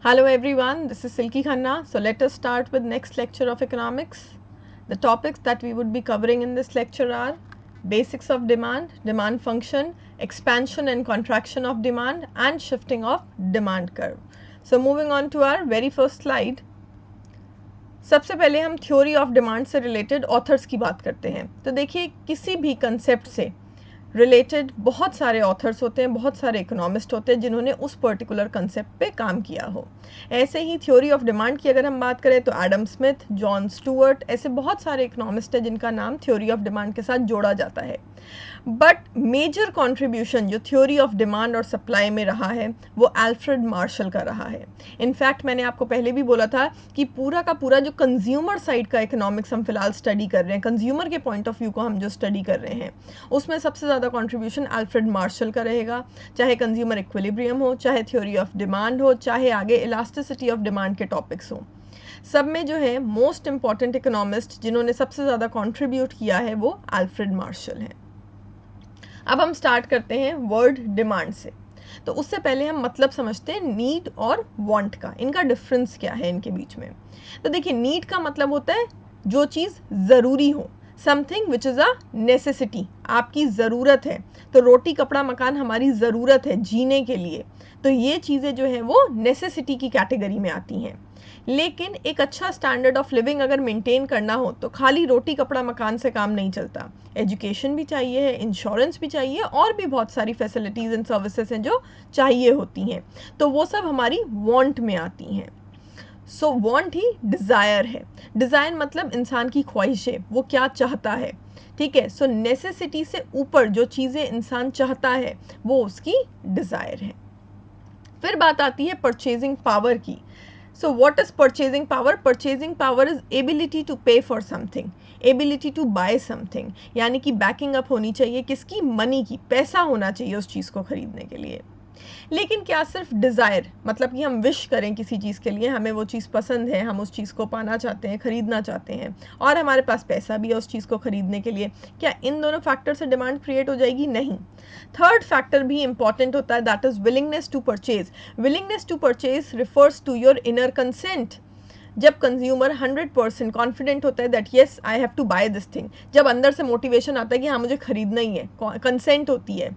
Hello everyone, this is Silky Khanna. So let us start with next lecture of economics. The topics that we would be covering in this lecture are basics of demand, demand function, expansion and contraction of demand and shifting of demand curve. So moving on to our very first slide. सबसे पहले हम theory of demand से related authors की बात करते हैं। तो देखिए किसी भी कंसेप्ट से रिलेटेड बहुत सारे ऑथर्स होते हैं, बहुत सारे इकोनॉमिस्ट होते हैं जिन्होंने उस पर्टिकुलर कंसेप्ट पे काम किया हो। ऐसे ही थ्योरी ऑफ डिमांड की अगर हम बात करें तो एडम स्मिथ, जॉन स्टुअर्ट, ऐसे बहुत सारे इकोनॉमिस्ट हैं जिनका नाम थ्योरी ऑफ डिमांड के साथ जोड़ा जाता है। बट मेजर कंट्रीब्यूशन जो थ्योरी ऑफ डिमांड और सप्लाई में रहा है वो अल्फ्रेड मार्शल का रहा है। इनफैक्ट मैंने आपको पहले भी बोला था कि पूरा का पूरा जो कंज्यूमर साइड का इकोनॉमिक्स हम फिलहाल स्टडी कर रहे हैं, कंज्यूमर के पॉइंट ऑफ व्यू को हम जो स्टडी कर रहे हैं, उसमें सबसे ज़्यादा कंट्रीब्यूशन अल्फ्रेड मार्शल का रहेगा। चाहे कंज्यूमर इक्विलिब्रियम हो, चाहे थ्योरी ऑफ डिमांड हो, चाहे आगे इलास्टिसिटी ऑफ डिमांड के टॉपिक्स हो, सब में जो है मोस्ट इंपॉर्टेंट इकोनॉमिस्ट जिन्होंने सबसे ज़्यादा कंट्रीब्यूट किया है वो अल्फ्रेड मार्शल है। अब हम स्टार्ट करते हैं वर्ड डिमांड से। तो उससे पहले हम मतलब समझते हैं नीड और वांट का, इनका डिफरेंस क्या है इनके बीच में। तो देखिए नीड का मतलब होता है जो चीज़ ज़रूरी हो, something which is a necessity, आपकी ज़रूरत है। तो रोटी कपड़ा मकान हमारी ज़रूरत है जीने के लिए, तो ये चीज़ें जो हैं वो नेसेसिटी की कैटेगरी में आती हैं। लेकिन एक अच्छा स्टैंडर्ड ऑफ लिविंग अगर मेंटेन करना हो तो खाली रोटी कपड़ा मकान से काम नहीं चलता, एजुकेशन भी चाहिए है, इंश्योरेंस भी चाहिए और भी बहुत सारी फैसिलिटीज़ एंड सर्विसेज हैं जो चाहिए होती हैं। तो वो सब हमारी वांट में आती हैं। सो वांट ही डिज़ायर है। डिज़ायर मतलब इंसान की ख्वाहिश है, वो क्या चाहता है, ठीक है। सो नेसेसिटी से ऊपर जो चीज़ें इंसान चाहता है वो उसकी डिज़ायर है। फिर बात आती है परचेजिंग पावर की। So what is purchasing power? Purchasing power is ability to pay for something, ability to buy something, यानी कि बैकिंग अप होनी चाहिए किसकी, मनी की, पैसा होना चाहिए उस चीज़ को खरीदने के लिए। लेकिन क्या सिर्फ डिज़ायर, मतलब कि हम विश करें किसी चीज़ के लिए, हमें वो चीज़ पसंद है, हम उस चीज़ को पाना चाहते हैं, ख़रीदना चाहते हैं और हमारे पास पैसा भी है उस चीज़ को ख़रीदने के लिए, क्या इन दोनों फैक्टर से डिमांड क्रिएट हो जाएगी? नहीं। थर्ड फैक्टर भी इंपॉर्टेंट होता है, that is willingness to purchase. Willingness to purchase refers to your inner consent. जब कंज्यूमर 100% कॉन्फिडेंट होता है that yes I have to buy this thing, जब अंदर से मोटिवेशन आता है कि हाँ मुझे खरीदना ही है, कंसेंट होती है।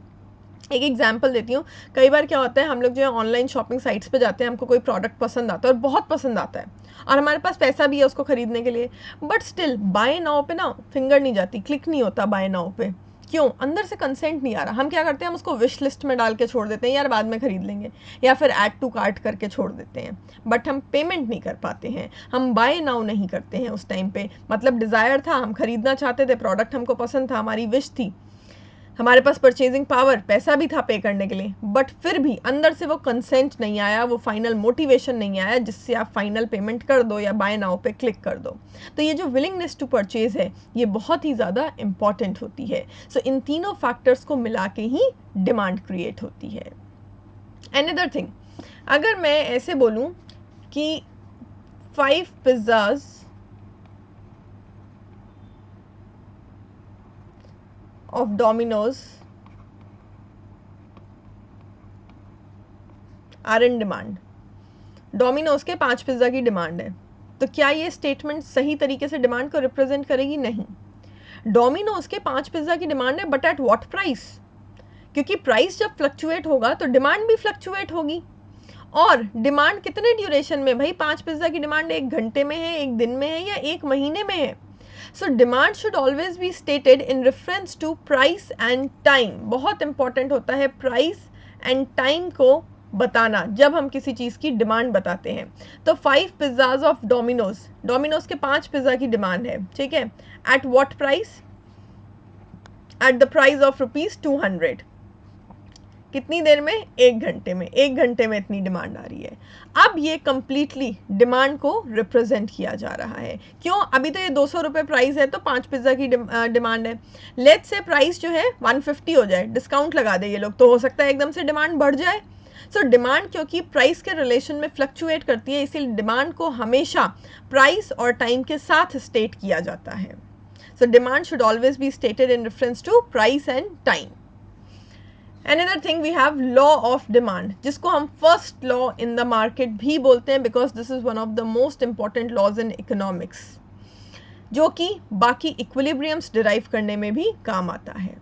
एक एग्जाम्पल देती हूँ, कई बार क्या होता है हम लोग जो है ऑनलाइन शॉपिंग साइट्स पे जाते हैं, हमको कोई प्रोडक्ट पसंद आता है और बहुत पसंद आता है और हमारे पास पैसा भी है उसको खरीदने के लिए, बट स्टिल बाय नाउ पे ना फिंगर नहीं जाती, क्लिक नहीं होता बाय नाउ पे। क्यों? अंदर से कंसेंट नहीं आ रहा। हम क्या करते हैं, हम उसको विश लिस्ट में डाल के छोड़ देते हैं, यार बाद में खरीद लेंगे, या फिर ऐड टू कार्ट करके छोड़ देते हैं, बट हम पेमेंट नहीं कर पाते हैं, हम बाय नाउ नहीं करते हैं उस टाइम पे। मतलब डिज़ायर था, हम खरीदना चाहते थे, प्रोडक्ट हमको पसंद था, हमारी विश थी, हमारे पास परचेजिंग पावर, पैसा भी था पे करने के लिए, बट फिर भी अंदर से वो कंसेंट नहीं आया, वो फाइनल मोटिवेशन नहीं आया जिससे आप फाइनल पेमेंट कर दो या बाय नाउ पे क्लिक कर दो। तो ये जो विलिंगनेस टू परचेज है ये बहुत ही ज़्यादा इंपॉर्टेंट होती है। सो इन तीनों फैक्टर्स को मिला के ही डिमांड क्रिएट होती है। अनदर थिंग, अगर मैं ऐसे बोलूँ कि 5 pizzas of Domino's are in demand, Domino's के 5 पिज़्ज़ा की डिमांड है, तो क्या ये स्टेटमेंट सही तरीके से डिमांड को रिप्रेजेंट करेगी? नहीं। डोमिनोज के 5 पिज़्ज़ा की डिमांड है, बट एट व्हाट प्राइस? क्योंकि प्राइस जब फ्लक्चुएट होगा तो डिमांड भी फ्लक्चुएट होगी। और डिमांड कितने ड्यूरेशन में? भाई 5 पिज़्ज़ा की डिमांड 1 घंटे में है, 1 दिन में है या 1 महीने में है? So demand should always be stated in reference to price and time. बहुत इंपॉर्टेंट होता है प्राइस एंड टाइम को बताना जब हम किसी चीज़ की डिमांड बताते हैं। तो 5 पिज़्ज़ाज ऑफ डोमिनोज, डोमिनोज के 5 पिज़्ज़ा की डिमांड है, ठीक है, at what price? At the price of ₹200। कितनी देर में? 1 घंटे में। 1 घंटे में इतनी डिमांड आ रही है। अब ये कंप्लीटली डिमांड को रिप्रेजेंट किया जा रहा है। क्यों? अभी तो ये 200 रुपये प्राइस है तो 5 पिज़्ज़ा की डिमांड है। लेट्स से प्राइस जो है 150 हो जाए, डिस्काउंट लगा दे ये लोग, तो हो सकता है एकदम से डिमांड बढ़ जाए। सो डिमांड क्योंकि प्राइस के रिलेशन में फ्लक्चुएट करती है, इसीलिए डिमांड को हमेशा प्राइस और टाइम के साथ स्टेट किया जाता है। So demand should always be stated in reference to price and time. Another thing we have law of demand, जिसको हम first law in the market भी बोलते हैं, because this is one of the most important laws in economics, जो कि बाकी equilibriums derive करने में भी काम आता है.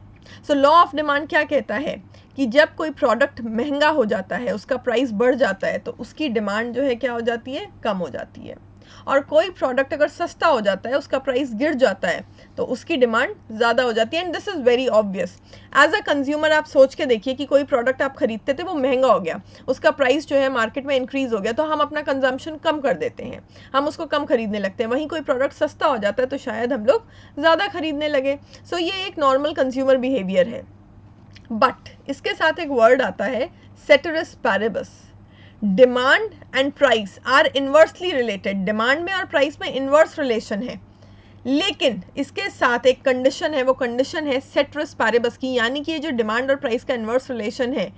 So law of demand क्या कहता है कि जब कोई प्रोडक्ट महंगा हो जाता है, उसका प्राइस बढ़ जाता है, तो उसकी डिमांड जो है क्या हो जाती है, कम हो जाती है. और कोई प्रोडक्ट अगर सस्ता हो जाता है, उसका प्राइस गिर जाता है, तो उसकी डिमांड ज़्यादा हो जाती है. And this is very obvious. As a consumer आप सोच के देखिए कि कोई प्रोडक्ट आप खरीदते थे, वो महंगा हो गया, उसका प्राइस जो है मार्केट में इंक्रीज़ हो गया, तो हम अपना कंजम्पशन कम कर देते हैं, हम उसको कम खरीदने लगते हैं. वहीं कोई प्रोडक्ट सस्ता हो जाता है, तो शायद हम लोग ज़्यादा खरीदने लगे. सो ये एक नॉर्मल कंज्यूमर बिहेवियर है. बट इसके साथ एक वर्ड आता है ceteris paribus. Demand and price are inversely related. Demand में और प्राइस में इन्वर्स रिलेशन है, लेकिन इसके साथ एक कंडीशन है, वो कंडीशन है सेटरस पैरेबस की, यानी कि ये जो डिमांड और प्राइस का इन्वर्स रिलेशन है,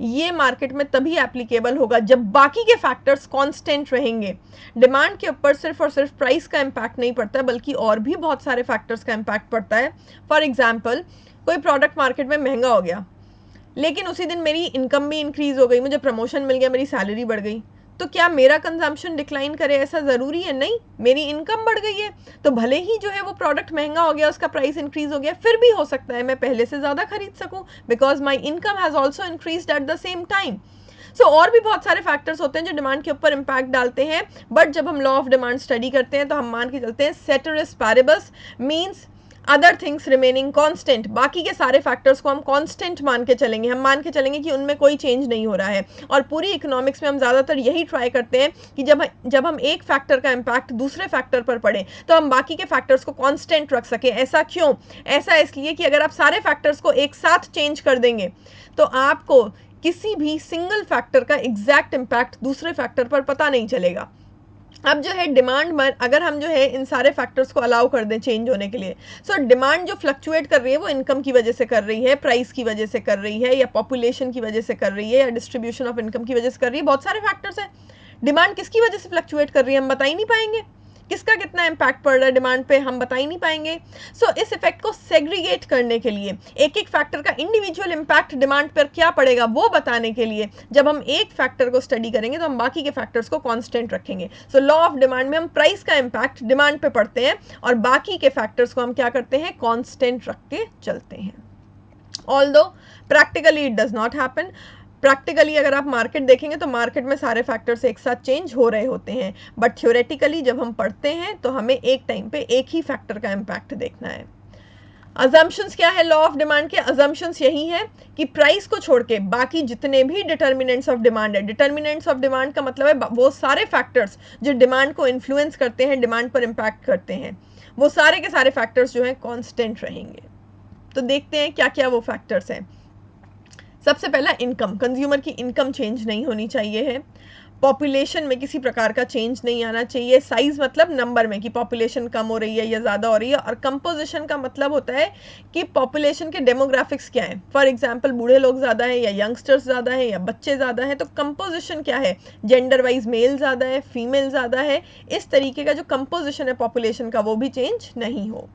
ये मार्केट में तभी एप्लीकेबल होगा जब बाकी के फैक्टर्स कांस्टेंट रहेंगे. डिमांड के ऊपर सिर्फ और सिर्फ प्राइस का इम्पैक्ट नहीं पड़ता है, बल्कि और भी बहुत सारे फैक्टर्स का इम्पैक्ट पड़ता है. फॉर एग्जाम्पल, कोई प्रोडक्ट मार्केट में महंगा हो गया, लेकिन उसी दिन मेरी इनकम भी इंक्रीज हो गई, मुझे प्रमोशन मिल गया, मेरी सैलरी बढ़ गई, तो क्या मेरा कंजम्पशन डिक्लाइन करे? ऐसा ज़रूरी है? नहीं. मेरी इनकम बढ़ गई है, तो भले ही जो है वो प्रोडक्ट महंगा हो गया, उसका प्राइस इंक्रीज हो गया, फिर भी हो सकता है मैं पहले से ज़्यादा खरीद सकूं, because my income has also increase at the same time. So और भी बहुत सारे फैक्टर्स होते हैं जो डिमांड के ऊपर इम्पैक्ट डालते हैं. बट जब हम लॉ ऑफ डिमांड स्टडी करते हैं, तो हम मान के चलते हैं ceteris paribus means other things remaining constant. बाकी के सारे फैक्टर्स को हम कांस्टेंट मान के चलेंगे, हम मान के चलेंगे कि उनमें कोई चेंज नहीं हो रहा है. और पूरी इकोनॉमिक्स में हम ज़्यादातर यही ट्राई करते हैं कि जब हम एक फैक्टर का इम्पैक्ट दूसरे फैक्टर पर पड़े, तो हम बाकी के फैक्टर्स को कांस्टेंट रख सकें. ऐसा क्यों? ऐसा इसलिए कि अगर आप सारे फैक्टर्स को एक साथ चेंज कर देंगे, तो आपको किसी भी सिंगल फैक्टर का एग्जैक्ट इम्पैक्ट दूसरे फैक्टर पर पता नहीं चलेगा. अब जो है डिमांड में अगर हम जो है इन सारे फैक्टर्स को अलाउ कर दें चेंज होने के लिए, सो डिमांड जो फ्लक्चुएट कर रही है, वो इनकम की वजह से कर रही है, प्राइस की वजह से कर रही है, या पॉपुलेशन की वजह से कर रही है, या डिस्ट्रीब्यूशन ऑफ इनकम की वजह से कर रही है. बहुत सारे फैक्टर्स हैं. डिमांड किसकी वजह से फ्लक्चुएट कर रही है, हम बता ही नहीं पाएंगे. किसका कितना इम्पैक्ट पड़ रहा है डिमांड पे, हम बता ही नहीं पाएंगे. सो इस इफेक्ट को सेग्रीगेट करने के लिए, एक एक फैक्टर का इंडिविजुअल इम्पैक्ट डिमांड पर क्या पड़ेगा वो बताने के लिए, जब हम एक फैक्टर को स्टडी करेंगे, तो हम बाकी के फैक्टर्स को कांस्टेंट रखेंगे. सो लॉ ऑफ डिमांड में हम प्राइस का इम्पैक्ट डिमांड पे पड़ते हैं, और बाकी के फैक्टर्स को हम क्या करते हैं, कांस्टेंट रख के चलते हैं. Although practically it does not happen. Practically अगर आप मार्केट देखेंगे, तो मार्केट में सारे फैक्टर्स एक साथ चेंज हो रहे होते हैं. बट थ्योरेटिकली जब हम पढ़ते हैं, तो हमें एक टाइम पे एक ही फैक्टर का इम्पैक्ट देखना है. अजम्पशंस क्या है लॉ ऑफ डिमांड के? अजम्पशंस यही है कि प्राइस को छोड़ के बाकी जितने भी डिटर्मिनेंट्स ऑफ डिमांड है, डिटर्मिनेंट्स ऑफ डिमांड का मतलब है वो सारे फैक्टर्स जो डिमांड को इन्फ्लुएंस करते हैं, डिमांड पर इम्पैक्ट करते हैं, वो सारे के सारे फैक्टर्स जो हैं कांस्टेंट रहेंगे. तो देखते हैं क्या क्या वो फैक्टर्स हैं. सबसे पहला इनकम. कंज्यूमर की इनकम चेंज नहीं होनी चाहिए है. पॉपुलेशन में किसी प्रकार का चेंज नहीं आना चाहिए. साइज मतलब नंबर में, कि पॉपुलेशन कम हो रही है या ज़्यादा हो रही है. और कंपोजिशन का मतलब होता है कि पॉपुलेशन के डेमोग्राफिक्स क्या है. फॉर एग्जांपल, बूढ़े लोग ज़्यादा हैं, या यंगस्टर्स ज़्यादा हैं, या बच्चे ज़्यादा हैं, तो कंपोजिशन क्या है, जेंडर वाइज मेल ज़्यादा है, फीमेल ज़्यादा है. इस तरीके का जो कंपोजिशन है पॉपुलेशन का, वो भी चेंज नहीं हो.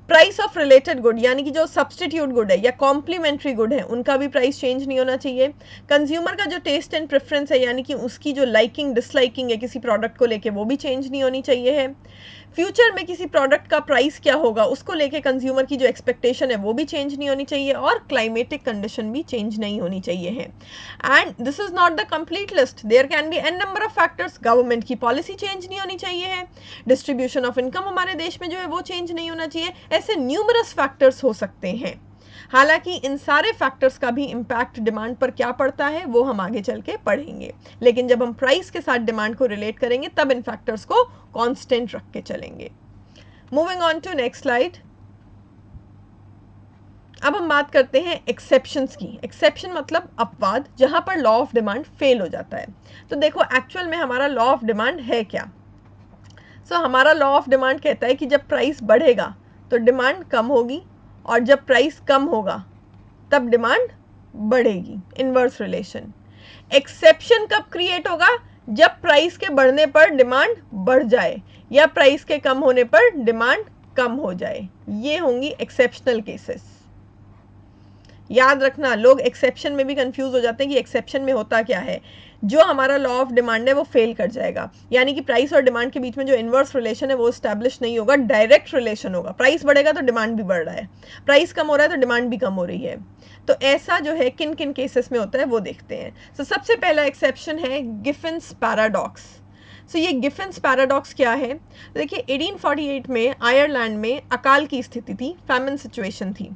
प्राइस ऑफ रिलेटेड गुड, यानी कि जो सब्सटीट्यूट गुड है या कॉम्प्लीमेंट्री गुड है, उनका भी प्राइस चेंज नहीं होना चाहिए. कंज्यूमर का जो टेस्ट एंड प्रेफरेंस है, यानी कि उसकी जो लाइकिंग डिसलाइकिंग है किसी प्रोडक्ट को लेके, वो भी चेंज नहीं होनी चाहिए है. फ्यूचर में किसी प्रोडक्ट का प्राइस क्या होगा, उसको लेके कंज्यूमर की जो एक्सपेक्टेशन है, वो भी चेंज नहीं होनी चाहिए. और क्लाइमेटिक कंडीशन भी चेंज नहीं होनी चाहिए है. And this is not the complete list. There can be an number of factors. Government की पॉलिसी चेंज नहीं होनी चाहिए है. डिस्ट्रीब्यूशन ऑफ इनकम हमारे देश में जो है वो चेंज नहीं होना चाहिए. ऐसे न्यूमरस फैक्टर्स हो सकते हैं. हालांकि इन सारे फैक्टर्स का भी इम्पैक्ट डिमांड पर क्या पड़ता है, वो हम आगे चल के पढ़ेंगे. लेकिन जब हम प्राइस के साथ डिमांड को रिलेट करेंगे, तब इन फैक्टर्स को कांस्टेंट रख के चलेंगे. Moving on to next slide. अब हम बात करते हैं एक्सेप्शंस की. एक्सेप्शन मतलब अपवाद, जहां पर लॉ ऑफ डिमांड फेल हो जाता है. तो देखो, एक्चुअल में हमारा लॉ ऑफ डिमांड है क्या. हमारा लॉ ऑफ डिमांड कहता है कि जब प्राइस बढ़ेगा तो डिमांड कम होगी, और जब प्राइस कम होगा तब डिमांड बढ़ेगी. Inverse relation. एक्सेप्शन कब क्रिएट होगा, जब प्राइस के बढ़ने पर डिमांड बढ़ जाए, या प्राइस के कम होने पर डिमांड कम हो जाए. ये होंगी एक्सेप्शनल केसेस. याद रखना, लोग एक्सेप्शन में भी कंफ्यूज हो जाते हैं कि एक्सेप्शन में होता क्या है। जो हमारा लॉ ऑफ डिमांड है वो फेल कर जाएगा, यानी कि प्राइस और डिमांड के बीच में जो इन्वर्स रिलेशन है वो स्टैब्लिश नहीं होगा, डायरेक्ट रिलेशन होगा। प्राइस बढ़ेगा तो डिमांड भी बढ़ रहा है, प्राइस कम हो रहा है तो डिमांड भी कम हो रही है। तो ऐसा जो है किन किन केसेस में होता है वो देखते हैं। तो सबसे पहला एक्सेप्शन है गिफिन्स पैराडॉक्स। सो ये गिफिन्स पैराडॉक्स क्या है? देखिए 1848 में आयरलैंड में अकाल की स्थिति थी, फैमिन सिचुएशन थी।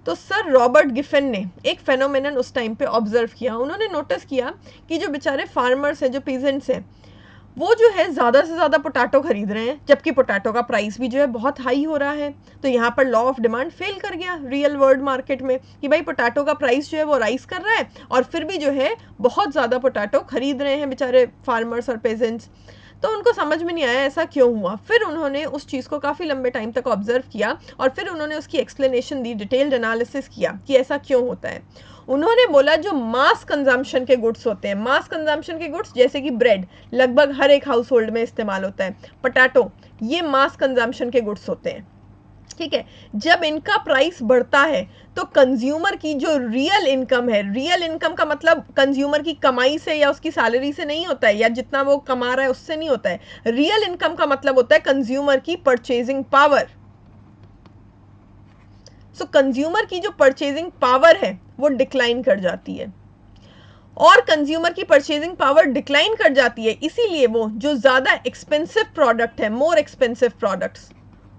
तो सर रॉबर्ट गिफिन ने एक फेनोमेनन उस टाइम पे ऑब्जर्व किया। उन्होंने नोटिस किया कि जो बेचारे फार्मर्स हैं, जो पीजेंट्स हैं, वो जो है ज़्यादा से ज़्यादा पोटैटो खरीद रहे हैं, जबकि पोटैटो का प्राइस भी जो है बहुत हाई हो रहा है। तो यहाँ पर लॉ ऑफ डिमांड फेल कर गया रियल वर्ल्ड मार्केट में कि भाई पोटैटो का प्राइस जो है वो राइज कर रहा है और फिर भी जो है बहुत ज़्यादा पोटैटो खरीद रहे हैं बेचारे फार्मर्स और पेजेंट्स। तो उनको समझ में नहीं आया ऐसा क्यों हुआ। फिर उन्होंने उस चीज़ को काफ़ी लंबे टाइम तक ऑब्जर्व किया और फिर उन्होंने उसकी एक्सप्लेनेशन दी, डिटेल्ड एनालिसिस किया कि ऐसा क्यों होता है। उन्होंने बोला जो मास कंजम्पशन के गुड्स होते हैं, मास कंजम्पशन के गुड्स जैसे कि ब्रेड लगभग हर एक हाउस होल्ड में इस्तेमाल होता है, पोटैटो, ये मास कंजम्पशन के गुड्स होते हैं, ठीक है। जब इनका प्राइस बढ़ता है तो कंज्यूमर की जो रियल इनकम है, रियल इनकम का मतलब कंज्यूमर की कमाई से या उसकी सैलरी से नहीं होता है या जितना वो कमा रहा है उससे नहीं होता है। रियल इनकम का मतलब होता है कंज्यूमर की परचेजिंग पावर। सो कंज्यूमर की जो परचेजिंग पावर है वो डिक्लाइन कर जाती है और कंज्यूमर की परचेजिंग पावर डिक्लाइन कर जाती है, इसीलिए वो जो ज़्यादा एक्सपेंसिव प्रोडक्ट है, मोर एक्सपेंसिव प्रोडक्ट्स,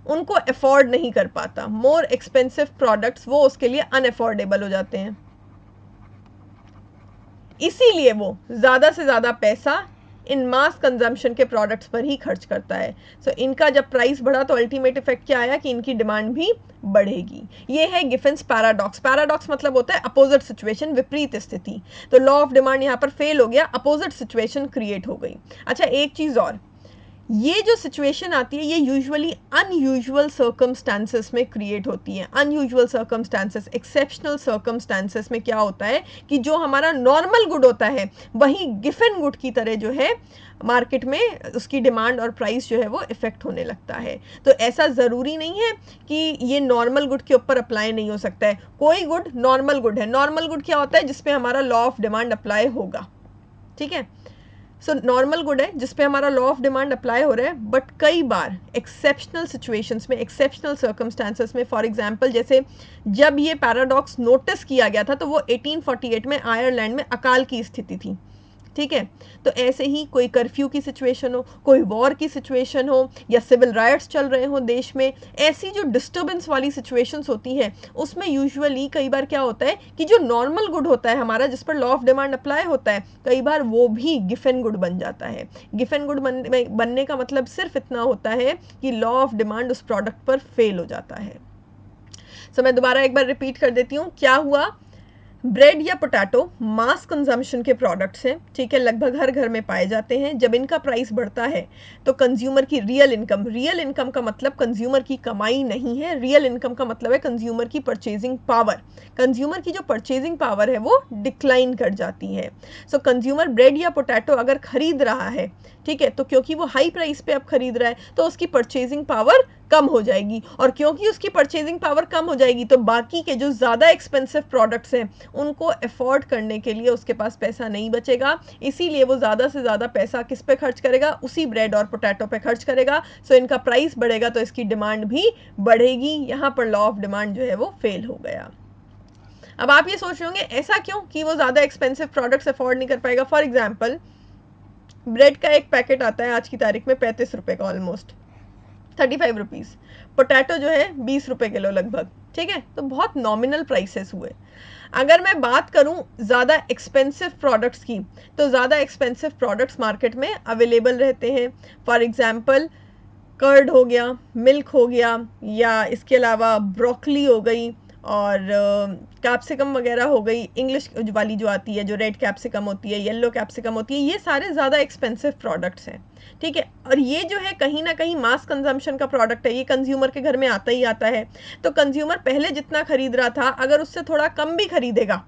उनको अफोर्ड नहीं कर पाता। मोर एक्सपेंसिव प्रोडक्ट्स वो उसके लिए अनअफोर्डेबल हो जाते हैं, इसीलिए वो ज़्यादा से ज़्यादा पैसा इन मास कंजम्पशन के प्रोडक्ट्स पर ही खर्च करता है। सो इनका जब प्राइस बढ़ा तो अल्टीमेट इफेक्ट क्या आया कि इनकी डिमांड भी बढ़ेगी। ये है गिफिन्स पैराडॉक्स। पैराडॉक्स मतलब होता है अपोजिट सिचुएशन, विपरीत स्थिति। तो लॉ ऑफ डिमांड यहाँ पर फेल हो गया, अपोजिट सिचुएशन क्रिएट हो गई। अच्छा एक चीज़ और, ये जो सिचुएशन आती है ये यूजुअली अनयूजुअल सर्कमस्टांसेस में क्रिएट होती है। अनयूजुअल सर्कमस्टांसेस, एक्सेप्शनल सर्कमस्टांसेस में क्या होता है कि जो हमारा नॉर्मल गुड होता है वही गिफिन गुड की तरह जो है मार्केट में उसकी डिमांड और प्राइस जो है वो इफेक्ट होने लगता है। तो ऐसा ज़रूरी नहीं है कि ये नॉर्मल गुड के ऊपर अप्लाई नहीं हो सकता है। कोई गुड नॉर्मल गुड है। नॉर्मल गुड क्या होता है? जिसपे हमारा लॉ ऑफ डिमांड अप्लाई होगा, ठीक है। सो नॉर्मल गुड है जिसपे हमारा लॉ ऑफ डिमांड अप्लाई हो रहा है, बट कई बार एक्सेप्शनल सिचुएशंस में, एक्सेप्शनल सर्कमस्टांसेस में, फॉर एग्जांपल जैसे जब ये पैराडॉक्स नोटिस किया गया था तो वो 1848 में आयरलैंड में अकाल की स्थिति थी, ठीक है। तो ऐसे ही कोई कर्फ्यू की सिचुएशन हो, कोई वॉर की सिचुएशन हो या सिविल राइट्स चल रहे हो देश में, ऐसी जो डिस्टर्बेंस वाली सिचुएशंस होती है उसमें यूजुअली कई बार क्या होता है कि जो नॉर्मल गुड होता है हमारा, जिस पर लॉ ऑफ डिमांड अप्लाई होता है, कई बार वो भी गिफिन गुड बन जाता है। गिफिन गुड बनने का मतलब सिर्फ इतना होता है कि लॉ ऑफ डिमांड उस प्रोडक्ट पर फेल हो जाता है। सो मैं दोबारा एक बार रिपीट कर देती हूँ, क्या हुआ? ब्रेड या पोटैटो मास कंजम्पशन के प्रोडक्ट्स हैं, ठीक है, लगभग हर घर में पाए जाते हैं। जब इनका प्राइस बढ़ता है तो कंज्यूमर की रियल इनकम का मतलब कंज्यूमर की कमाई नहीं है, रियल इनकम का मतलब है कंज्यूमर की परचेजिंग पावर। कंज्यूमर की जो परचेजिंग पावर है वो डिक्लाइन कर जाती है। सो कंज्यूमर ब्रेड या पोटैटो अगर खरीद रहा है, ठीक है, तो क्योंकि वो हाई प्राइस पे अब खरीद रहा है तो उसकी परचेजिंग पावर कम हो जाएगी, और क्योंकि उसकी परचेजिंग पावर कम हो जाएगी तो बाकी के जो ज़्यादा एक्सपेंसिव प्रोडक्ट्स हैं उनको अफोर्ड करने के लिए उसके पास पैसा नहीं बचेगा, इसीलिए वो ज़्यादा से ज़्यादा पैसा किस पे खर्च करेगा? उसी ब्रेड और पोटैटो पे खर्च करेगा। सो इनका प्राइस बढ़ेगा तो इसकी डिमांड भी बढ़ेगी। यहाँ पर लॉ ऑफ डिमांड जो है वो फेल हो गया। अब आप ये सोच रहे होंगे ऐसा क्यों कि वो ज़्यादा एक्सपेंसिव प्रोडक्ट्स अफोर्ड नहीं कर पाएगा। फॉर एग्जाम्पल ब्रेड का एक पैकेट आता है आज की तारीख में 35 रुपये का, ऑलमोस्ट 35 रुपीज़। पोटैटो जो है 20 रुपये किलो लगभग, ठीक है। तो बहुत नॉमिनल प्राइसेस हुए। अगर मैं बात करूं ज़्यादा एक्सपेंसिव प्रोडक्ट्स की, तो ज़्यादा एक्सपेंसिव प्रोडक्ट्स मार्केट में अवेलेबल रहते हैं। फॉर एग्जांपल कर्ड हो गया, मिल्क हो गया, या इसके अलावा ब्रोकली हो गई और कैप्सिकम वगैरह हो गई, इंग्लिश वाली जो आती है, जो रेड कैप्सिकम होती है, येलो कैप्सिकम होती है, ये सारे ज़्यादा एक्सपेंसिव प्रोडक्ट्स हैं, ठीक है। और ये जो है कहीं ना कहीं मास कंजम्पशन का प्रोडक्ट है, ये कंज्यूमर के घर में आता ही आता है। तो कंज्यूमर पहले जितना खरीद रहा था अगर उससे थोड़ा कम भी खरीदेगा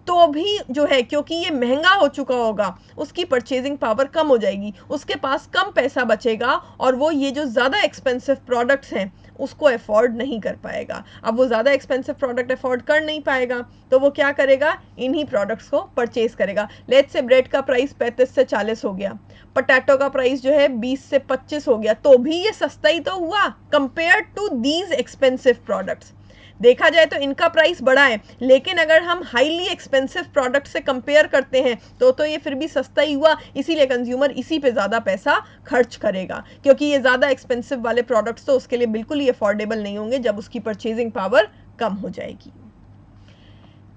तो भी जो है, क्योंकि ये महंगा हो चुका होगा, उसकी परचेजिंग पावर कम हो जाएगी, उसके पास कम पैसा बचेगा और वो ये जो ज़्यादा एक्सपेंसिव प्रोडक्ट्स हैं उसको अफोर्ड नहीं कर पाएगा। अब वो ज़्यादा एक्सपेंसिव प्रोडक्ट अफोर्ड कर नहीं पाएगा तो वो क्या करेगा, इन्हीं प्रोडक्ट्स को परचेज करेगा। लेट्स से ब्रेड का प्राइस 35 से 40 हो गया, पोटैटो का प्राइस जो है 20 से 25 हो गया, तो भी ये सस्ता ही तो हुआ compare to these expensive products. देखा जाए तो इनका प्राइस बढ़ा है, लेकिन अगर हम हाईली एक्सपेंसिव प्रोडक्ट से कंपेयर करते हैं तो ये फिर भी सस्ता ही हुआ, इसीलिए कंज्यूमर इसी पे ज़्यादा पैसा खर्च करेगा, क्योंकि ये ज़्यादा एक्सपेंसिव वाले प्रोडक्ट्स तो उसके लिए बिल्कुल ही अफोर्डेबल नहीं होंगे जब उसकी परचेजिंग पावर कम हो जाएगी।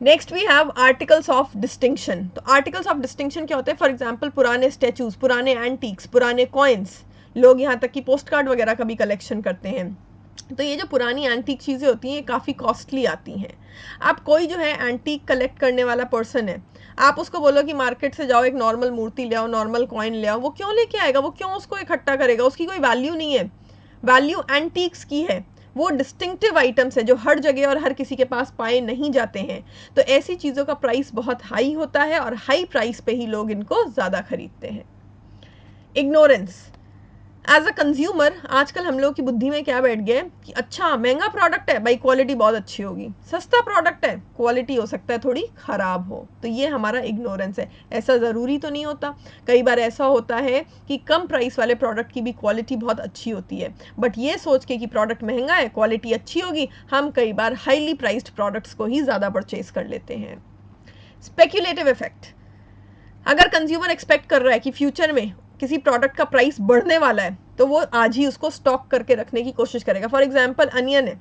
Next we have articles of distinction. तो आर्टिकल्स ऑफ डिस्टिंक्शन क्या होते हैं? फॉर एग्जाम्पल पुराने स्टैचूज, पुराने एंटीक्स, पुराने कॉइन्स, लोग यहाँ तक कि पोस्ट कार्ड वगैरह का भी कलेक्शन करते हैं। तो ये जो पुरानी एंटीक चीज़ें होती हैं ये काफ़ी कॉस्टली आती हैं। आप कोई जो है एंटीक कलेक्ट करने वाला पर्सन है, आप उसको बोलो कि मार्केट से जाओ एक नॉर्मल मूर्ति ले आओ, नॉर्मल कॉइन ले आओ, वो क्यों लेके आएगा? वो क्यों उसको इकट्ठा करेगा? उसकी कोई वैल्यू नहीं है। वैल्यू एंटीक्स की है, वो डिस्टिंक्टिव आइटम्स है जो हर जगह और हर किसी के पास पाए नहीं जाते हैं। तो ऐसी चीज़ों का प्राइस बहुत हाई होता है और हाई प्राइस पे ही लोग इनको ज़्यादा खरीदते हैं। इग्नोरेंस। एज अ कंज्यूमर आजकल हम लोग की बुद्धि में क्या बैठ गया कि अच्छा महंगा प्रोडक्ट है भाई, क्वालिटी बहुत अच्छी होगी, सस्ता प्रोडक्ट है क्वालिटी हो सकता है थोड़ी ख़राब हो। तो ये हमारा इग्नोरेंस है। ऐसा ज़रूरी तो नहीं होता, कई बार ऐसा होता है कि कम प्राइस वाले प्रोडक्ट की भी क्वालिटी बहुत अच्छी होती है, बट ये सोच के कि प्रोडक्ट महंगा है क्वालिटी अच्छी होगी, हम कई बार हाईली प्राइस्ड प्रोडक्ट्स को ही ज़्यादा परचेज कर लेते हैं। Speculative effect. अगर कंज्यूमर एक्सपेक्ट कर रहा है कि फ्यूचर में किसी प्रोडक्ट का प्राइस बढ़ने वाला है तो वो आज ही उसको स्टॉक करके रखने की कोशिश करेगा। फॉर एग्जांपल अनियन है,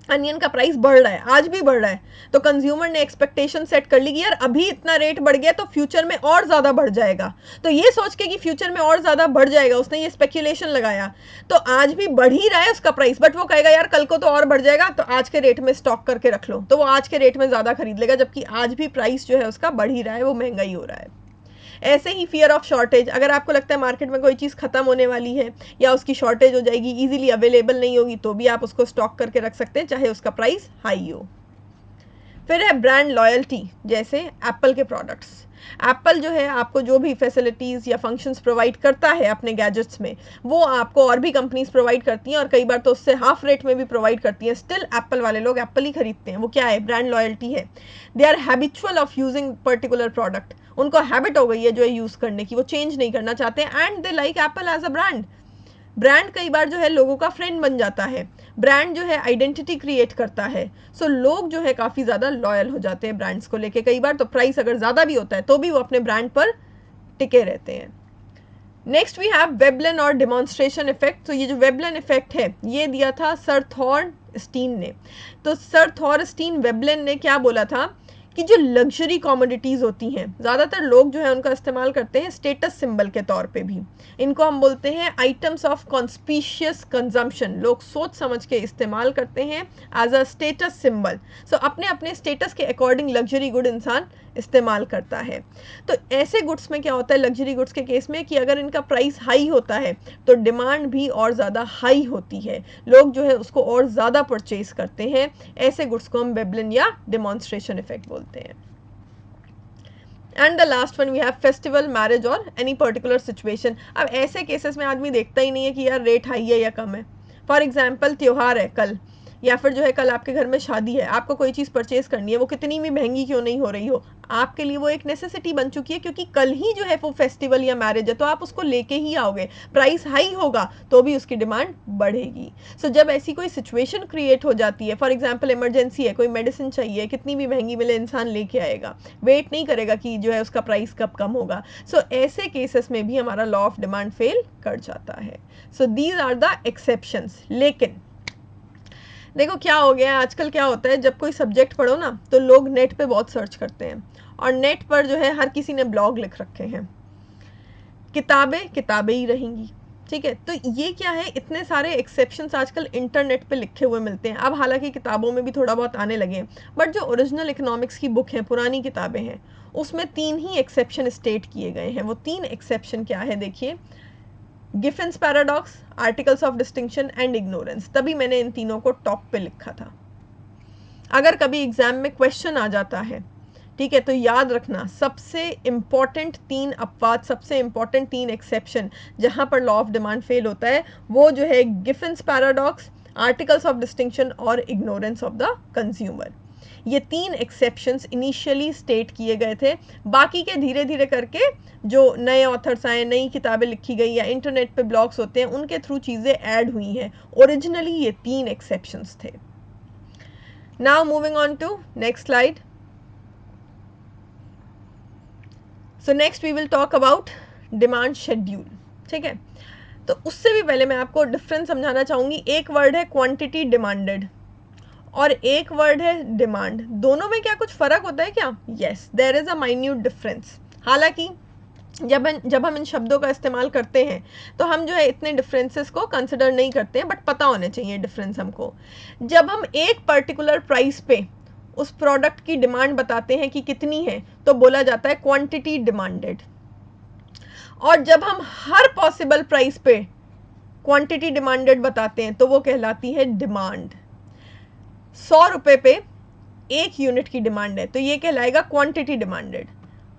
अनियन का प्राइस बढ़ रहा है, आज भी बढ़ रहा है, तो कंज्यूमर ने एक्सपेक्टेशन सेट कर ली कि यार अभी इतना रेट बढ़ गया तो फ्यूचर में और ज़्यादा बढ़ जाएगा। तो ये सोच के कि फ्यूचर में और ज़्यादा बढ़ जाएगा उसने ये स्पेक्यूलेशन लगाया, तो आज भी बढ़ ही रहा है उसका प्राइस, बट वो कहेगा यार कल को तो और बढ़ जाएगा तो आज के रेट में स्टॉक करके रख लो, तो वो आज के रेट में ज़्यादा खरीद लेगा, जबकि आज भी प्राइस जो है उसका बढ़ ही रहा है, वो महंगा ही हो रहा है। ऐसे ही फियर ऑफ शॉर्टेज। अगर आपको लगता है मार्केट में कोई चीज़ खत्म होने वाली है या उसकी शॉर्टेज हो जाएगी, इजीली अवेलेबल नहीं होगी, तो भी आप उसको स्टॉक करके रख सकते हैं चाहे उसका प्राइस हाई हो। फिर है ब्रांड लॉयल्टी, जैसे एप्पल के प्रोडक्ट्स। एप्पल जो है आपको जो भी फैसिलिटीज़ या फंक्शंस प्रोवाइड करता है अपने गैजेट्स में, वो आपको और भी कंपनीज प्रोवाइड करती हैं और कई बार तो उससे हाफ रेट में भी प्रोवाइड करती हैं, स्टिल एप्पल वाले लोग एप्पल ही खरीदते हैं। वो क्या है? ब्रांड लॉयल्टी है। They are habitual of using particular product, उनको हैबिट हो गई है जो है यूज़ करने की, वो चेंज नहीं करना चाहते हैं, and they like Apple as a brand. Brand कई बार जो है लोगों का फ्रेंड बन जाता है, ब्रांड जो है आइडेंटिटी क्रिएट करता है, सो लोग जो है काफ़ी ज़्यादा लॉयल हो जाते हैं ब्रांड्स को लेके। कई बार तो प्राइस अगर ज़्यादा भी होता है तो भी वो अपने ब्रांड पर टिके रहते हैं। नेक्स्ट वी हैव वेबलन और डिमॉन्स्ट्रेशन इफेक्ट। तो ये जो वेबलन इफेक्ट है ये दिया था सर थॉर्नस्टीन ने। तो सर थॉर्नस्टीन वेबलन ने क्या बोला था कि जो लग्जरी कॉमोडिटीज़ होती हैं ज़्यादातर लोग जो है उनका इस्तेमाल करते हैं स्टेटस सिंबल के तौर पे भी। इनको हम बोलते हैं आइटम्स ऑफ कॉन्स्पिशियस कंजम्पशन। लोग सोच समझ के इस्तेमाल करते हैं एज अ स्टेटस सिंबल। सो अपने अपने स्टेटस के अकॉर्डिंग लग्जरी गुड इंसान इस्तेमाल करता है। तो ऐसे गुड्स में क्या होता है लग्जरी गुड्स के केस में कि अगर इनका प्राइस हाई होता है तो डिमांड भी और ज़्यादा हाई होती है, लोग जो है उसको और ज़्यादा परचेज करते हैं। ऐसे गुड्स को हम वेबलन या डिमॉन्स्ट्रेशन इफेक्ट बोलते हैं। And the last one we have festival, marriage और एनी पर्टिकुलर सिचुएशन। अब ऐसे केसेस में आदमी देखता ही नहीं है कि यार रेट हाई है या कम है। फॉर एग्जाम्पल त्यौहार है कल, या फिर जो है कल आपके घर में शादी है, आपको कोई चीज़ परचेज करनी है, वो कितनी भी महंगी क्यों नहीं हो रही हो, आपके लिए वो एक नेसेसिटी बन चुकी है क्योंकि कल ही जो है वो फेस्टिवल या मैरिज है, तो आप उसको लेके ही आओगे। प्राइस हाई होगा तो भी उसकी डिमांड बढ़ेगी। सो जब ऐसी कोई सिचुएशन क्रिएट हो जाती है, फॉर एग्जाम्पल इमरजेंसी है, कोई मेडिसिन चाहिए, कितनी भी महंगी मिले इंसान लेके आएगा, वेट नहीं करेगा कि जो है उसका प्राइस कब कम होगा। सो ऐसे केसेस में भी हमारा लॉ ऑफ डिमांड फेल कर जाता है। So these are the exceptions. लेकिन देखो क्या हो गया है आजकल, क्या होता है जब कोई सब्जेक्ट पढ़ो ना तो लोग नेट पे बहुत सर्च करते हैं, और नेट पर जो है हर किसी ने ब्लॉग लिख रखे हैं, किताबें किताबें ही रहेंगी। ठीक है, तो ये क्या है, इतने सारे एक्सेप्शंस आजकल इंटरनेट पे लिखे हुए मिलते हैं। अब हालांकि किताबों में भी थोड़ा बहुत आने लगे हैं, बट जो ओरिजिनल इकोनॉमिक्स की बुक है, पुरानी किताबें हैं, उसमें 3 ही एक्सेप्शन स्टेट किए गए हैं। वो 3 एक्सेप्शन क्या है देखिए, Giffen's paradox, articles of distinction and ignorance. तभी मैंने इन तीनों को टॉप पे लिखा था। अगर कभी एग्जाम में क्वेश्चन आ जाता है, ठीक है। तो याद रखना सबसे इंपॉर्टेंट 3 अपवाद, सबसे इंपॉर्टेंट 3 एक्सेप्शन जहां पर लॉ ऑफ डिमांड फेल होता है वो जो है गिफिन्स पैराडॉक्स, आर्टिकल्स ऑफ डिस्टिंक्शन और इग्नोरेंस ऑफ द कंज्यूमर। ये 3 एक्सेप्शंस इनिशियली स्टेट किए गए थे, बाकी के धीरे धीरे करके जो नए ऑथर्स आए, नई किताबें लिखी गई या इंटरनेट पे ब्लॉग्स होते हैं उनके थ्रू चीज़ें ऐड हुई हैं। ओरिजिनली ये 3 एक्सेप्शंस थे। Now moving on to next slide. So next we will talk about demand schedule. ठीक है, तो उससे भी पहले मैं आपको डिफरेंस समझाना चाहूँगी। एक वर्ड है क्वांटिटी डिमांडेड और एक वर्ड है डिमांड। दोनों में क्या कुछ फ़र्क होता है क्या? Yes, there is a minute difference. हालांकि जब हम इन शब्दों का इस्तेमाल करते हैं तो हम जो है इतने डिफरेंसेस को कंसिडर नहीं करते हैं, बट पता होने चाहिए डिफरेंस हमको। जब हम एक पर्टिकुलर प्राइस पे उस प्रोडक्ट की डिमांड बताते हैं कि कितनी है तो बोला जाता है क्वांटिटी डिमांडेड। और जब हम हर पॉसिबल प्राइस पे क्वांटिटी डिमांडेड बताते हैं तो वो कहलाती है डिमांड। 100 रुपये पे 1 यूनिट की डिमांड है तो ये कहलाएगा क्वांटिटी डिमांडेड।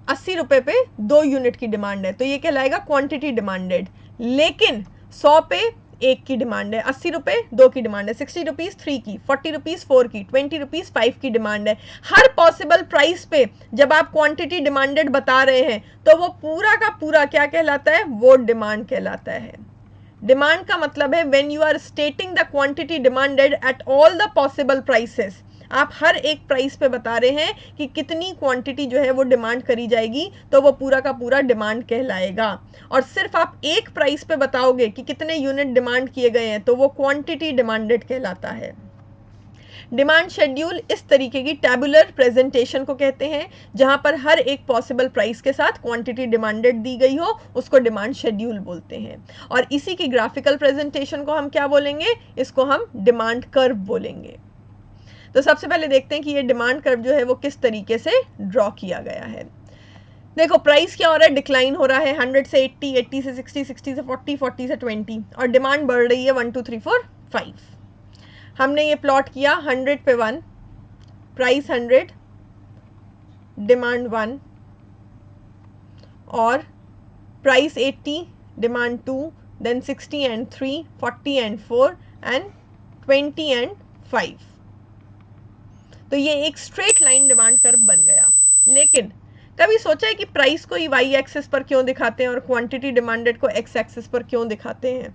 80 रुपये पे 2 यूनिट की डिमांड है तो ये कहलाएगा क्वांटिटी डिमांडेड। लेकिन 100 पे 1 की डिमांड है, 80 रुपये 2 की डिमांड है, 60 रुपीज़ 3 की, 40 रुपीज़ 4 की, 20 रुपीज़ 5 की डिमांड है। हर पॉसिबल प्राइस पे जब आप क्वांटिटी डिमांडेड बता रहे हैं तो वो पूरा का पूरा क्या कहलाता है? वो डिमांड कहलाता है। डिमांड का मतलब है when you are stating the quantity demanded at all the possible prices. आप हर एक प्राइस पे बता रहे हैं कि कितनी क्वांटिटी जो है वो डिमांड करी जाएगी तो वो पूरा का पूरा डिमांड कहलाएगा। और सिर्फ आप एक प्राइस पे बताओगे कि कितने यूनिट डिमांड किए गए हैं तो वो क्वांटिटी डिमांडेड कहलाता है। डिमांड शेड्यूल इस तरीके की टैबुलर प्रेजेंटेशन को कहते हैं जहां पर हर एक पॉसिबल प्राइस के साथ क्वांटिटी डिमांडेड दी गई हो, उसको डिमांड शेड्यूल बोलते हैं। और इसी की ग्राफिकल प्रेजेंटेशन को हम क्या बोलेंगे? इसको हम डिमांड कर्व बोलेंगे। तो सबसे पहले देखते हैं कि ये डिमांड कर्व जो है वो किस तरीके से ड्रॉ किया गया है। देखो प्राइस क्या हो रहा है? डिक्लाइन हो रहा है 100 से 80, 80 से 60, 60 से 40, 40 से 20 और डिमांड बढ़ रही है 1 2 3 4 5। हमने ये प्लॉट किया 100 पे 1, प्राइस 100, डिमांड 1 और price 80, demand 2, then 60 and 3, 40 and 4 and 20 and 5। तो ये एक स्ट्रेट लाइन डिमांड कर्व बन गया। लेकिन कभी सोचा है कि प्राइस को ही वाई एक्सिस पर क्यों दिखाते हैं और क्वांटिटी डिमांडेड को एक्स एक्सिस पर क्यों दिखाते हैं?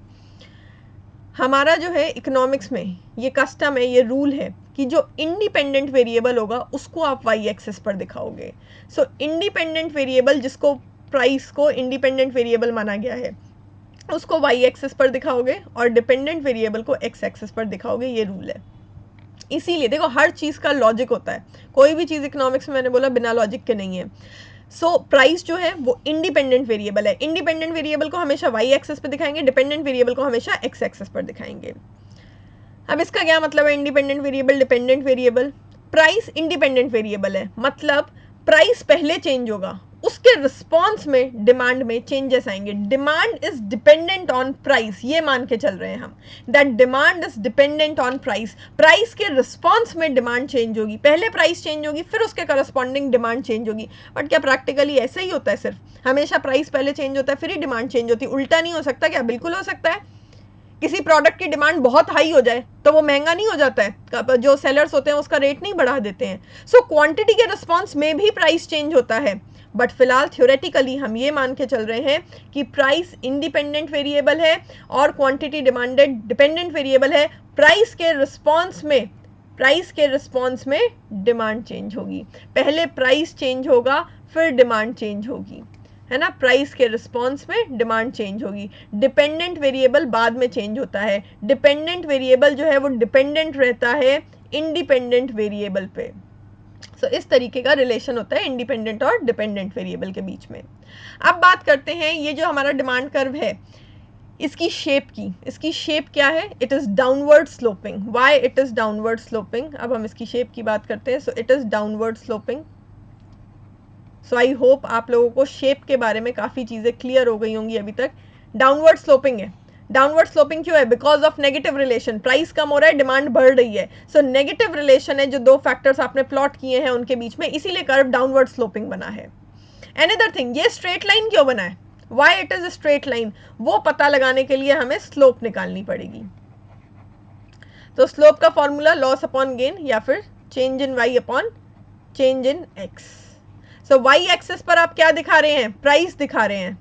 हमारा जो है इकोनॉमिक्स में ये कस्टम है, ये रूल है कि जो इंडिपेंडेंट वेरिएबल होगा उसको आप वाई एक्सिस पर दिखाओगे। सो इंडिपेंडेंट वेरिएबल जिसको प्राइस को इंडिपेंडेंट वेरिएबल माना गया है उसको वाई एक्सिस पर दिखाओगे और डिपेंडेंट वेरिएबल को एक्स एक्सिस पर दिखाओगे, ये रूल है। इसीलिए देखो हर चीज़ का लॉजिक होता है, कोई भी चीज़ इकोनॉमिक्स में मैंने बोला बिना लॉजिक के नहीं है। सो प्राइस जो है वो इंडिपेंडेंट वेरिएबल है, इंडिपेंडेंट वेरिएबल को हमेशा वाई एक्सिस पर दिखाएंगे, डिपेंडेंट वेरिएबल को हमेशा एक्स एक्सिस पर दिखाएंगे। अब इसका क्या मतलब है? Independent variable, dependent variable. Price independent variable है, मतलब प्राइस पहले चेंज होगा, उसके रिस्पॉन्स में डिमांड में चेंजेस आएंगे। Demand is dependent on price, ये मान के चल रहे हैं हम, that demand is dependent on price. Price के रिस्पॉन्स में डिमांड चेंज होगी, पहले प्राइस चेंज होगी फिर उसके करस्पॉन्डिंग डिमांड चेंज होगी। बट क्या प्रैक्टिकली ऐसा ही होता है? सिर्फ हमेशा प्राइस पहले चेंज होता है फिर ही डिमांड चेंज होती है? उल्टा नहीं हो सकता क्या? बिल्कुल हो सकता है। किसी प्रोडक्ट की डिमांड बहुत हाई हो जाए तो वो महंगा नहीं हो जाता है, जो सेलर्स होते हैं उसका रेट नहीं बढ़ा देते हैं। सो क्वांटिटी के रिस्पॉन्स में भी प्राइस चेंज होता है। बट फिलहाल थ्योरेटिकली हम ये मान के चल रहे हैं कि प्राइस इंडिपेंडेंट वेरिएबल है और क्वांटिटी डिमांडेड डिपेंडेंट वेरिएबल है। प्राइस के रिस्पॉन्स में डिमांड चेंज होगी, पहले प्राइस चेंज होगा फिर डिमांड चेंज होगी, है ना। प्राइस के रिस्पॉन्स में डिमांड चेंज होगी। डिपेंडेंट वेरिएबल बाद में चेंज होता है, डिपेंडेंट वेरिएबल जो है वो डिपेंडेंट रहता है इंडिपेंडेंट वेरिएबल पे। सो इस तरीके का रिलेशन होता है इंडिपेंडेंट और डिपेंडेंट वेरिएबल के बीच में। अब बात करते हैं ये जो हमारा डिमांड कर्व है इसकी शेप की। इसकी शेप क्या है? It is downward sloping. Why it is downward sloping? अब हम इसकी शेप की बात करते हैं। So it is downward sloping. So I hope आप लोगों को शेप के बारे में काफ़ी चीज़ें क्लियर हो गई होंगी अभी तक। डाउनवर्ड स्लोपिंग है, डाउनवर्ड स्लोपिंग क्यों है? Because of negative relation, price कम हो रहा है, डिमांड बढ़ रही है, सो नेगेटिव रिलेशन है जो दो फैक्टर्स आपने प्लॉट किए हैं उनके बीच में, इसीलिए कर्व डाउनवर्ड स्लोपिंग बना है। अनदर थिंग, ये स्ट्रेट लाइन क्यों बना है? Why it is a straight line, वो पता लगाने के लिए हमें स्लोप निकालनी पड़ेगी। तो स्लोप का फॉर्मूला लॉस अपॉन गेन या फिर change in Y upon change in X. So Y axis पर आप क्या दिखा रहे हैं? प्राइस दिखा रहे हैं,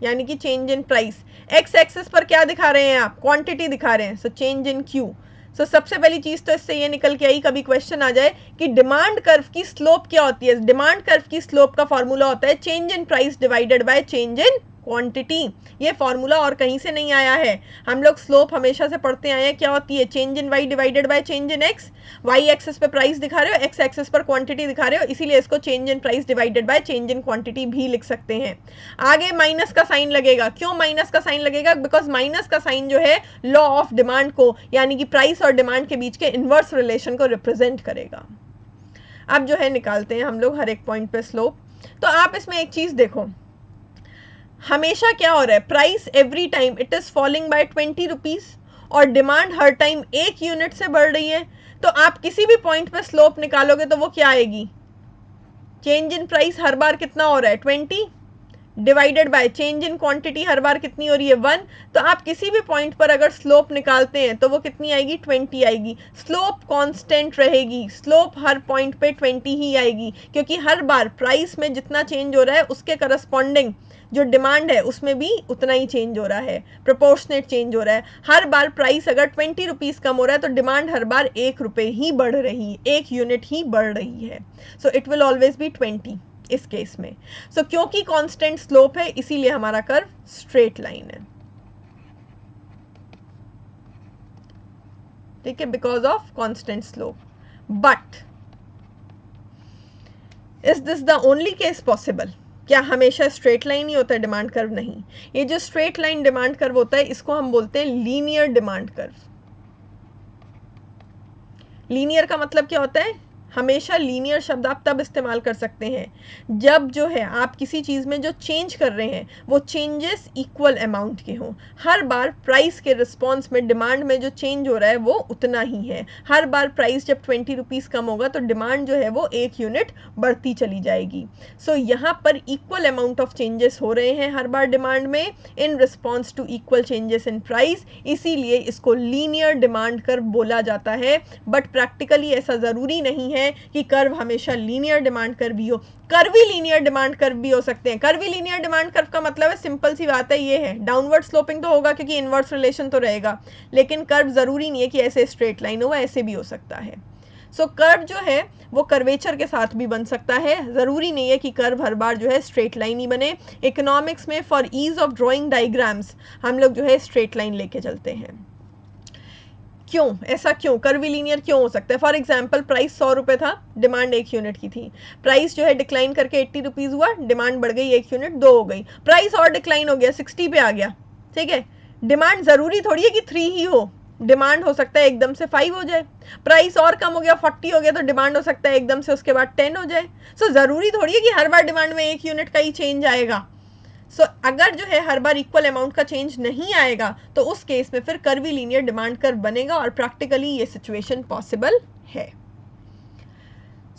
यानी कि change in price. X axis पर क्या दिखा रहे हैं आप? क्वांटिटी दिखा रहे हैं, सो चेंज इन क्यू। सो सबसे पहली चीज तो इससे ये निकल के आई, कभी क्वेश्चन आ जाए कि डिमांड कर्व की स्लोप क्या होती है? डिमांड कर्व की स्लोप का फॉर्मूला होता है change in price divided by change in quantity. ये फॉर्मूला और कहीं से नहीं आया है, हम लोग स्लोप हमेशा से पढ़ते आए हैं, क्या होती है? Change in Y divided by change in X. Y axis पे प्राइस दिखा रहे हो, एक्स एक्सिस पर क्वांटिटी दिखा रहे हो, इसीलिए इसको change in price divided by change in quantity भी लिख सकते हैं। आगे माइनस का साइन लगेगा, क्यों माइनस का साइन लगेगा? बिकॉज माइनस का साइन जो है लॉ ऑफ डिमांड को, यानी कि प्राइस और डिमांड के बीच के इनवर्स रिलेशन को रिप्रेजेंट करेगा। अब जो है निकालते हैं हम लोग हर एक पॉइंट पे स्लोप। तो आप इसमें एक चीज देखो, हमेशा क्या हो रहा है? Price every time it is falling by 20 rupees और डिमांड हर टाइम 1 यूनिट से बढ़ रही है। तो आप किसी भी पॉइंट पे स्लोप निकालोगे तो वो क्या आएगी? चेंज इन प्राइस हर बार कितना हो रहा है? 20 divided by change in quantity हर बार कितनी हो रही है? 1। तो आप किसी भी पॉइंट पर अगर स्लोप निकालते हैं तो वो कितनी आएगी? 20 आएगी। स्लोप कांस्टेंट रहेगी, स्लोप हर पॉइंट पे 20 ही आएगी, क्योंकि हर बार प्राइस में जितना चेंज हो रहा है उसके करस्पॉन्डिंग जो डिमांड है उसमें भी उतना ही चेंज हो रहा है, प्रोपोर्शनेट चेंज हो रहा है। हर बार प्राइस अगर 20 रुपीज़ कम हो रहा है तो डिमांड हर बार 1 रुपये ही बढ़ रही है, 1 यूनिट ही बढ़ रही है। So it will always B 20 इस केस में। सो क्योंकि कांस्टेंट स्लोप है इसीलिए हमारा कर्व स्ट्रेट लाइन है, ठीक है, because of constant slope. But is this the only case possible? क्या हमेशा स्ट्रेट लाइन ही होता है डिमांड कर्व? नहीं, ये जो स्ट्रेट लाइन डिमांड कर्व होता है इसको हम बोलते हैं लीनियर डिमांड कर्व। लीनियर का मतलब क्या होता है? हमेशा लीनियर शब्द आप तब इस्तेमाल कर सकते हैं जब जो है आप किसी चीज़ में जो चेंज कर रहे हैं वो चेंजेस इक्वल अमाउंट के हों। हर बार प्राइस के रिस्पॉन्स में डिमांड में जो चेंज हो रहा है वो उतना ही है। हर बार प्राइस जब 20 रुपीज़ कम होगा तो डिमांड जो है वो 1 यूनिट बढ़ती चली जाएगी। सो यहाँ पर इक्वल अमाउंट ऑफ चेंजेस हो रहे हैं हर बार डिमांड में in response to equal changes in price, इसीलिए इसको लीनियर डिमांड कर्व बोला जाता है। बट प्रैक्टिकली ऐसा ज़रूरी नहीं है कि कर्व हमेशा लीनियर डिमांड कर्व भी हो, कर्वी लीनियर डिमांड कर्व भी हो सकते हैं। कर्वी लीनियर डिमांड कर्व का मतलब है, सिंपल सी बात है, ये है डाउनवर्ड स्लोपिंग तो होगा क्योंकि इनवर्स रिलेशन तो रहेगा, लेकिन कर्व जरूरी नहीं है कि ऐसे स्ट्रेट लाइन हो, ऐसे भी हो सकता है। सो कर्व जो है वो कर्वेचर के साथ भी बन सकता है, जरूरी नहीं है कि कर्व हर बार जो है स्ट्रेट लाइन ही बने। इकोनॉमिक्स में for ease of drawing diagrams हम लोग जो है स्ट्रेट लाइन लेके चलते हैं। क्यों ऐसा? क्यों कर्वी लीनियर क्यों हो सकता है? फॉर एग्जाम्पल प्राइस 100 रुपये था, डिमांड 1 यूनिट की थी, प्राइस जो है डिक्लाइन करके 80 रुपीज़ हुआ, डिमांड बढ़ गई 1 यूनिट 2 हो गई, प्राइस और डिक्लाइन हो गया 60 पे आ गया, ठीक है। डिमांड ज़रूरी थोड़ी है कि 3 ही हो, डिमांड हो सकता है एकदम से 5 हो जाए, प्राइस और कम हो गया 40 हो गया तो डिमांड हो सकता है एकदम से उसके बाद 10 हो जाए। सो ज़रूरी थोड़ी है कि हर बार डिमांड में 1 यूनिट का ही चेंज आएगा। सो अगर जो है हर बार इक्वल अमाउंट का चेंज नहीं आएगा तो उस केस में फिर कर्वी लीनियर डिमांड कर्व बनेगा और प्रैक्टिकली ये सिचुएशन पॉसिबल है।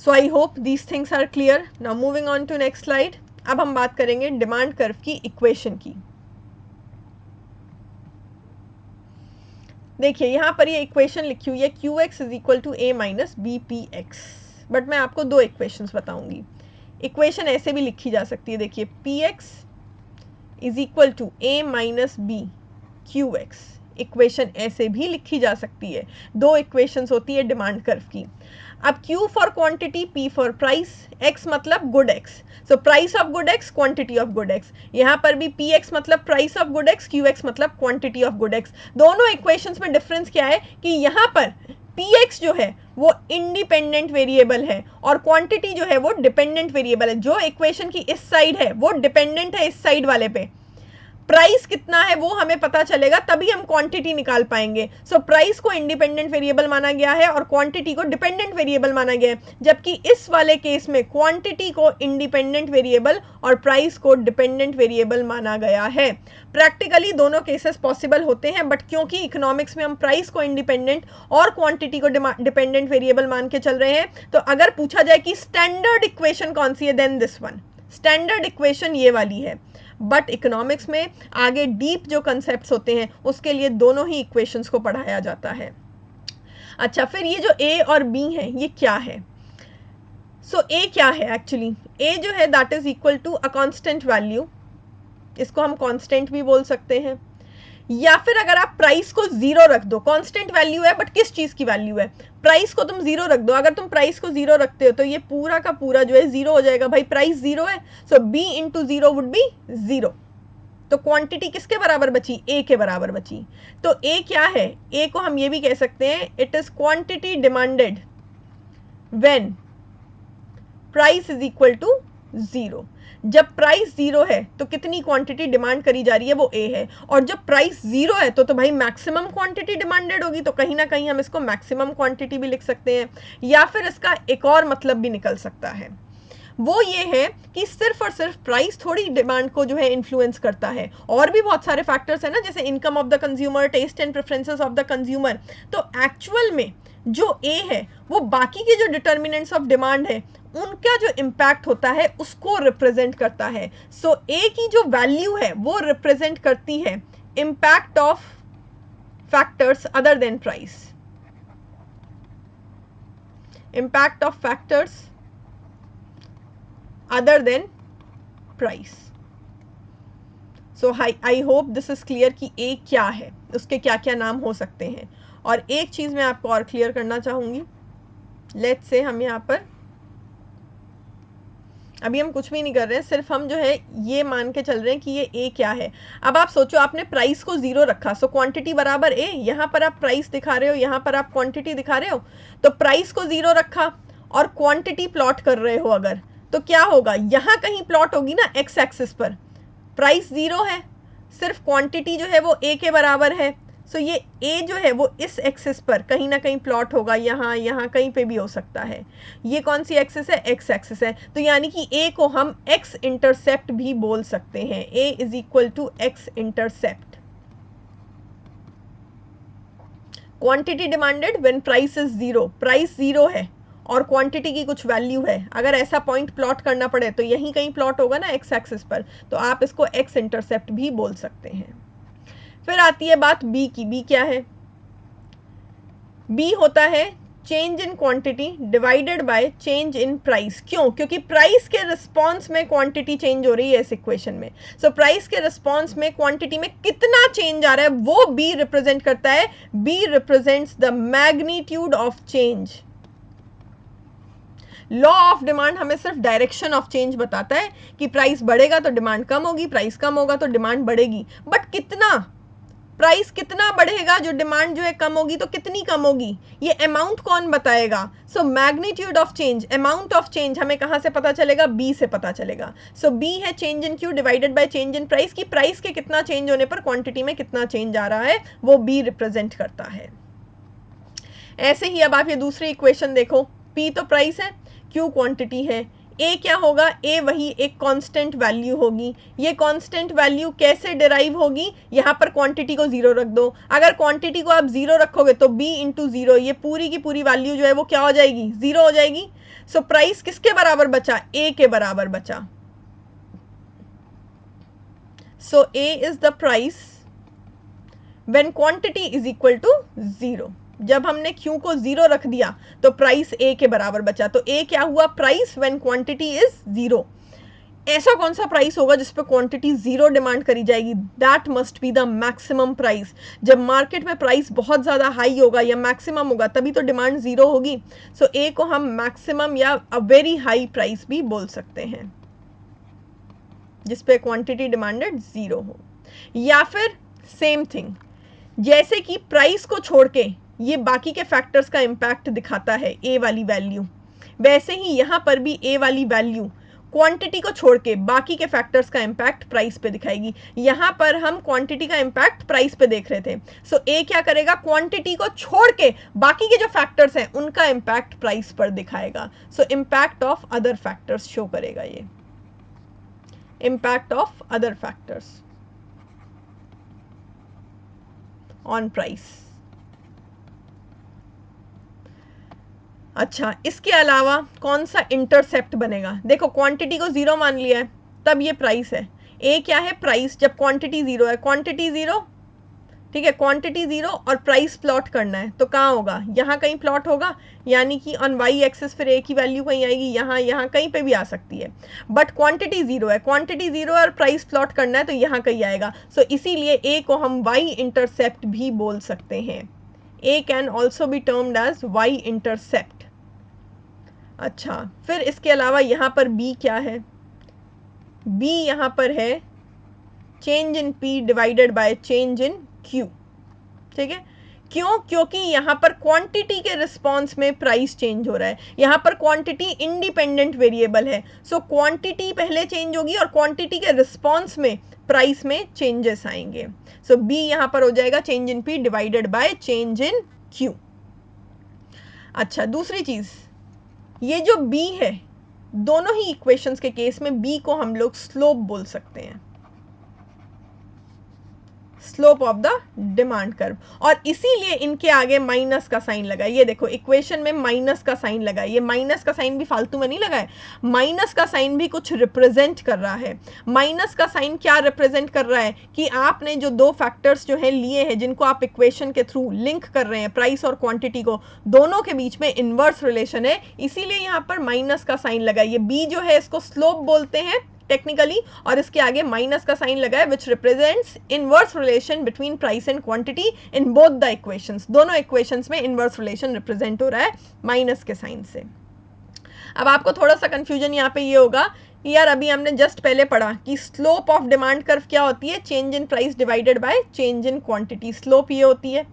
So I hope these things are clear. Now moving on to next slide. अब हम बात करेंगे डिमांड कर्व की इक्वेशन की। देखिए यहाँ पर ये इक्वेशन लिखी हुई है Q X is equal to A minus B P X, but मैं आपको दो इक्वेशंस बताऊंगी। इक्वेशन ऐसे भी लिखी जा सकती है, देखिए P X is equal to A minus B Q X, equation ऐसे भी लिखी जा सकती है। दो इक्वेशंस होती है डिमांड कर्व की। अब Q for quantity, P for price, X मतलब good X, so price of good X, quantity of good X। यहाँ पर भी PX मतलब price of good X, QX मतलब क्वांटिटी ऑफ गुड X। दोनों इक्वेशंस में डिफरेंस क्या है कि यहाँ पर PX जो है वो इंडिपेंडेंट वेरिएबल है और क्वांटिटी जो है वो डिपेंडेंट वेरिएबल है। जो इक्वेशन की इस साइड है वो डिपेंडेंट है इस साइड वाले पे, प्राइस कितना है वो हमें पता चलेगा, तभी हम क्वांटिटी निकाल पाएंगे। सो प्राइस को इंडिपेंडेंट वेरिएबल माना गया है और क्वांटिटी को डिपेंडेंट वेरिएबल माना गया है, जबकि इस वाले केस में क्वांटिटी को इंडिपेंडेंट वेरिएबल और प्राइस को डिपेंडेंट वेरिएबल माना गया है। प्रैक्टिकली दोनों केसेस पॉसिबल होते हैं, बट क्योंकि इकोनॉमिक्स में हम प्राइस को इंडिपेंडेंट और क्वांटिटी को डिपेंडेंट वेरिएबल मान के चल रहे हैं, तो अगर पूछा जाए कि स्टैंडर्ड इक्वेशन कौन सी है, then this one, standard equation ये वाली है। बट इकोनॉमिक्स में आगे डीप जो कंसेप्ट्स होते हैं उसके लिए दोनों ही इक्वेशंस को पढ़ाया जाता है। अच्छा, फिर ये जो ए और बी है ये क्या है? सो ए क्या है एक्चुअली? ए जो है that is equal to a constant value, इसको हम कांस्टेंट भी बोल सकते हैं, या फिर अगर आप प्राइस को जीरो रख दो, कांस्टेंट वैल्यू है बट किस चीज की वैल्यू है, प्राइस को तुम जीरो रख दो। अगर तुम प्राइस को जीरो रखते हो तो ये पूरा का पूरा जो है जीरो हो जाएगा, भाई प्राइस जीरो है, so b into zero would be zero. तो क्वांटिटी किसके बराबर बची? ए के बराबर बची। तो ए क्या है? ए को हम ये भी कह सकते हैं, it is quantity demanded when price is equal to zero. जब प्राइस जीरो है तो कितनी क्वांटिटी डिमांड करी जा रही है, वो ए है, और जब प्राइस जीरो है तो भाई मैक्सिमम क्वांटिटी डिमांडेड होगी, तो कहीं ना कहीं हम इसको मैक्सिमम क्वांटिटी भी लिख सकते हैं, या फिर इसका एक और मतलब भी निकल सकता है, वो ये है कि सिर्फ और सिर्फ प्राइस थोड़ी डिमांड को जो है इन्फ्लुएंस करता है, और भी बहुत सारे फैक्टर्स है ना, जैसे income of the consumer, taste and preferences of the consumer. तो एक्चुअल में जो ए है वो बाकी के जो डिटर्मिनेंट्स ऑफ डिमांड है उनका जो इम्पैक्ट होता है उसको रिप्रेजेंट करता है। सो ए की जो वैल्यू है वो रिप्रेजेंट करती है impact of factors other than price, impact of factors other than price. So I hope this is clear कि A क्या है, उसके क्या क्या नाम हो सकते हैं। और एक चीज मैं आपको और क्लियर करना चाहूंगी, लेट्स से हम यहाँ पर अभी हम कुछ भी नहीं कर रहे हैं, सिर्फ हम जो है ये मान के चल रहे हैं कि ये A क्या है। अब आप सोचो, आपने प्राइस को जीरो रखा, सो क्वांटिटी बराबर A, यहाँ पर आप प्राइस दिखा रहे हो, यहाँ पर आप क्वांटिटी दिखा रहे हो, तो प्राइस को जीरो रखा और क्वांटिटी प्लॉट कर रहे हो अगर, तो क्या होगा, यहां कहीं प्लॉट होगी ना एक्स एक्सिस पर, प्राइस जीरो है, सिर्फ क्वांटिटी जो है वो ए के बराबर है, सो ये ए जो है वो इस एक्सिस पर कहीं ना कहीं प्लॉट होगा, यहाँ कहीं पे भी हो सकता है। ये कौन सी एक्सिस है? एक्स एक्सिस है, तो यानी कि ए को हम एक्स इंटरसेप्ट भी बोल सकते हैं, a is equal to x intercept. Quantity demanded when price is zero, price zero है और क्वांटिटी की कुछ वैल्यू है, अगर ऐसा पॉइंट प्लॉट करना पड़े तो यहीं कहीं प्लॉट होगा ना एक्स एक्सिस पर, तो आप इसको एक्स इंटरसेप्ट भी बोल सकते हैं। फिर आती है बात बी की। बी क्या है? बी होता है change in quantity divided by change in price. क्यों? क्योंकि प्राइस के रिस्पॉन्स में क्वांटिटी चेंज हो रही है इस इक्वेशन में। सो प्राइस के रिस्पॉन्स में क्वांटिटी में कितना चेंज आ रहा है वो बी रिप्रेजेंट करता है। B represents the magnitude of change. Law of demand हमें सिर्फ डायरेक्शन ऑफ चेंज बताता है कि प्राइस बढ़ेगा तो डिमांड कम होगी, प्राइस कम होगा तो डिमांड बढ़ेगी, बट कितना, प्राइस कितना बढ़ेगा, जो डिमांड जो है कम होगी तो कितनी कम होगी, ये अमाउंट कौन बताएगा? So magnitude of change, amount of change हमें कहां से पता चलेगा? बी से पता चलेगा। सो बी है change in Q divided by change in price, की प्राइस के कितना चेंज होने पर क्वांटिटी में कितना चेंज आ रहा है वो बी रिप्रेजेंट करता है। ऐसे ही अब आप ये दूसरी इक्वेशन देखो, पी तो प्राइस है, क्यू क्वांटिटी है, ए क्या होगा? ए वही एक कांस्टेंट वैल्यू होगी। ये कांस्टेंट वैल्यू कैसे डिराइव होगी? यहाँ पर क्वांटिटी को जीरो रख दो, अगर क्वांटिटी को आप जीरो रखोगे तो बी इंटू जीरो, ये पूरी की पूरी वैल्यू जो है वो क्या हो जाएगी? जीरो हो जाएगी। सो प्राइस किसके बराबर बचा? ए के बराबर बचा। So a is the price when quantity is equal to zero. जब हमने Q को जीरो रख दिया तो प्राइस A के बराबर बचा, तो A क्या हुआ? Price when quantity is zero. ऐसा कौन सा प्राइस होगा जिस पे क्वांटिटी जीरो डिमांड करी जाएगी? That must be the maximum price. जब मार्केट में प्राइस बहुत ज्यादा हाई होगा या मैक्सिमम होगा तभी तो डिमांड जीरो होगी। सो A को हम मैक्सिमम या अ वेरी हाई प्राइस भी बोल सकते हैं जिसपे क्वांटिटी डिमांडेड जीरो हो। या फिर सेम थिंग, जैसे कि प्राइस को छोड़ के ये बाकी के फैक्टर्स का इंपैक्ट दिखाता है ए वाली वैल्यू, वैसे ही यहाँ पर भी ए वाली वैल्यू क्वांटिटी को छोड़ के बाकी के फैक्टर्स का इंपैक्ट प्राइस पे दिखाएगी। यहां पर हम क्वांटिटी का इंपैक्ट प्राइस पे देख रहे थे, सो ए क्या करेगा, क्वांटिटी को छोड़ के बाकी के जो फैक्टर्स हैं उनका इंपैक्ट प्राइस पर दिखाएगा। So impact of other factors show करेगा, ये impact of other factors on price. अच्छा, इसके अलावा कौन सा इंटरसेप्ट बनेगा, देखो क्वांटिटी को जीरो मान लिया है तब ये प्राइस है। ए क्या है, प्राइस, जब क्वांटिटी जीरो है, क्वांटिटी जीरो, ठीक है, क्वांटिटी जीरो और प्राइस प्लॉट करना है तो कहाँ होगा, यहाँ कहीं प्लॉट होगा, यानी कि ऑन वाई एक्सिस फिर ए की वैल्यू कहीं आएगी, यहाँ कहीं पे भी आ सकती है, बट क्वांटिटी जीरो है, क्वांटिटी जीरो और प्राइस प्लॉट करना है तो यहाँ कहीं आएगा। सो इसीलिए ए को हम वाई इंटरसेप्ट भी बोल सकते हैं। A can also be termed as y intercept. अच्छा, फिर इसके अलावा यहाँ पर बी क्या है, बी यहाँ पर है change in P divided by change in Q, ठीक है। क्यों, क्योंकि यहाँ पर क्वांटिटी के रिस्पॉन्स में प्राइस चेंज हो रहा है, यहाँ पर क्वांटिटी इंडिपेंडेंट वेरिएबल है, सो क्वांटिटी पहले चेंज होगी और क्वांटिटी के रिस्पॉन्स में प्राइस में चेंजेस आएंगे। सो बी यहाँ पर हो जाएगा change in P divided by change in Q. अच्छा, दूसरी चीज, ये जो b है, दोनों ही इक्वेशंस के केस में b को हम लोग स्लोप बोल सकते हैं, slope of the demand curve, और इसीलिए इनके आगे माइनस का साइन लगा है। ये देखो इक्वेशन में माइनस का साइन लगा है, ये माइनस का साइन भी फालतू में नहीं लगा है, माइनस का साइन भी कुछ रिप्रेजेंट कर रहा है। माइनस का साइन क्या रिप्रेजेंट कर रहा है कि आपने जो दो फैक्टर्स जो है लिए हैं, जिनको आप इक्वेशन के थ्रू लिंक कर रहे हैं, प्राइस और क्वांटिटी को, दोनों के बीच में इनवर्स रिलेशन है, इसीलिए यहाँ पर माइनस का साइन लगा है। ये बी जो है इसको स्लोप बोलते हैं टेक्निकली, और इसके आगे माइनस का साइन लगा है विच represents inverse relation between price and quantity in both the equations. दोनों इक्वेशंस में इनवर्स रिलेशन रिप्रेजेंट हो रहा है माइनस के साइन से। अब आपको थोड़ा सा कंफ्यूजन यहाँ पे ये होगा कि यार अभी हमने जस्ट पहले पढ़ा कि स्लोप ऑफ डिमांड कर्व क्या होती है, change in price divided by change in quantity, slope ये होती है।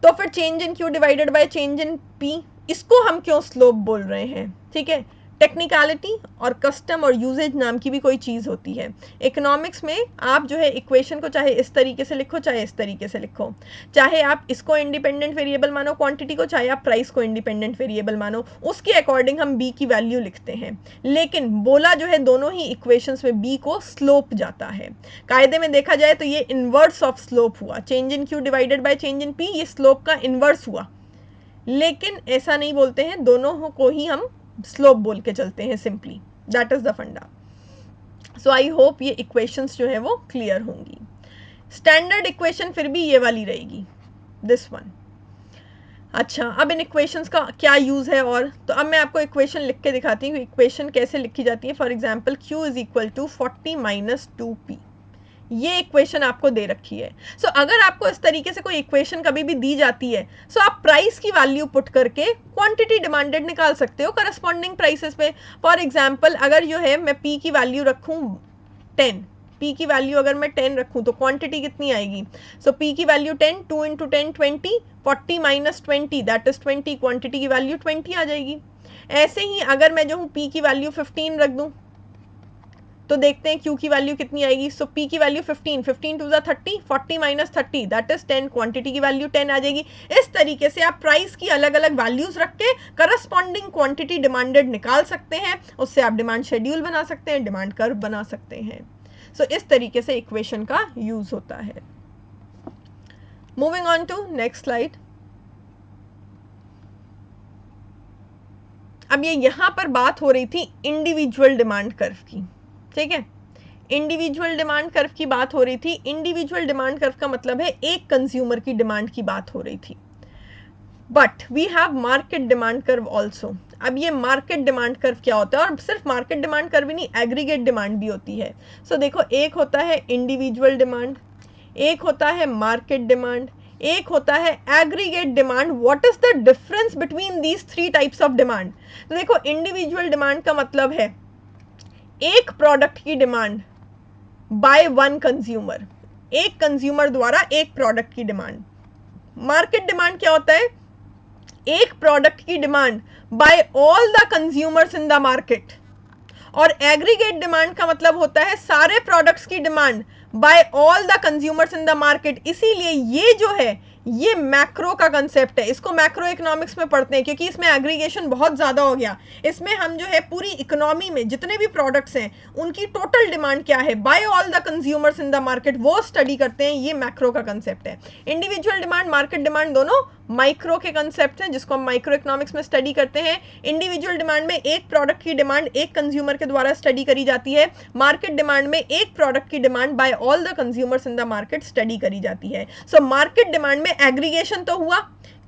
तो फिर change in Q divided by change in P, इसको हम क्यों स्लोप बोल रहे हैं, ठीक है। टेक्निकलिटी और कस्टम और यूजेज नाम की भी कोई चीज़ होती है इकोनॉमिक्स में। आप जो है इक्वेशन को चाहे इस तरीके से लिखो चाहे इस तरीके से लिखो, चाहे आप इसको इंडिपेंडेंट वेरिएबल मानो क्वांटिटी को, चाहे आप प्राइस को इंडिपेंडेंट वेरिएबल मानो, उसके अकॉर्डिंग हम बी की वैल्यू लिखते हैं। लेकिन बोला जो है दोनों ही इक्वेशंस में बी को स्लोप जाता है। कायदे में देखा जाए तो ये इनवर्स ऑफ स्लोप हुआ, change in Q divided by change in P, ये स्लोप का इनवर्स हुआ। लेकिन ऐसा नहीं बोलते हैं, दोनों को ही हम स्लोप बोल के चलते हैं सिंपली, दैट इज द फंडा। सो आई होप ये इक्वेशंस जो है वो क्लियर होंगी। स्टैंडर्ड इक्वेशन फिर भी ये वाली रहेगी, दिस वन। अच्छा, अब इन इक्वेशंस का क्या यूज है, और तो अब मैं आपको इक्वेशन लिख के दिखाती हूँ इक्वेशन कैसे लिखी जाती है। For example Q is equal to 40 minus 2P, ये इक्वेशन आपको दे रखी है। सो अगर आपको इस तरीके से कोई इक्वेशन कभी भी दी जाती है, सो आप प्राइस की वैल्यू पुट करके क्वांटिटी डिमांडेड निकाल सकते हो करस्पॉन्डिंग प्राइसेस पे। फॉर एग्जांपल अगर जो है मैं पी की वैल्यू रखूं 10, पी की वैल्यू अगर मैं 10 रखूं तो क्वांटिटी कितनी आएगी, सो पी की value 10, 2 into 10 20, 40 minus 20 that is 20, quantity की वैल्यू 20 आ जाएगी। ऐसे ही अगर मैं जो हूँ पी की वैल्यू 15 रख दूं तो देखते हैं क्यू की वैल्यू कितनी आएगी। सो पी की वैल्यू 15, 15 टू द 30, 40 माइनस 30 दैट इज 10, क्वांटिटी की वैल्यू 10 आ जाएगी। इस तरीके से आप प्राइस की अलग अलग वैल्यूज रख के करस्पॉन्डिंग क्वांटिटी डिमांडेड निकाल सकते हैं, उससे आप डिमांड शेड्यूल बना सकते हैं, डिमांड कर्व बना सकते हैं। सो इस तरीके से इक्वेशन का यूज होता है। Moving on to next slide. अब ये यहां पर बात हो रही थी इंडिविजुअल डिमांड कर्व की, ठीक है। इंडिविजुअल डिमांड कर्व की बात हो रही थी। इंडिविजुअल डिमांड कर्व का मतलब है एक कंज्यूमर की डिमांड की बात हो रही थी। But we have market demand curve also. अब ये मार्केट डिमांड कर्व क्या होता है, और सिर्फ मार्केट डिमांड कर्व ही नहीं, एग्रीगेट डिमांड भी होती है। सो देखो, एक होता है इंडिविजुअल डिमांड, एक होता है मार्केट डिमांड, एक होता है aggregate demand. What is the difference between these three types of demand. तो देखो, इंडिविजुअल डिमांड का मतलब है एक प्रोडक्ट की डिमांड बाय वन कंज्यूमर, एक कंज्यूमर द्वारा एक प्रोडक्ट की डिमांड। मार्केट डिमांड क्या होता है, एक प्रोडक्ट की demand by all the consumers in the market. और एग्रीगेट डिमांड का मतलब होता है सारे प्रोडक्ट्स की demand by all the consumers in the market. इसीलिए ये जो है ये मैक्रो का कंसेप्ट है, इसको मैक्रो इकोनॉमिक्स में पढ़ते हैं क्योंकि इसमें एग्रीगेशन बहुत ज़्यादा हो गया। इसमें हम जो है पूरी इकोनॉमी में जितने भी प्रोडक्ट्स हैं उनकी टोटल डिमांड क्या है by all the consumers in the market, वो स्टडी करते हैं। ये मैक्रो का कंसेप्ट है। इंडिविजुअल डिमांड, मार्केट डिमांड दोनों माइक्रो के कंसेप्ट हैं जिसको हम माइक्रो इकोनॉमिक्स में स्टडी करते हैं। इंडिविजुअल डिमांड में एक प्रोडक्ट की डिमांड एक कंज्यूमर के द्वारा स्टडी करी जाती है। मार्केट डिमांड में एक प्रोडक्ट की demand by all the consumers in the market study करी जाती है। सो मार्केट डिमांड में एग्रीगेशन तो हुआ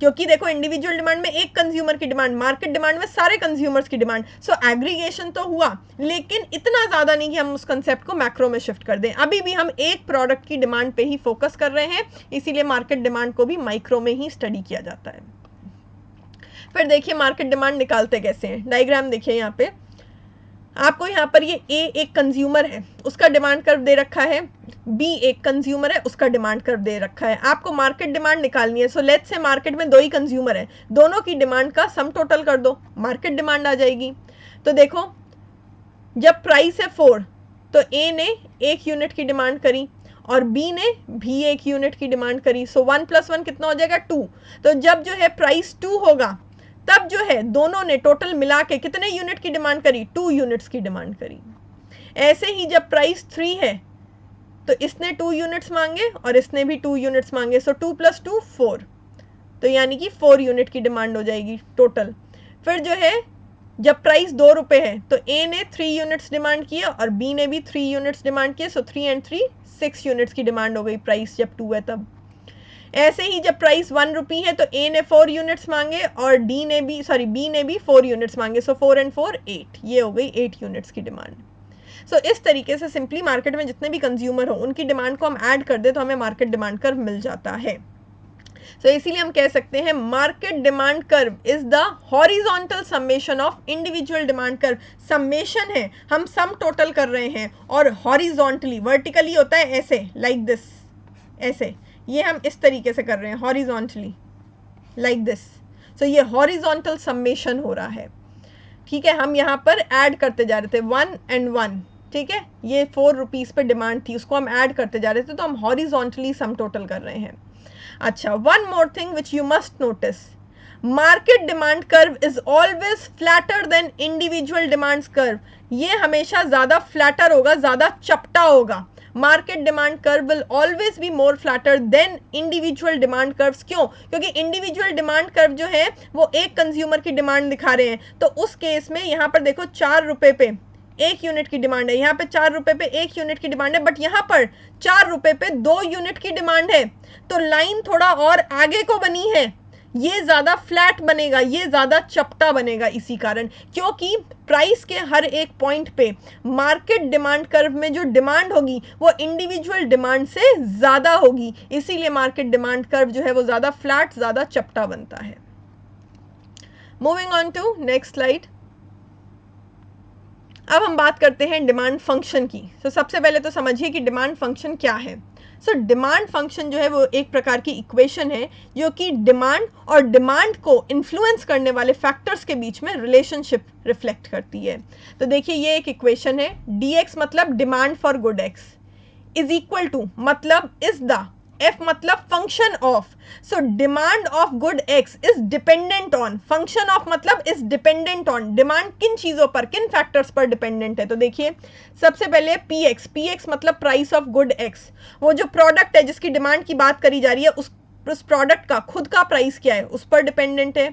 क्योंकि देखो इंडिविजुअल डिमांड में एक कंज्यूमर की डिमांड, मार्केट डिमांड में सारे कंज्यूमर्स की डिमांड। सो एग्रीगेशन तो हुआ, लेकिन इतना ज्यादा नहीं कि हम उस कंसेप्ट को मैक्रो में शिफ्ट कर दें। अभी भी हम एक प्रोडक्ट की डिमांड पे ही फोकस कर रहे हैं, इसीलिए मार्केट डिमांड को भी माइक्रो में ही स्टडी किया जाता है। फिर देखिए मार्केट डिमांड निकालते कैसे हैं। डायग्राम देखिए यहाँ पे आपको, यहाँ पर ये ए एक कंज्यूमर है उसका डिमांड कर्व दे रखा है, बी एक कंज्यूमर है उसका डिमांड कर्व दे रखा है। आपको मार्केट डिमांड निकालनी है। सो लेट्स से मार्केट में दो ही कंज्यूमर है, दोनों की डिमांड का सम टोटल कर दो, मार्केट डिमांड आ जाएगी। तो देखो जब प्राइस है 4 तो ए ने 1 यूनिट की डिमांड करी और बी ने भी 1 यूनिट की डिमांड करी। सो 1 + 1 कितना हो जाएगा 2। तो जब जो है प्राइस 2 होगा तब जो है दोनों ने टोटल मिला के कितने यूनिट की डिमांड करी, 2 यूनिट्स की डिमांड करी। ऐसे ही जब प्राइस 3 है तो इसने 2 यूनिट्स मांगे और इसने भी 2 यूनिट्स मांगे। सो 2 + 2 4, तो यानी कि 4 यूनिट की डिमांड हो जाएगी टोटल। फिर जो है जब प्राइस 2 रुपए है तो ए ने 3 यूनिट्स डिमांड किए और बी ने भी 3 यूनिट्स डिमांड किए। सो 3 and 3 6 यूनिट्स की डिमांड हो गई प्राइस जब 2 है तब। ऐसे ही जब प्राइस 1 रुपी है तो ए ने 4 यूनिट्स मांगे और बी ने भी 4 यूनिट्स मांगे। सो 4 and 4 8, ये हो गई 8 यूनिट्स की डिमांड। सो इस तरीके से सिंपली मार्केट में जितने भी कंज्यूमर हो उनकी डिमांड को हम ऐड कर दे तो हमें मार्केट डिमांड कर्व मिल जाता है। सो इसीलिए हम कह सकते हैं market demand curve is the horizontal summation of individual demand curve. Summation है, हम सम टोटल कर रहे हैं, और हॉरिजॉन्टली, वर्टिकली होता है ऐसे, लाइक दिस, ऐसे, ये हम इस तरीके से कर रहे हैं हॉरिजॉन्टली लाइक दिस। सो ये हॉरिजॉन्टल समेशन हो रहा है। ठीक है, हम यहाँ पर ऐड करते जा रहे थे 1 and 1, ठीक है, ये 4 रुपीज़ पे डिमांड थी, उसको हम ऐड करते जा रहे थे, तो हम हॉरिजॉन्टली सम टोटल कर रहे हैं। अच्छा, one more thing which you must notice, market demand curve is always flatter than individual demand curve. ये हमेशा ज़्यादा फ्लैटर होगा, ज़्यादा चपटा होगा। Market demand curve will always be more flatter than individual demand curves. क्यों? क्योंकि इंडिविजुअल डिमांड कर्व जो है वो एक कंज्यूमर की डिमांड दिखा रहे हैं, तो उस केस में यहाँ पर देखो 4 रुपये पे 1 यूनिट की डिमांड है, यहाँ पे 4 रुपये पे 1 यूनिट की डिमांड है, बट यहाँ पर 4 रुपये पे 2 यूनिट की डिमांड है। तो लाइन थोड़ा और आगे को बनी है, ये ज़्यादा फ्लैट बनेगा, ये ज़्यादा चपटा बनेगा इसी कारण, क्योंकि प्राइस के हर एक पॉइंट पे मार्केट डिमांड कर्व में जो डिमांड होगी वो इंडिविजुअल डिमांड से ज़्यादा होगी, इसीलिए मार्केट डिमांड कर्व जो है वो ज़्यादा फ्लैट, ज़्यादा चपटा बनता है। Moving on to next slide. अब हम बात करते हैं डिमांड फंक्शन की। तो सबसे पहले तो समझिए कि डिमांड फंक्शन क्या है। सो डिमांड फंक्शन जो है वो एक प्रकार की इक्वेशन है जो कि डिमांड और डिमांड को इन्फ्लुएंस करने वाले फैक्टर्स के बीच में रिलेशनशिप रिफ्लेक्ट करती है। तो देखिए ये एक इक्वेशन है, dx मतलब demand for good x is equal to, मतलब इज द, f मतलब function of, so demand of good x is dependent on, function of मतलब इज डिपेंडेंट ऑन, डिमांड किन चीज़ों पर, किन फैक्टर्स पर डिपेंडेंट है। तो देखिए सबसे पहले px मतलब प्राइस ऑफ गुड x, वो जो प्रोडक्ट है जिसकी डिमांड की बात करी जा रही है उस प्रोडक्ट का खुद का प्राइस क्या है उस पर डिपेंडेंट है।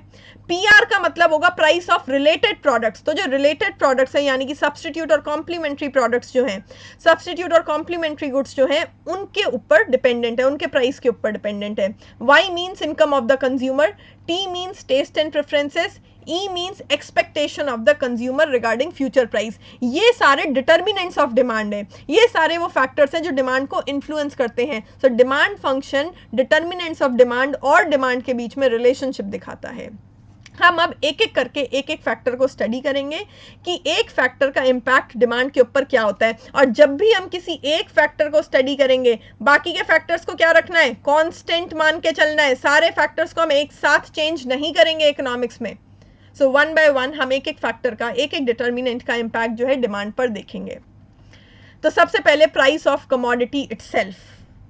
PR का मतलब होगा प्राइस ऑफ रिलेटेड प्रोडक्ट्स, तो जो रिलेटेड प्रोडक्ट्स हैं यानी कि सब्स्टिट्यूट और कॉम्प्लीमेंट्री प्रोडक्ट्स जो हैं, सब्स्टिट्यूट और कॉम्प्लीमेंट्री गुड्स जो हैं उनके ऊपर डिपेंडेंट है, उनके प्राइस के ऊपर डिपेंडेंट है। Y means income of the consumer, T means taste and preferences, E means expectation of the consumer regarding future price. ये सारे डिटर्मिनेंट्स ऑफ डिमांड है, ये सारे वो फैक्टर्स हैं जो डिमांड को इन्फ्लुएंस करते हैं। So demand function determinants of demand और डिमांड के बीच में रिलेशनशिप दिखाता है। हम अब एक एक करके एक एक फैक्टर को स्टडी करेंगे कि एक फैक्टर का इम्पैक्ट डिमांड के ऊपर क्या होता है, और जब भी हम किसी एक फैक्टर को स्टडी करेंगे बाकी के फैक्टर्स को क्या रखना है, कांस्टेंट मान के चलना है। सारे फैक्टर्स को हम एक साथ चेंज नहीं करेंगे इकोनॉमिक्स में, सो वन बाय वन हम एक एक फैक्टर का, एक एक डिटर्मिनेंट का इम्पैक्ट जो है डिमांड पर देखेंगे। तो सबसे पहले प्राइस ऑफ कमोडिटी इटसेल्फ,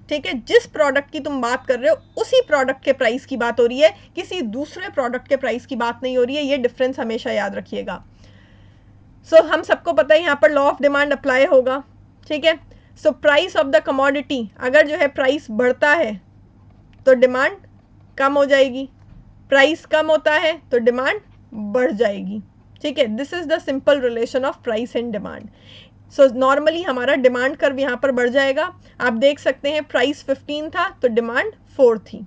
ठीक है, जिस प्रोडक्ट की तुम बात कर रहे हो उसी प्रोडक्ट के प्राइस की बात हो रही है, किसी दूसरे प्रोडक्ट के प्राइस की बात नहीं हो रही है, ये डिफरेंस हमेशा याद रखिएगा। सो हम सबको पता है यहाँ पर लॉ ऑफ डिमांड अप्लाई होगा, ठीक है। So price of the commodity, अगर जो है प्राइस बढ़ता है तो डिमांड कम हो जाएगी, प्राइस कम होता है तो डिमांड बढ़ जाएगी, ठीक है। This is the simple relation of price and demand. So normally हमारा डिमांड कर्व यहाँ पर बढ़ जाएगा। आप देख सकते हैं प्राइस 15 था तो डिमांड 4 थी,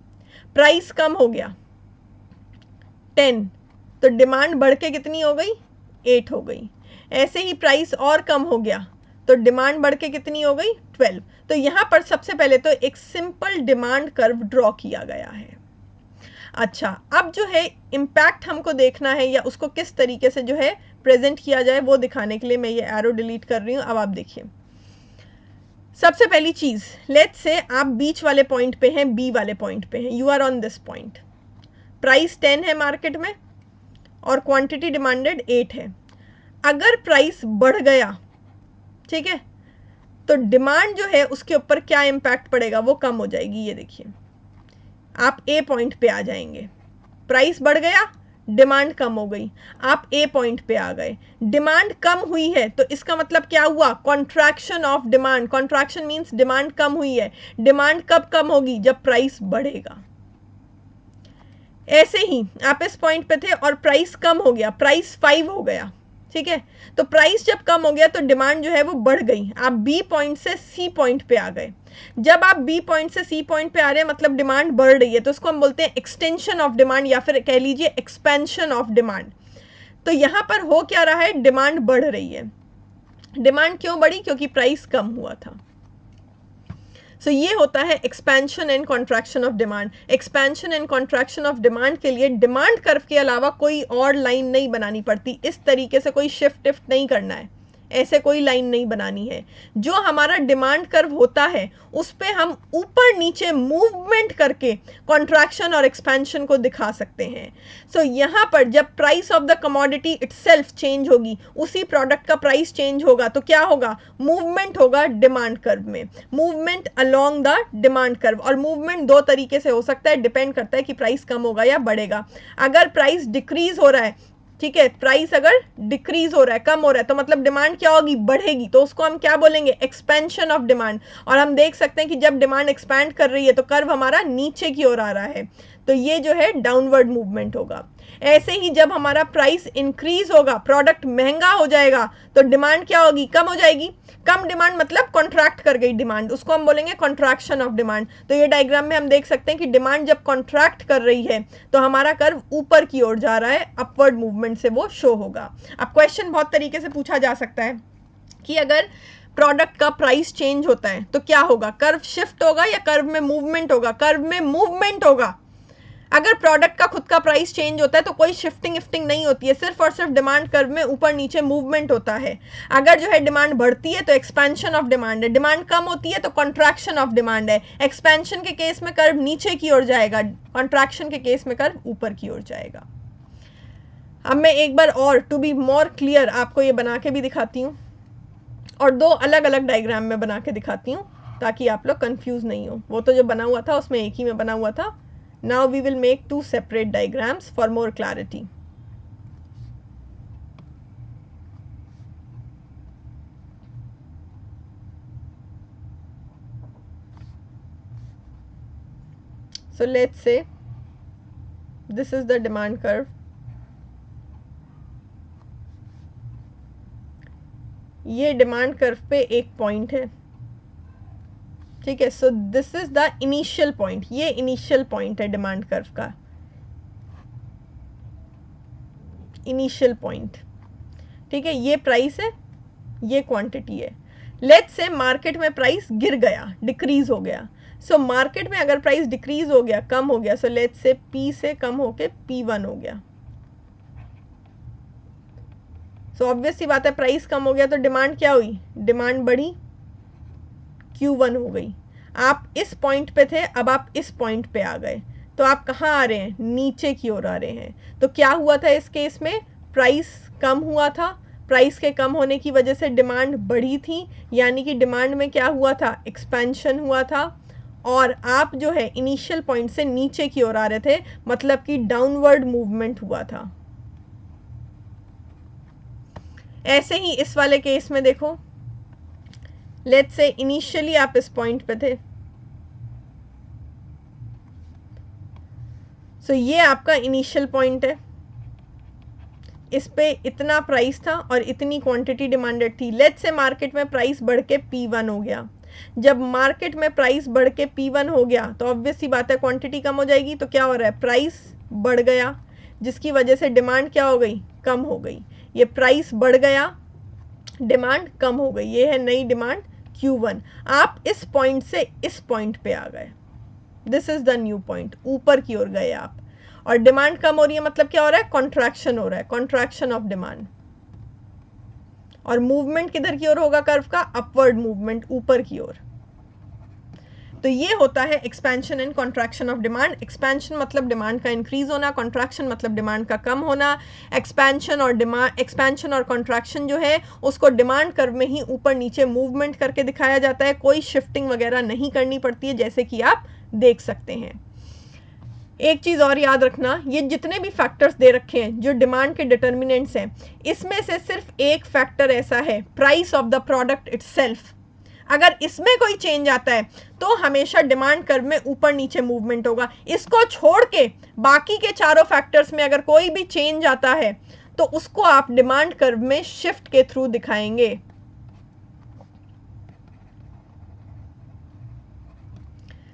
प्राइस कम हो गया 10 तो डिमांड बढ़ के कितनी हो गई, 8 हो गई। ऐसे ही प्राइस और कम हो गया तो डिमांड बढ़ के कितनी हो गई, 12। तो यहाँ पर सबसे पहले तो एक सिंपल डिमांड कर्व ड्रॉ किया गया है। अच्छा, अब जो है इम्पैक्ट हमको देखना है या उसको किस तरीके से जो है प्रेजेंट किया जाए वो दिखाने के लिए मैं ये एरो डिलीट कर रही हूँ। अब आप देखिए, सबसे पहली चीज, लेट्स से आप बीच वाले पॉइंट पे हैं, बी वाले पॉइंट पे हैं, you are on this point, price 10 है मार्केट में और क्वांटिटी डिमांडेड 8 है। अगर प्राइस बढ़ गया, ठीक है, तो डिमांड जो है उसके ऊपर क्या इम्पैक्ट पड़ेगा, वो कम हो जाएगी। ये देखिए, आप ए पॉइंट पे आ जाएंगे, प्राइस बढ़ गया, डिमांड कम हो गई, आप ए पॉइंट पे आ गए, डिमांड कम हुई है तो इसका मतलब क्या हुआ, contraction of demand. Contraction means demand कम हुई है। डिमांड कब कम होगी, जब प्राइस बढ़ेगा। ऐसे ही आप इस पॉइंट पे थे और प्राइस कम हो गया, प्राइस 5 हो गया, ठीक है, तो प्राइस जब कम हो गया तो डिमांड जो है वो बढ़ गई, आप बी पॉइंट से सी पॉइंट पे आ गए। जब आप बी पॉइंट से सी पॉइंट पे आ रहे हैं मतलब डिमांड बढ़ रही है, तो उसको हम बोलते हैं एक्सटेंशन ऑफ डिमांड या फिर कह लीजिए एक्सपेंशन ऑफ डिमांड। तो यहां पर हो क्या रहा है, डिमांड बढ़ रही है। डिमांड क्यों बढ़ी, क्योंकि प्राइस कम हुआ था। सो ये होता है expansion and contraction of demand. Expansion and contraction of demand के लिए डिमांड कर्व के अलावा कोई और लाइन नहीं बनानी पड़ती, इस तरीके से कोई शिफ्ट नहीं करना है, ऐसे कोई लाइन नहीं बनानी है। जो हमारा डिमांड कर्व होता है उस पे हम ऊपर नीचे मूवमेंट करके कॉन्ट्रैक्शन और एक्सपेंशन को दिखा सकते हैं। सो यहाँ पर जब price of the commodity itself change होगी, उसी प्रोडक्ट का प्राइस चेंज होगा तो क्या होगा, मूवमेंट होगा डिमांड कर्व में, movement along the demand curve. और मूवमेंट दो तरीके से हो सकता है, डिपेंड करता है कि प्राइस कम होगा या बढ़ेगा। अगर प्राइस डिक्रीज हो रहा है, ठीक है, प्राइस अगर डिक्रीज हो रहा है, कम हो रहा है, तो मतलब डिमांड क्या होगी, बढ़ेगी, तो उसको हम क्या बोलेंगे, एक्सपेंशन ऑफ डिमांड। और हम देख सकते हैं कि जब डिमांड एक्सपैंड कर रही है तो कर्व हमारा नीचे की ओर आ रहा है, तो ये जो है डाउनवर्ड मूवमेंट होगा। ऐसे ही जब हमारा प्राइस इंक्रीज होगा, प्रोडक्ट महंगा हो जाएगा, तो डिमांड क्या होगी, कम हो जाएगी। कम डिमांड मतलब कॉन्ट्रैक्ट कर गई डिमांड, उसको हम बोलेंगे कॉन्ट्रैक्शन ऑफ डिमांड। तो ये डायग्राम में हम देख सकते हैं कि डिमांड जब कॉन्ट्रैक्ट कर रही है तो हमारा कर्व ऊपर की ओर जा रहा है, अपवर्ड मूवमेंट से वो शो होगा। अब क्वेश्चन बहुत तरीके से पूछा जा सकता है कि अगर प्रोडक्ट का प्राइस चेंज होता है तो क्या होगा, कर्व शिफ्ट होगा या कर्व में मूवमेंट होगा, कर्व में मूवमेंट होगा। अगर प्रोडक्ट का खुद का प्राइस चेंज होता है तो कोई शिफ्टिंग नहीं होती है, सिर्फ और सिर्फ डिमांड कर्व में ऊपर नीचे मूवमेंट होता है। अगर जो है डिमांड बढ़ती है तो एक्सपेंशन ऑफ डिमांड है, डिमांड कम होती है तो कॉन्ट्रैक्शन ऑफ डिमांड है। एक्सपेंशन के केस में कर्व नीचे की ओर जाएगा, कॉन्ट्रैक्शन के केस में कर्व ऊपर की ओर जाएगा। अब मैं एक बार और टू बी मोर क्लियर आपको ये बना के भी दिखाती हूँ, और दो अलग अलग डायग्राम में बना के दिखाती हूँ ताकि आप लोग कंफ्यूज नहीं हो। वो तो जो बना हुआ था उसमें एक ही में बना हुआ था। Now we will make two separate diagrams for more clarity. So let's say this is the demand curve. ये डिमांड कर्व पे एक पॉइंट है, ठीक है। सो this is the initial point, ये इनिशियल पॉइंट है डिमांड कर्व का, इनिशियल पॉइंट, ठीक है। ये प्राइस है, ये क्वांटिटी है। लेट्स से मार्केट में प्राइस गिर गया, डिक्रीज हो गया। सो मार्केट में अगर प्राइस डिक्रीज हो गया, कम हो गया, सो लेट्स से P से कम होके P1 हो गया। सो ऑब्वियस सी बात है, प्राइस कम हो गया तो डिमांड क्या हुई, डिमांड बढ़ी, Q1 हो गई। आप इस पॉइंट पे थे, अब आप इस पॉइंट पे आ गए, तो आप कहाँ आ रहे हैं, नीचे की ओर आ रहे हैं। तो क्या हुआ था इस केस में, प्राइस कम हुआ था, प्राइस के कम होने की वजह से डिमांड बढ़ी थी, यानी कि डिमांड में क्या हुआ था, एक्सपेंशन हुआ था, और आप जो है इनिशियल पॉइंट से नीचे की ओर आ रहे थे, मतलब कि डाउनवर्ड मूवमेंट हुआ था। ऐसे ही इस वाले केस में देखो, लेट्स से इनिशियली आप इस पॉइंट पे थे, सो ये आपका इनिशियल पॉइंट है, इस पे इतना प्राइस था और इतनी क्वांटिटी डिमांडेड थी। लेट्स से मार्केट में प्राइस बढ़ के P1 हो गया। जब मार्केट में प्राइस बढ़ के P1 हो गया तो ऑब्वियस सी बात है क्वांटिटी कम हो जाएगी, तो क्या हो रहा है, प्राइस बढ़ गया, जिसकी वजह से डिमांड क्या हो गई, कम हो गई। ये प्राइस बढ़ गया, डिमांड कम हो गई, ये है नई डिमांड Q1। आप इस पॉइंट से इस पॉइंट पे आ गए, this is the new point, ऊपर की ओर गए आप, और डिमांड कम हो रही है, मतलब क्या हो रहा है, कॉन्ट्रैक्शन हो रहा है, कॉन्ट्रैक्शन ऑफ डिमांड। और मूवमेंट किधर की ओर होगा कर्व का, अपवर्ड मूवमेंट, ऊपर की ओर। तो ये होता है expansion and contraction of demand. Expansion मतलब डिमांड का इंक्रीज होना, कॉन्ट्रैक्शन मतलब डिमांड का कम होना। एक्सपेंशन और कॉन्ट्रैक्शन जो है उसको डिमांड कर्व में ही ऊपर नीचे मूवमेंट करके दिखाया जाता है, कोई शिफ्टिंग वगैरह नहीं करनी पड़ती है, जैसे कि आप देख सकते हैं। एक चीज और याद रखना, ये जितने भी फैक्टर्स दे रखे हैं जो डिमांड के डिटर्मिनेंट्स हैं, इसमें से सिर्फ एक फैक्टर ऐसा है, price of the product itself. अगर इसमें कोई चेंज आता है तो हमेशा डिमांड कर्व में ऊपर नीचे मूवमेंट होगा। इसको छोड़ के बाकी के चारों फैक्टर्स में अगर कोई भी चेंज आता है तो उसको आप डिमांड कर्व में शिफ्ट के थ्रू दिखाएंगे।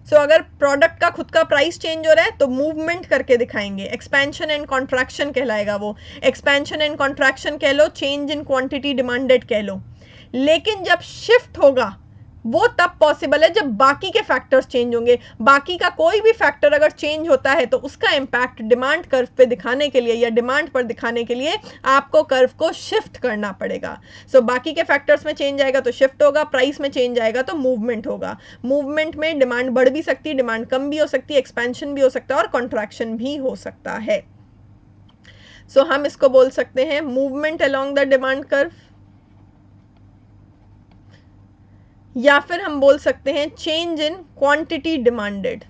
सो अगर प्रोडक्ट का खुद का प्राइस चेंज हो रहा है तो मूवमेंट करके दिखाएंगे, एक्सपेंशन एंड कॉन्ट्रैक्शन कहलाएगा वो। एक्सपेंशन एंड कॉन्ट्रैक्शन कह लो, चेंज इन क्वांटिटी डिमांडेड कह लो। लेकिन जब शिफ्ट होगा वो तब पॉसिबल है जब बाकी के फैक्टर्स चेंज होंगे। बाकी का कोई भी फैक्टर अगर चेंज होता है तो उसका इंपैक्ट डिमांड कर्व पे दिखाने के लिए या डिमांड पर दिखाने के लिए आपको कर्व को शिफ्ट करना पड़ेगा। सो बाकी के फैक्टर्स में चेंज आएगा तो शिफ्ट होगा, प्राइस में चेंज आएगा तो मूवमेंट होगा। मूवमेंट में डिमांड बढ़ भी सकती है, डिमांड कम भी हो सकती है, एक्सपेंशन भी हो सकता है और कॉन्ट्रैक्शन भी हो सकता है। सो हम इसको बोल सकते हैं movement along the demand curve, या फिर हम बोल सकते हैं चेंज इन क्वांटिटी डिमांडेड।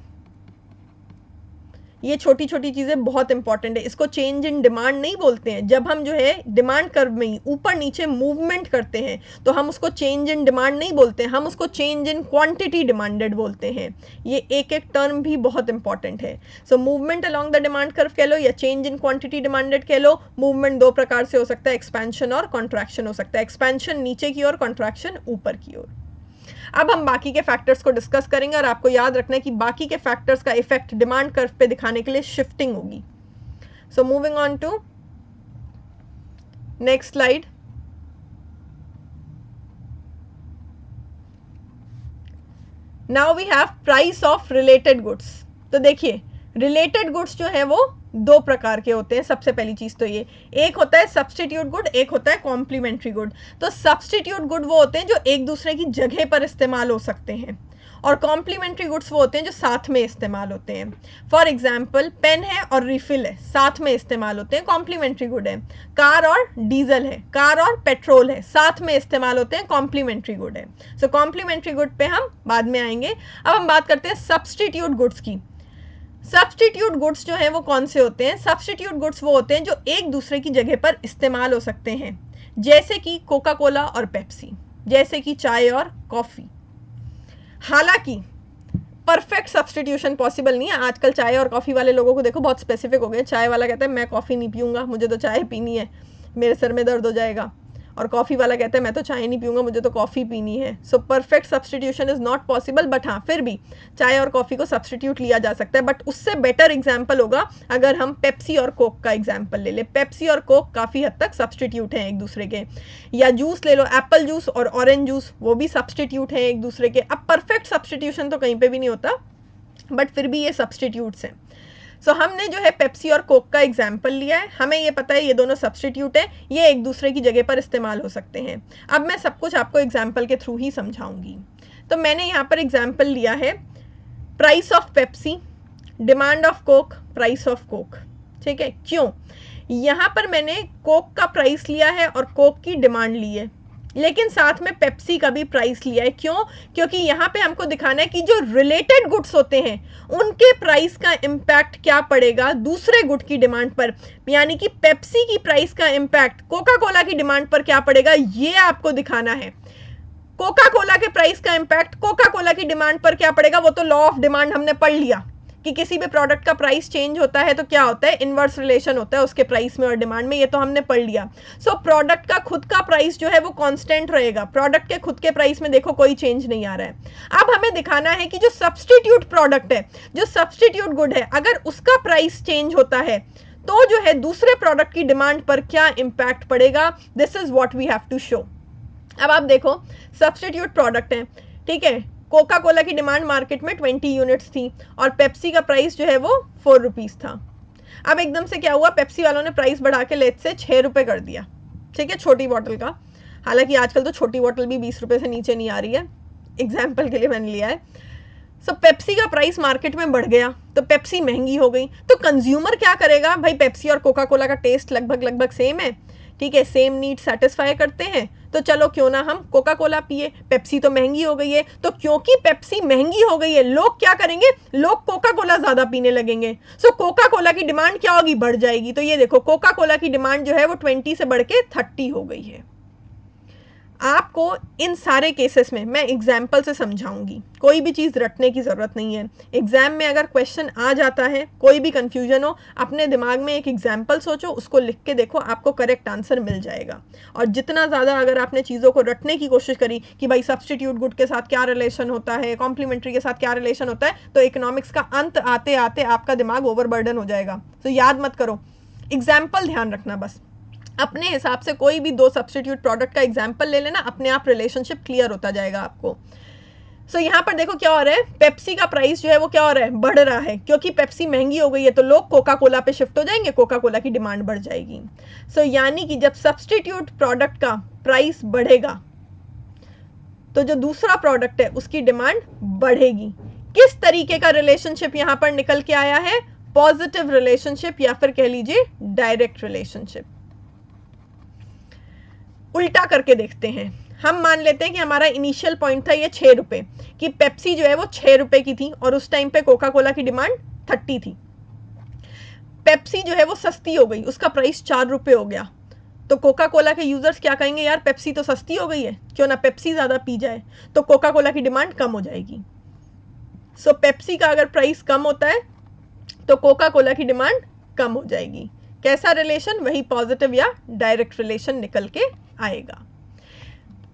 ये छोटी छोटी चीजें बहुत इंपॉर्टेंट है, इसको चेंज इन डिमांड नहीं बोलते हैं। जब हम जो है डिमांड कर्व में ही ऊपर नीचे मूवमेंट करते हैं तो हम उसको चेंज इन डिमांड नहीं बोलते हैं, हम उसको चेंज इन क्वांटिटी डिमांडेड बोलते हैं। ये एक एक टर्म भी बहुत इंपॉर्टेंट है। So movement along the demand curve कह लो या चेंज इन क्वांटिटी डिमांडेड कह लो। मूवमेंट दो प्रकार से हो सकता है, एक्सपेंशन और कॉन्ट्रैक्शन हो सकता है। एक्सपेंशन नीचे की ओर, कॉन्ट्रैक्शन ऊपर की ओर। अब हम बाकी के फैक्टर्स को डिस्कस करेंगे और आपको याद रखना है कि बाकी के फैक्टर्स का इफेक्ट डिमांड कर्व पे दिखाने के लिए शिफ्टिंग होगी। So moving on to next slide. Now we have price of related goods. तो देखिए रिलेटेड गुड्स जो है वो दो प्रकार के होते हैं। सबसे पहली चीज तो ये, एक होता है सब्सटीट्यूट गुड, एक होता है कॉम्प्लीमेंट्री गुड। तो सब्सटीट्यूट गुड वो होते हैं जो एक दूसरे की जगह पर इस्तेमाल हो सकते हैं, और कॉम्प्लीमेंट्री गुड्स वो होते हैं जो साथ में इस्तेमाल होते हैं। फॉर एग्जाम्पल पेन है और रिफिल है, साथ में इस्तेमाल होते हैं, कॉम्प्लीमेंट्री गुड है। कार और डीजल है, कार और पेट्रोल है, साथ में इस्तेमाल होते हैं, कॉम्प्लीमेंट्री गुड है। सो कॉम्प्लीमेंट्री गुड पे हम बाद में आएंगे। अब हम बात करते हैं सब्सटीट्यूट गुड्स की। सब्सटीट्यूट गुड्स जो है वो कौन से होते हैं? सब्सटीट्यूट गुड्स वो होते हैं जो एक दूसरे की जगह पर इस्तेमाल हो सकते हैं, जैसे कि कोका कोला और पेप्सी, जैसे कि चाय और कॉफी। हालांकि परफेक्ट सब्सटीट्यूशन पॉसिबल नहीं है। आजकल चाय और कॉफी वाले लोगों को देखो बहुत स्पेसिफिक हो गए। चाय वाला कहता है मैं कॉफी नहीं पीऊंगा, मुझे तो चाय पीनी है, मेरे सर में दर्द हो जाएगा। और कॉफ़ी वाला कहता है मैं तो चाय नहीं पीऊंगा, मुझे तो कॉफ़ी पीनी है। So perfect substitution is not possible, but हाँ फिर भी चाय और कॉफ़ी को सब्सटीट्यूट लिया जा सकता है। बट उससे बेटर एग्जाम्पल होगा अगर हम पेप्सी और कोक का एग्जाम्पल ले ले। पेप्सी और कोक काफ़ी हद तक सब्सटीट्यूट हैं एक दूसरे के। या जूस ले लो, एप्पल जूस और ऑरेंज जूस, वो भी सब्सटीट्यूट हैं एक दूसरे के। अब परफेक्ट सब्सटीट्यूशन तो कहीं पर भी नहीं होता, बट फिर भी ये सब्सटीट्यूट्स हैं। सो हमने जो है पेप्सी और कोक का एग्जाम्पल लिया है, हमें ये पता है ये दोनों सब्सटीट्यूट है, ये एक दूसरे की जगह पर इस्तेमाल हो सकते हैं। अब मैं सब कुछ आपको एग्जाम्पल के थ्रू ही समझाऊंगी। तो मैंने यहाँ पर एग्जाम्पल लिया है price of Pepsi demand of Coke, price of Coke. ठीक है, क्यों? यहाँ पर मैंने कोक का प्राइस लिया है और कोक की डिमांड ली है, लेकिन साथ में पेप्सी का भी प्राइस लिया है। क्यों? क्योंकि यहाँ पे हमको दिखाना है कि जो रिलेटेड गुड्स होते हैं उनके प्राइस का इम्पैक्ट क्या पड़ेगा दूसरे गुड की डिमांड पर, यानी कि पेप्सी की प्राइस का इम्पैक्ट कोका कोला की डिमांड पर क्या पड़ेगा, ये आपको दिखाना है। कोका कोला के प्राइस का इम्पैक्ट कोका कोला की डिमांड पर क्या पड़ेगा, वो तो लॉ ऑफ डिमांड हमने पढ़ लिया कि किसी भी प्रोडक्ट का प्राइस चेंज होता है तो क्या होता है, इनवर्स रिलेशन होता है उसके प्राइस में और डिमांड में, ये तो हमने पढ़ लिया। सो प्रोडक्ट का खुद का प्राइस जो है वो कांस्टेंट रहेगा, प्रोडक्ट के खुद के प्राइस में देखो कोई चेंज नहीं आ रहा है। अब हमें दिखाना है कि जो सब्सटीट्यूट प्रोडक्ट है, जो सब्सटीट्यूट गुड है, अगर उसका प्राइस चेंज होता है तो जो है दूसरे प्रोडक्ट की डिमांड पर क्या इंपैक्ट पड़ेगा। This is what we have to show. अब आप देखो सब्सटीट्यूट प्रोडक्ट है, ठीक है, कोका कोला की डिमांड मार्केट में 20 यूनिट्स थी और पेप्सी का प्राइस जो है वो 4 रुपीज़ था। अब एकदम से क्या हुआ, पेप्सी वालों ने प्राइस बढ़ा के लेट से 6 रुपये कर दिया, ठीक है, छोटी बॉटल का। हालांकि आजकल तो छोटी बॉटल भी 20 रुपये से नीचे नहीं आ रही है, एग्जाम्पल के लिए मैंने लिया है। सो पेप्सी का प्राइस मार्केट में बढ़ गया तो पेप्सी महंगी हो गई, तो कंज्यूमर क्या करेगा, भाई पेप्सी और कोका कोला का टेस्ट लगभग सेम है, ठीक है, सेम नीड सेटिस्फाई करते हैं, तो चलो क्यों ना हम कोका कोला पिए। पेप्सी तो महंगी हो गई है, तो क्योंकि पेप्सी महंगी हो गई है लोग क्या करेंगे, लोग कोका कोला ज्यादा पीने लगेंगे। सो कोका कोला की डिमांड क्या होगी, बढ़ जाएगी। तो ये देखो कोका कोला की डिमांड जो है वो 20 से बढ़ के 30 हो गई है। आपको इन सारे केसेस में मैं एग्जाम्पल से समझाऊंगी, कोई भी चीज़ रटने की ज़रूरत नहीं है। एग्जाम में अगर क्वेश्चन आ जाता है, कोई भी कंफ्यूजन हो, अपने दिमाग में एक एग्जाम्पल सोचो, उसको लिख के देखो, आपको करेक्ट आंसर मिल जाएगा। और जितना ज़्यादा अगर आपने चीज़ों को रटने की कोशिश करी कि भाई सब्सटीट्यूट गुड के साथ क्या रिलेशन होता है, कॉम्प्लीमेंट्री के साथ क्या रिलेशन होता है, तो इकोनॉमिक्स का अंत आते आते आपका दिमाग ओवरबर्डन हो जाएगा। तो याद मत करो, एग्जाम्पल ध्यान रखना बस। अपने हिसाब से कोई भी 2 सब्सटीट्यूट प्रोडक्ट का एग्जाम्पल ले लेना, अपने आप रिलेशनशिप क्लियर होता जाएगा आपको। सो यहाँ पर देखो क्या हो रहा है, पेप्सी का प्राइस जो है वो क्या हो रहा है, बढ़ रहा है, क्योंकि पेप्सी महंगी हो गई है तो लोग कोका कोला पे शिफ्ट हो जाएंगे, कोका कोला की डिमांड बढ़ जाएगी। सो यानी कि जब सब्सटीट्यूट प्रोडक्ट का प्राइस बढ़ेगा तो जो दूसरा प्रोडक्ट है उसकी डिमांड बढ़ेगी। किस तरीके का रिलेशनशिप यहाँ पर निकल के आया है, पॉजिटिव रिलेशनशिप या फिर कह लीजिए डायरेक्ट रिलेशनशिप। उल्टा करके देखते हैं, हम मान लेते हैं कि हमारा इनिशियल पॉइंट था ये 6 रुपए कि पेप्सी जो है वो 6 रुपए की थी और उस टाइम पे कोका कोला की डिमांड 30 थी। पेप्सी जो है वो सस्ती हो गई, उसका प्राइस 4 रुपए हो गया, तो कोका कोला के यूजर्स क्या कहेंगे, यार पेप्सी तो सस्ती हो गई है, क्यों ना पेप्सी ज्यादा पी जाए, तो कोका कोला की डिमांड कम हो जाएगी। सो पेप्सी का अगर प्राइस कम होता है तो कोका कोला की डिमांड कम हो जाएगी। कैसा रिलेशन, वही पॉजिटिव या डायरेक्ट रिलेशन निकल के आएगा।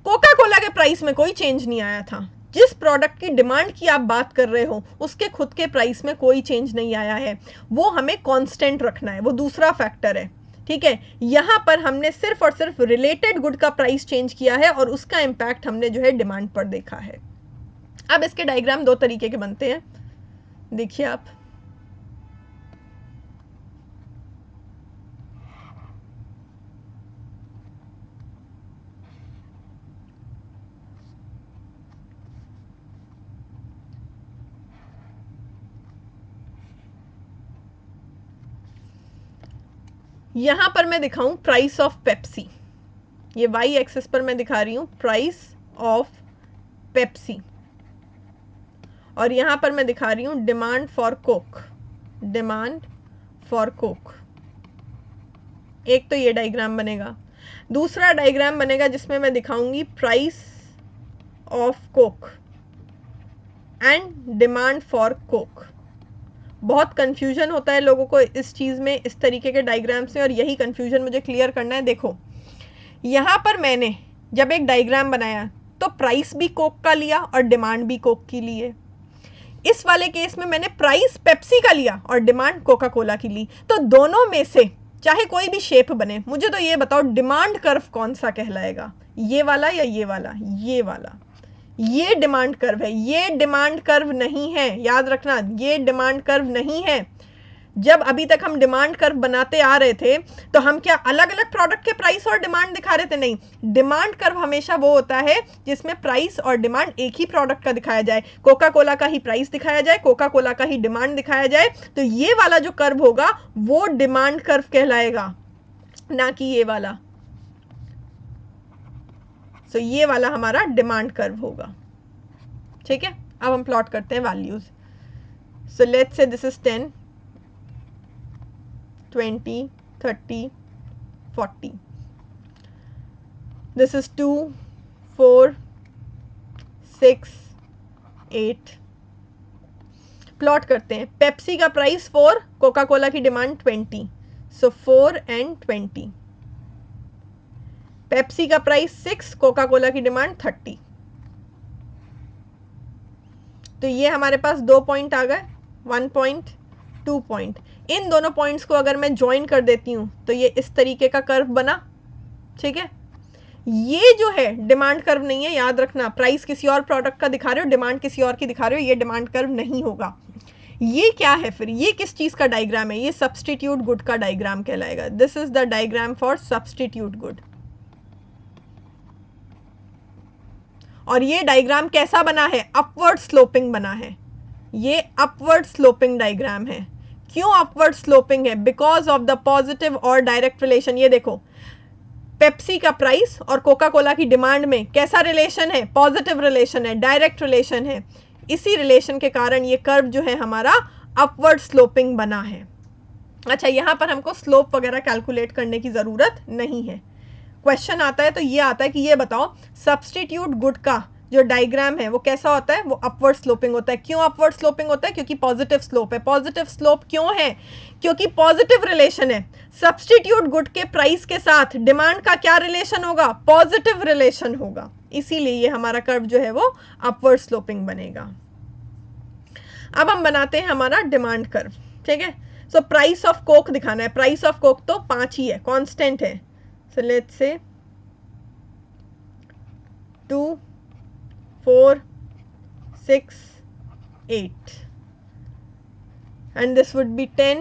कोका कोला के प्राइस में कोई चेंज नहीं आया था, जिस प्रोडक्ट की डिमांड की आप बात कर रहे हो उसके खुद के प्राइस में कोई चेंज नहीं आया है, वो हमें कांस्टेंट रखना है, वो दूसरा फैक्टर है, ठीक है। यहां पर हमने सिर्फ और सिर्फ रिलेटेड गुड का प्राइस चेंज किया है और उसका इंपैक्ट हमने जो है डिमांड पर देखा है। अब इसके डायग्राम 2 तरीके के बनते हैं, देखिए आप। यहां पर मैं दिखाऊं प्राइस ऑफ पेप्सी, ये वाई एक्सिस पर मैं दिखा रही हूं प्राइस ऑफ पेप्सी, और यहां पर मैं दिखा रही हूं demand for Coke, demand for Coke. एक तो ये डायग्राम बनेगा, दूसरा डायग्राम बनेगा जिसमें मैं दिखाऊंगी price of Coke and demand for Coke. बहुत कंफ्यूजन होता है लोगों को इस चीज़ में, इस तरीके के डायग्राम्स में, और यही कंफ्यूजन मुझे क्लियर करना है। देखो यहाँ पर मैंने जब एक डायग्राम बनाया तो प्राइस भी कोक का लिया और डिमांड भी कोक की ली है। इस वाले केस में मैंने प्राइस पेप्सी का लिया और डिमांड कोका कोला की ली। तो दोनों में से चाहे कोई भी शेप बने, मुझे तो ये बताओ डिमांड कर्व कौन सा कहलाएगा, ये वाला या ये वाला, ये वाला, ये डिमांड कर्व है, ये डिमांड कर्व नहीं है, याद रखना, ये डिमांड कर्व नहीं है। जब अभी तक हम डिमांड कर्व बनाते आ रहे थे तो हम क्या अलग अलग प्रोडक्ट के प्राइस और डिमांड दिखा रहे थे? नहीं, डिमांड कर्व हमेशा वो होता है जिसमें प्राइस और डिमांड एक ही प्रोडक्ट का दिखाया जाए। कोका कोला का ही प्राइस दिखाया जाए, कोका कोला का ही डिमांड दिखाया जाए, तो ये वाला जो कर्व होगा वो डिमांड कर्व कहलाएगा, ना कि ये वाला। तो ये वाला हमारा डिमांड कर्व होगा। ठीक है, अब हम प्लॉट करते हैं values. So let's say this is 10, 20, 30, 40. This is 2, 4, 6, 8. Plot करते हैं। पेप्सी का प्राइस 4, कोका कोला की डिमांड 20, सो 4 and 20। पेप्सी का प्राइस 6, कोका कोला की डिमांड 30। तो ये हमारे पास 2 पॉइंट आ गए, 1 पॉइंट, 2 पॉइंट। इन दोनों पॉइंट्स को अगर मैं ज्वाइन कर देती हूं तो ये इस तरीके का कर्व बना। ठीक है, ये जो है डिमांड कर्व नहीं है, याद रखना। प्राइस किसी और प्रोडक्ट का दिखा रहे हो, डिमांड किसी और की दिखा रहे हो, ये डिमांड कर्व नहीं होगा। ये क्या है फिर? ये किस चीज का डायग्राम है? ये सब्स्टिट्यूट गुड का डायग्राम कहलाएगा। This is the diagram for substitute good. और ये डायग्राम कैसा बना है? अपवर्ड स्लोपिंग बना है। ये अपवर्ड स्लोपिंग डायग्राम है। क्यों अपवर्ड स्लोपिंग है? बिकॉज ऑफ द पॉजिटिव और डायरेक्ट रिलेशन। ये देखो, पेप्सी का प्राइस और कोका कोला की डिमांड में कैसा रिलेशन है? पॉजिटिव रिलेशन है, डायरेक्ट रिलेशन है। इसी रिलेशन के कारण ये कर्व जो है हमारा अपवर्ड स्लोपिंग बना है। अच्छा, यहां पर हमको स्लोप वगैरह कैलकुलेट करने की जरूरत नहीं है। क्वेश्चन आता है तो ये आता है कि ये बताओ सब्स्टिट्यूट गुड का जो डायग्राम है वो कैसा होता है? वो अपवर्ड स्लोपिंग होता है। क्यों अपवर्ड स्लोपिंग होता है? क्योंकि पॉजिटिव स्लोप है। पॉजिटिव स्लोप क्यों है? क्योंकि पॉजिटिव रिलेशन है। सब्स्टिट्यूट गुड के प्राइस के साथ डिमांड का क्या रिलेशन होगा? पॉजिटिव रिलेशन होगा। इसीलिए ये हमारा कर्व जो है वो अपवर्ड स्लोपिंग बनेगा। अब हम बनाते हैं हमारा डिमांड कर्व। ठीक है, सो प्राइस ऑफ कोक दिखाना है। प्राइस ऑफ कोक तो 5 ही है, कांस्टेंट है। So let's say 2, 4, 6, 8 and this would be 10,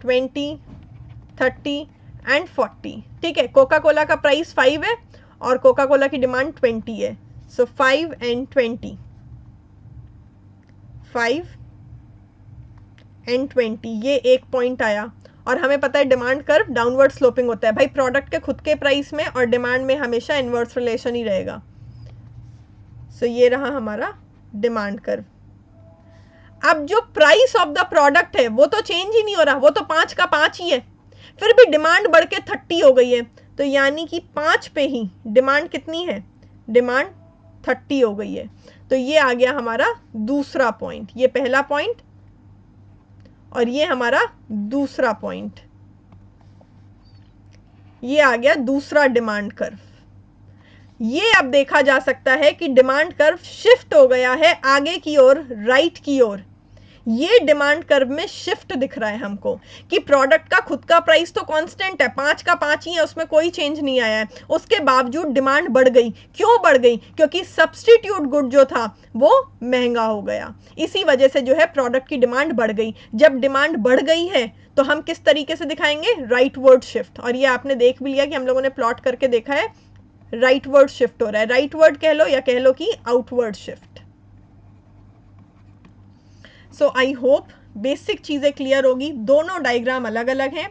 20, 30 and 40। ठीक है, कोका कोला का प्राइस 5 है और कोका कोला की डिमांड 20 है। सो 5 and 20, 5 and 20, ये एक पॉइंट आया। और हमें पता है डिमांड कर्व डाउनवर्ड स्लोपिंग होता है भाई। प्रोडक्ट के खुद के प्राइस में और डिमांड में हमेशा इनवर्स रिलेशन ही रहेगा। सो ये रहा हमारा डिमांड कर्व। अब जो प्राइस ऑफ द प्रोडक्ट है वो तो चेंज ही नहीं हो रहा, वो तो 5 का 5 ही है। फिर भी डिमांड बढ़ के 30 हो गई है, तो यानी कि 5 पे ही डिमांड कितनी है? डिमांड 30 हो गई है। तो ये आ गया हमारा दूसरा पॉइंट। ये पहला पॉइंट और ये हमारा दूसरा पॉइंट। ये आ गया दूसरा डिमांड कर्व। ये अब देखा जा सकता है कि डिमांड कर्व शिफ्ट हो गया है आगे की ओर, राइट की ओर। ये डिमांड कर्व में शिफ्ट दिख रहा है हमको कि प्रोडक्ट का खुद का प्राइस तो कांस्टेंट है, 5 का 5 ही है, उसमें कोई चेंज नहीं आया है। उसके बावजूद डिमांड बढ़ गई। क्यों बढ़ गई? क्योंकि सब्स्टिट्यूट गुड जो था वो महंगा हो गया। इसी वजह से जो है प्रोडक्ट की डिमांड बढ़ गई। जब डिमांड बढ़ गई है तो हम किस तरीके से दिखाएंगे? Rightward shift. और ये आपने देख भी लिया कि हम लोगों ने प्लॉट करके देखा है, राइटवर्ड शिफ्ट हो रहा है। राइटवर्ड कह लो या कह लो कि outward shift. So I hope basic चीजें क्लियर होगी। दोनों डायग्राम अलग अलग हैं।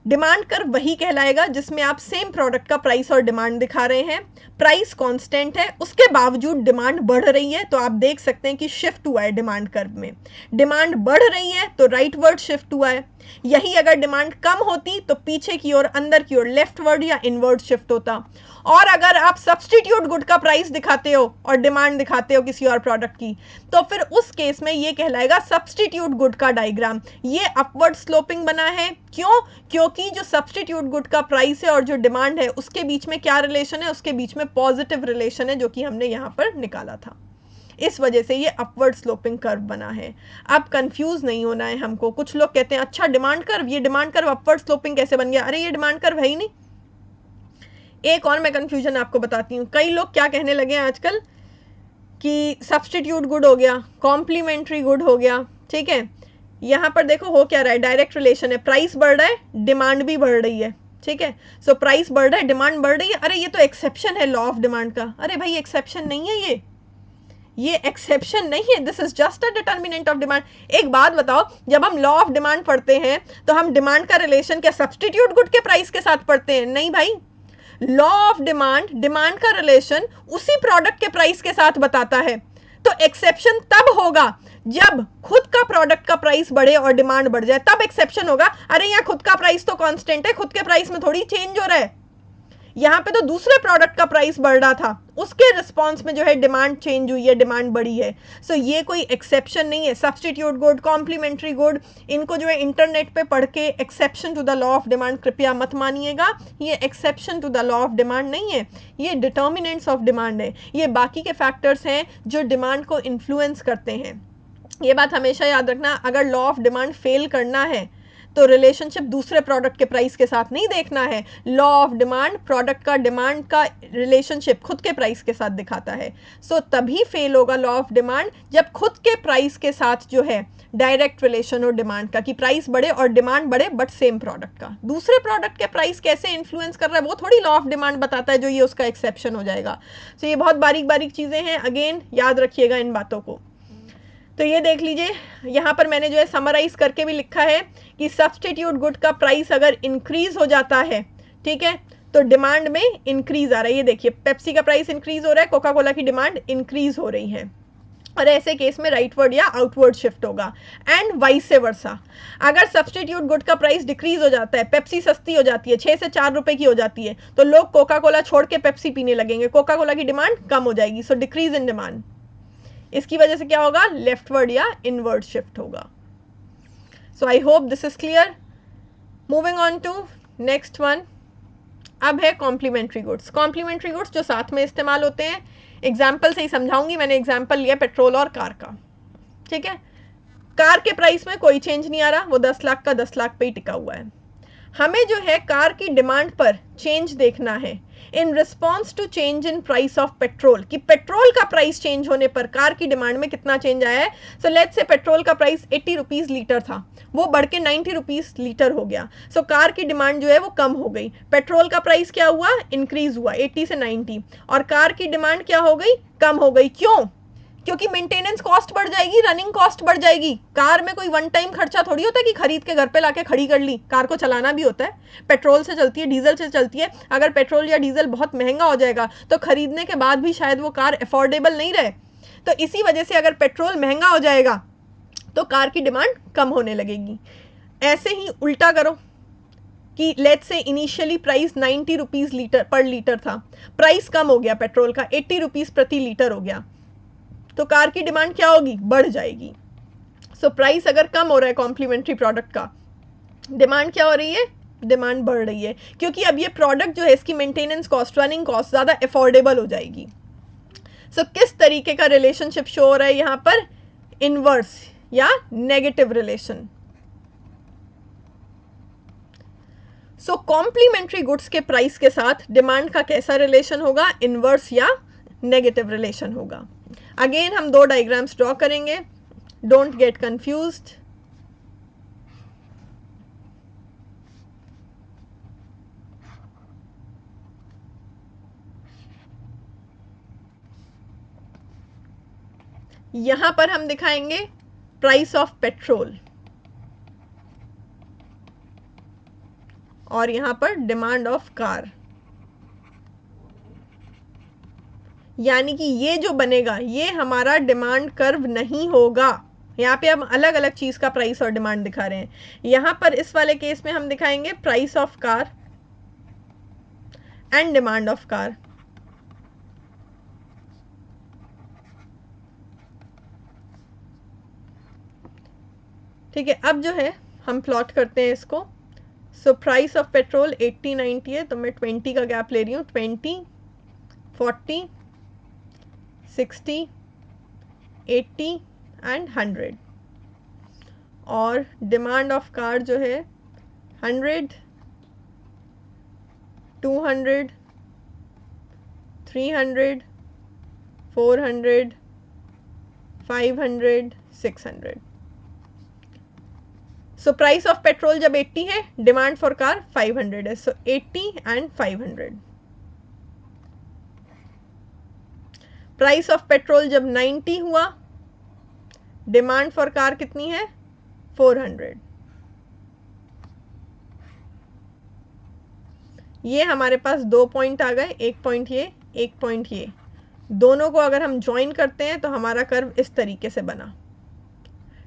डिमांड कर्व वही कहलाएगा जिसमें आप सेम प्रोडक्ट का प्राइस और डिमांड दिखा रहे हैं। प्राइस कांस्टेंट है, उसके बावजूद डिमांड बढ़ रही है, तो आप देख सकते हैं कि शिफ्ट हुआ है डिमांड कर्व में। डिमांड बढ़ रही है तो राइटवर्ड शिफ्ट हुआ है। यही अगर डिमांड कम होती तो पीछे की ओर, अंदर की ओर लेफ्टवर्ड या इनवर्ड शिफ्ट होता। और अगर आप सब्स्टिट्यूट गुड का प्राइस दिखाते हो और डिमांड दिखाते हो किसी और प्रोडक्ट की, तो फिर उस केस में ये कहलाएगा सब्स्टिट्यूट गुड का डायग्राम। ये अपवर्ड स्लोपिंग बना है। क्यों? क्योंकि जो सब्स्टिट्यूट गुड का प्राइस है और जो डिमांड है उसके बीच में क्या रिलेशन है? उसके बीच में पॉजिटिव रिलेशन है, जो कि हमने यहां पर निकाला था। इस वजह से ये अपवर्ड स्लोपिंग कर्व बना है। अब कंफ्यूज नहीं होना है हमको। कुछ लोग कहते हैं अच्छा डिमांड कर्व, ये डिमांड कर्व अपवर्ड स्लोपिंग कैसे बन गया? अरे ये डिमांड कर्व है ही नहीं। एक और मैं कंफ्यूजन आपको बताती हूँ। कई लोग क्या कहने लगे हैं आजकल कि सब्स्टिट्यूट गुड हो गया, कॉम्प्लीमेंट्री गुड हो गया, ठीक है, यहाँ पर देखो हो क्या रहा है, डायरेक्ट रिलेशन है, प्राइस बढ़ रहा है डिमांड भी बढ़ रही है, ठीक है। सो प्राइस बढ़ रहा है डिमांड बढ़ रही है, अरे ये तो एक्सेप्शन है लॉ ऑफ डिमांड का, अरे भाई एक्सेप्शन नहीं है ये एक्सेप्शन नहीं है, this is just a determinant of demand. एक बात बताओ, जब हम लॉ ऑफ डिमांड पढ़ते हैं तो हम डिमांड का रिलेशन क्या सब्सटीट्यूट गुड के प्राइस के साथ पढ़ते हैं? नहीं भाई, लॉ ऑफ डिमांड डिमांड का रिलेशन उसी प्रोडक्ट के प्राइस के साथ बताता है। तो एक्सेप्शन तब होगा जब खुद का प्रोडक्ट का प्राइस बढ़े और डिमांड बढ़ जाए, तब एक्सेप्शन होगा। अरे यहाँ खुद का प्राइस तो कांस्टेंट है, खुद के प्राइस में थोड़ी चेंज हो रहा है, यहाँ पे तो दूसरे प्रोडक्ट का प्राइस बढ़ रहा था, उसके रिस्पॉन्स में जो है डिमांड चेंज हुई है, डिमांड बढ़ी है। सो ये कोई एक्सेप्शन नहीं है। सब्सटीट्यूट गुड, कॉम्प्लीमेंट्री गुड, इनको जो है इंटरनेट पे पढ़ के exception to the law of demand कृपया मत मानिएगा। ये exception to the law of demand नहीं है, ये डिटर्मिनेंट्स ऑफ डिमांड है। ये बाकी के फैक्टर्स हैं जो डिमांड को इन्फ्लुएंस करते हैं। ये बात हमेशा याद रखना, अगर लॉ ऑफ डिमांड फेल करना है तो रिलेशनशिप दूसरे प्रोडक्ट के प्राइस के साथ नहीं देखना है। लॉ ऑफ डिमांड प्रोडक्ट का डिमांड का रिलेशनशिप खुद के प्राइस के साथ दिखाता है। सो तभी फेल होगा लॉ ऑफ डिमांड जब खुद के प्राइस के साथ जो है डायरेक्ट रिलेशन हो डिमांड का, कि प्राइस बढ़े और डिमांड बढ़े बट सेम प्रोडक्ट का। दूसरे प्रोडक्ट के प्राइस कैसे इन्फ्लुएंस कर रहा है वो थोड़ी लॉ ऑफ डिमांड बताता है, जो ये उसका एक्सेप्शन हो जाएगा। सो ये बहुत बारीक बारीक चीज़ें हैं, अगेन याद रखिएगा इन बातों को। तो ये देख लीजिए, यहाँ पर मैंने जो है समराइज करके भी लिखा है कि सब्सटीट्यूट गुड का प्राइस अगर इंक्रीज हो जाता है, ठीक है, तो डिमांड में इंक्रीज आ रहा है। ये देखिए पेप्सी का प्राइस इंक्रीज हो रहा है, कोका कोला की डिमांड इंक्रीज हो रही है, और ऐसे केस में राइटवर्ड या आउटवर्ड शिफ्ट होगा। एंड वाइस वर्सा, अगर सब्सटीट्यूट गुड का प्राइस डिक्रीज हो जाता है, पेप्सी सस्ती हो जाती है, 6 से 4 रुपए की हो जाती है, तो लोग कोका कोला छोड़ के पेप्सी पीने लगेंगे, कोका कोला की डिमांड कम हो जाएगी। सो डिक्रीज इन डिमांड, इसकी वजह से क्या होगा, लेफ्टवर्ड या इनवर्ड शिफ्ट होगा। So I hope this is clear. Moving on to next one, अब है कॉम्प्लीमेंट्री गुड्स। कॉम्प्लीमेंट्री गुड्स जो साथ में इस्तेमाल होते हैं, एग्जाम्पल से ही समझाऊंगी। मैंने एग्जाम्पल लिया पेट्रोल और कार का, ठीक है। कार के प्राइस में कोई चेंज नहीं आ रहा, वो 10 लाख का 10 लाख पे ही टिका हुआ है। हमें जो है कार की डिमांड पर चेंज देखना है in response to change in price of petrol, कि पेट्रोल का प्राइस चेंज होने पर कार की डिमांड में कितना चेंज आया है। सो लेट्स से पेट्रोल का प्राइस 80 रुपीज़ लीटर था, वो बढ़ के 90 रुपीज़ लीटर हो गया। सो कार की डिमांड जो है वो कम हो गई, पेट्रोल का प्राइस क्या हुआ, इंक्रीज हुआ 80 से 90, और कार की डिमांड क्या हो गई, कम हो गई। क्यों? क्योंकि मेंटेनेंस कॉस्ट बढ़ जाएगी, रनिंग कॉस्ट बढ़ जाएगी। कार में कोई वन टाइम खर्चा थोड़ी होता है कि खरीद के घर पे लाके खड़ी कर ली, कार को चलाना भी होता है। पेट्रोल से चलती है, डीजल से चलती है। अगर पेट्रोल या डीजल बहुत महंगा हो जाएगा तो खरीदने के बाद भी शायद वो कार अफोर्डेबल नहीं रहे। तो इसी वजह से अगर पेट्रोल महंगा हो जाएगा तो कार की डिमांड कम होने लगेगी। ऐसे ही उल्टा करो कि let's say initially price 90 rupees litre पर लीटर था, प्राइस कम हो गया पेट्रोल का, 80 रुपीज़ प्रति लीटर हो गया, तो कार की डिमांड क्या होगी, बढ़ जाएगी। सो प्राइस अगर कम हो रहा है कॉम्प्लीमेंट्री प्रोडक्ट का, डिमांड क्या हो रही है, डिमांड बढ़ रही है, क्योंकि अब ये प्रोडक्ट जो है इसकी मेंटेनेंस कॉस्ट, रनिंग कॉस्ट ज़्यादा अफोर्डेबल हो जाएगी। सो किस तरीके का रिलेशनशिप शो हो रहा है यहाँ पर, इनवर्स या नेगेटिव रिलेशन। सो कॉम्प्लीमेंट्री गुड्स के प्राइस के साथ डिमांड का कैसा रिलेशन होगा, इनवर्स या नेगेटिव रिलेशन होगा। अगेन हम दो डायग्राम्स ड्रॉ करेंगे, डोंट गेट कंफ्यूज्ड। यहां पर हम दिखाएंगे प्राइस ऑफ पेट्रोल और यहां पर डिमांड ऑफ कार, यानी कि ये जो बनेगा ये हमारा डिमांड कर्व नहीं होगा। यहाँ पे हम अलग अलग चीज का प्राइस और डिमांड दिखा रहे हैं। यहां पर इस वाले केस में हम दिखाएंगे price of car and demand of car. ठीक है, अब जो है हम प्लॉट करते हैं इसको। सो प्राइस ऑफ पेट्रोल 80 90 है, तो मैं 20 का गैप ले रही हूँ, 20 40 60 80 एंड 100, और डिमांड ऑफ कार जो है 100 200 300 400 500 600। सो प्राइस ऑफ पेट्रोल जब 80 है, डिमांड फॉर कार 500 है, सो 80 एंड 500. प्राइस ऑफ पेट्रोल जब 90 हुआ, डिमांड फॉर कार कितनी है? 400. ये हमारे पास 2 पॉइंट आ गए, एक पॉइंट ये, एक पॉइंट ये. दोनों को अगर हम ज्वाइन करते हैं तो हमारा कर्व इस तरीके से बना,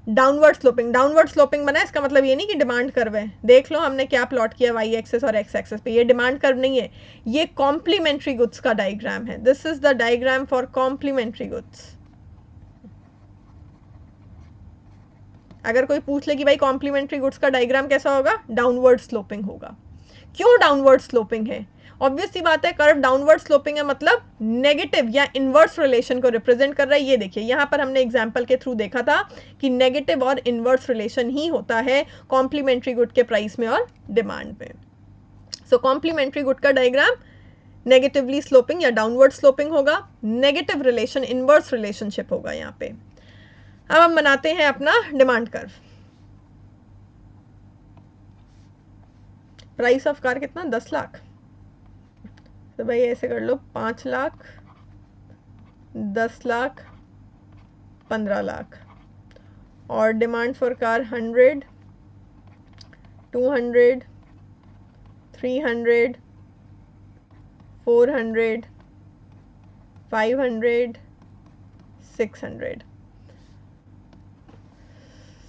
डाउनवर्ड स्लोपिंग. डाउनवर्ड स्लोपिंग बना, इसका मतलब ये नहीं कि डिमांड कर्व है. देख लो हमने क्या प्लॉट किया वाई एक्सेस और एक्स एक्सेस पे. ये डिमांड कर्व नहीं है, ये कॉम्प्लीमेंट्री गुड्स का डायग्राम है. This is the diagram for complementary goods. अगर कोई पूछ ले कि भाई कॉम्प्लीमेंट्री गुड्स का डायग्राम कैसा होगा, डाउनवर्ड स्लोपिंग होगा. क्यों डाउनवर्ड स्लोपिंग है? ऑब्वियस सी बात है, कर्व डाउनवर्ड स्लोपिंग है मतलब नेगेटिव या इनवर्स रिलेशन को रिप्रेजेंट कर रहा है. ये देखिए यहाँ पर हमने एग्जांपल के थ्रू देखा था कि नेगेटिव और इनवर्स रिलेशन ही होता है कॉम्प्लीमेंट्री गुड के प्राइस में और डिमांड में. सो कॉम्प्लीमेंट्री गुड का डायग्राम नेगेटिवली स्लोपिंग या डाउनवर्ड स्लोपिंग होगा, नेगेटिव रिलेशन इनवर्स रिलेशनशिप होगा यहाँ पे. अब हम बनाते हैं अपना demand curve. Price of car कितना? 10 लाख. तो भाई ऐसे कर लो, 5 लाख, 10 लाख, 15 लाख. और demand for car 100, 200, 300, 400, 500, 600.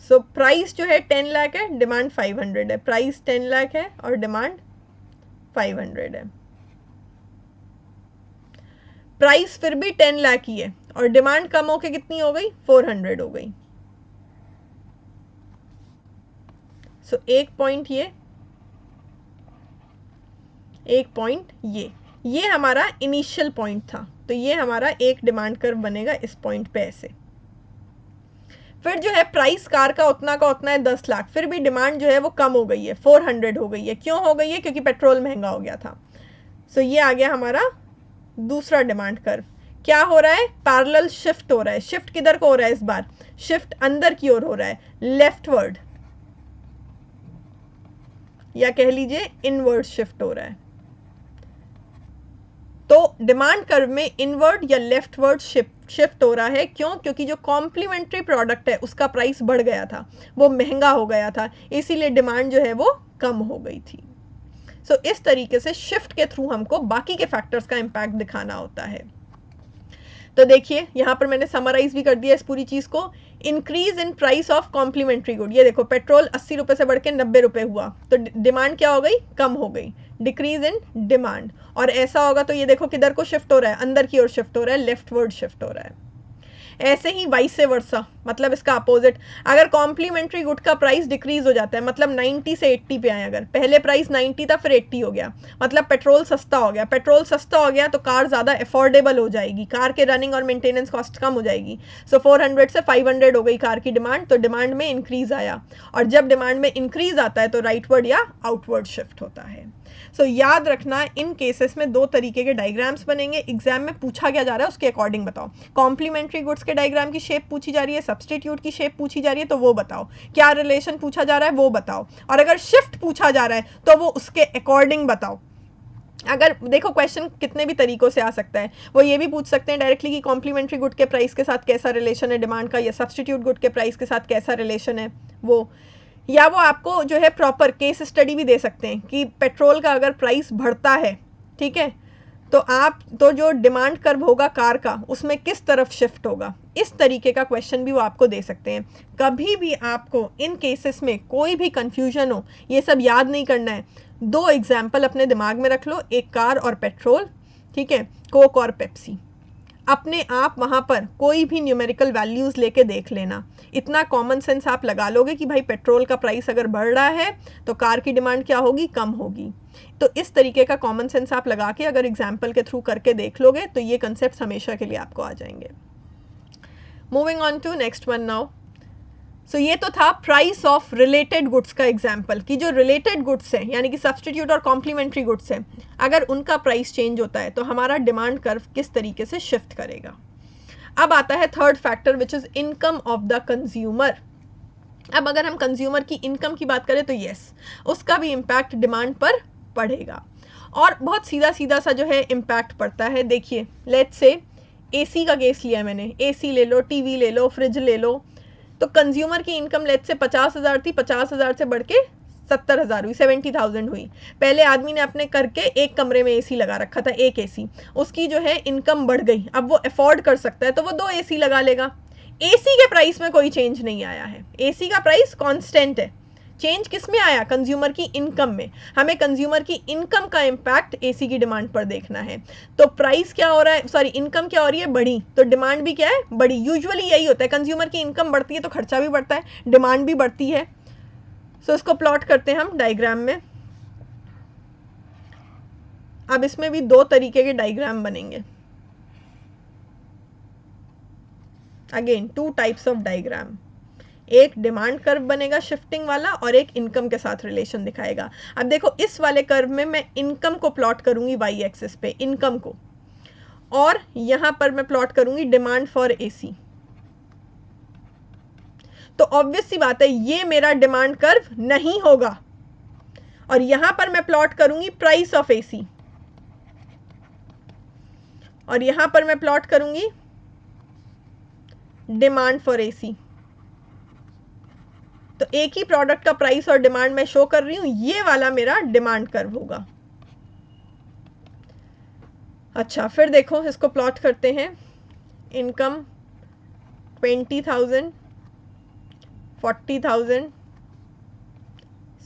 So price जो है 10 लाख है, डिमांड 500 है. प्राइस 10 लाख है और डिमांड 500 है. प्राइस फिर भी 10 लाख ही है और डिमांड कम होके कितनी हो गई? 400 हो गई. सो एक पॉइंट ये, एक पॉइंट ये हमारा इनिशियल पॉइंट था. तो ये हमारा एक डिमांड कर्व बनेगा इस पॉइंट पे ऐसे. फिर जो है प्राइस कार का उतना है 10 लाख, फिर भी डिमांड जो है वो कम हो गई है, 400 हो गई है. क्यों हो गई है? क्योंकि पेट्रोल महंगा हो गया था. सो ये आ गया हमारा दूसरा डिमांड कर्व. क्या हो रहा है? पैरेलल शिफ्ट हो रहा है. शिफ्ट किधर को हो रहा है इस बार? शिफ्ट अंदर की ओर हो रहा है, लेफ्टवर्ड, या कह लीजिए इनवर्ड शिफ्ट हो रहा है. तो डिमांड कर्व में इनवर्ड या लेफ्टवर्ड शिफ्ट हो रहा है. क्यों? क्योंकि जो कॉम्प्लीमेंट्री प्रोडक्ट है उसका प्राइस बढ़ गया था, वो महंगा हो गया था, इसीलिए डिमांड जो है वो कम हो गई थी. सो इस तरीके से शिफ्ट के थ्रू हमको बाकी के फैक्टर्स का इंपैक्ट दिखाना होता है. तो देखिए यहाँ पर मैंने समराइज भी कर दिया इस पूरी चीज को. Increase in price of complementary good. ये देखो पेट्रोल 80 रुपए से बढ़ के 90 रुपए हुआ, तो डिमांड क्या हो गई? कम हो गई, डिक्रीज इन डिमांड. और ऐसा होगा तो ये देखो किधर को शिफ्ट हो रहा है? अंदर की ओर शिफ्ट हो रहा है, लेफ्टवर्ड शिफ्ट हो रहा है. ऐसे ही वाइस वर्सा, मतलब इसका अपोजिट. अगर कॉम्प्लीमेंट्री गुड का प्राइस डिक्रीज हो जाता है, मतलब 90 से 80 पे आए, अगर पहले प्राइस 90 था फिर 80 हो गया, मतलब पेट्रोल सस्ता हो गया. पेट्रोल सस्ता हो गया तो कार ज़्यादा अफोर्डेबल हो जाएगी, कार के रनिंग और मेंटेनेंस कॉस्ट कम हो जाएगी. सो 400 से 500 हो गई कार की डिमांड, तो डिमांड में इंक्रीज आया. और जब डिमांड में इंक्रीज आता है तो राइटवर्ड या आउटवर्ड शिफ्ट होता है. सो याद रखना, इन केसेस में दो तरीके के डायग्राम्स बनेंगे. एग्जाम में पूछा क्या जा रहा है उसके अकॉर्डिंग बताओ. कॉम्प्लीमेंट्री गुड्स के डायग्राम की शेप पूछी जा रही है, सब्सटीट्यूट की शेप पूछी जा रही है, तो वो बताओ. क्या रिलेशन पूछा जा रहा है वो बताओ. और अगर शिफ्ट पूछा जा रहा है तो वो उसके अकॉर्डिंग बताओ. अगर देखो क्वेश्चन कितने भी तरीकों से आ सकता है. वो ये भी पूछ सकते हैं डायरेक्टली कि कॉम्प्लीमेंट्री गुड के प्राइस के साथ कैसा रिलेशन है डिमांड का, या सब्सटीट्यूट गुड के प्राइस के साथ कैसा रिलेशन है वो. या वो आपको जो है प्रॉपर केस स्टडी भी दे सकते हैं कि पेट्रोल का अगर प्राइस बढ़ता है, ठीक है, तो जो डिमांड कर्व होगा कार का उसमें किस तरफ शिफ्ट होगा. इस तरीके का क्वेश्चन भी वो आपको दे सकते हैं. कभी भी आपको इन केसेस में कोई भी कंफ्यूजन हो, ये सब याद नहीं करना है. दो एग्जाम्पल अपने दिमाग में रख लो, एक कार और पेट्रोल, ठीक है, कोक और पेप्सी. अपने आप वहाँ पर कोई भी न्यूमेरिकल वैल्यूज़ लेके देख लेना. इतना कॉमन सेंस आप लगा लोगे कि भाई पेट्रोल का प्राइस अगर बढ़ रहा है तो कार की डिमांड क्या होगी? कम होगी. तो इस तरीके का कॉमन सेंस आप लगा के अगर एग्जाम्पल के थ्रू करके देख लोगे तो ये कंसेप्ट हमेशा के लिए आपको आ जाएंगे. Moving on to next one now. So ये तो था प्राइस ऑफ रिलेटेड गुड्स का एग्जाम्पल, कि जो रिलेटेड गुड्स है यानी कि सब्सटीट्यूट और कॉम्प्लीमेंट्री गुड्स है, अगर उनका प्राइस चेंज होता है तो हमारा डिमांड कर्व किस तरीके से शिफ्ट करेगा. अब आता है third factor which is income of the consumer. अब अगर हम कंज्यूमर की इनकम की बात करें तो यस, उसका भी इम्पैक्ट डिमांड पर पड़ेगा, और बहुत सीधा सीधा सा जो है इम्पैक्ट पड़ता है। देखिए लेट्स से एसी का केस लिया मैंने, एसी ले लो, टीवी ले लो, फ्रिज ले लो, तो कंज्यूमर की इनकम लेट्स से 50,000 थी, 50,000 से बढ़ के 70,000 हुई, 70,000 हुई। पहले आदमी ने अपने करके एक कमरे में एसी लगा रखा था, एक एसी, उसकी जो है इनकम बढ़ गई, अब वो अफोर्ड कर सकता है तो वो 2 एसी लगा लेगा। एसी के प्राइस में कोई चेंज नहीं आया है, एसी का प्राइस कांस्टेंट है। चेंज किस में आया? कंज्यूमर की इनकम में। हमें कंज्यूमर की इनकम का इम्पैक्ट एसी की डिमांड पर देखना है। तो प्राइस क्या हो रहा है, सॉरी इनकम क्या हो रही है? बढ़ी, तो डिमांड भी क्या है? बढ़ी। यूजुअली यही होता है, कंज्यूमर की इनकम बढ़ती है तो खर्चा भी बढ़ता है, डिमांड भी बढ़ती है। सो इसको प्लॉट करते हैं हम डायग्राम में। अब इसमें भी 2 तरीके के डायग्राम बनेंगे। अगेन 2 टाइप्स ऑफ डायग्राम, एक डिमांड कर्व बनेगा शिफ्टिंग वाला और एक इनकम के साथ रिलेशन दिखाएगा। अब देखो इस वाले कर्व में मैं इनकम को प्लॉट करूंगी वाई एक्सिस पे, इनकम को, और यहां पर मैं प्लॉट करूंगी डिमांड फॉर एसी। तो ऑब्वियस सी बात है ये मेरा डिमांड कर्व नहीं होगा, और यहां पर मैं प्लॉट करूंगी प्राइस ऑफ एसी, और यहां पर मैं प्लॉट करूंगी डिमांड फॉर एसी। तो एक ही प्रोडक्ट का प्राइस और डिमांड मैं शो कर रही हूं, ये वाला मेरा डिमांड कर्व होगा। अच्छा फिर देखो इसको प्लॉट करते हैं। Income 20,000, 40,000,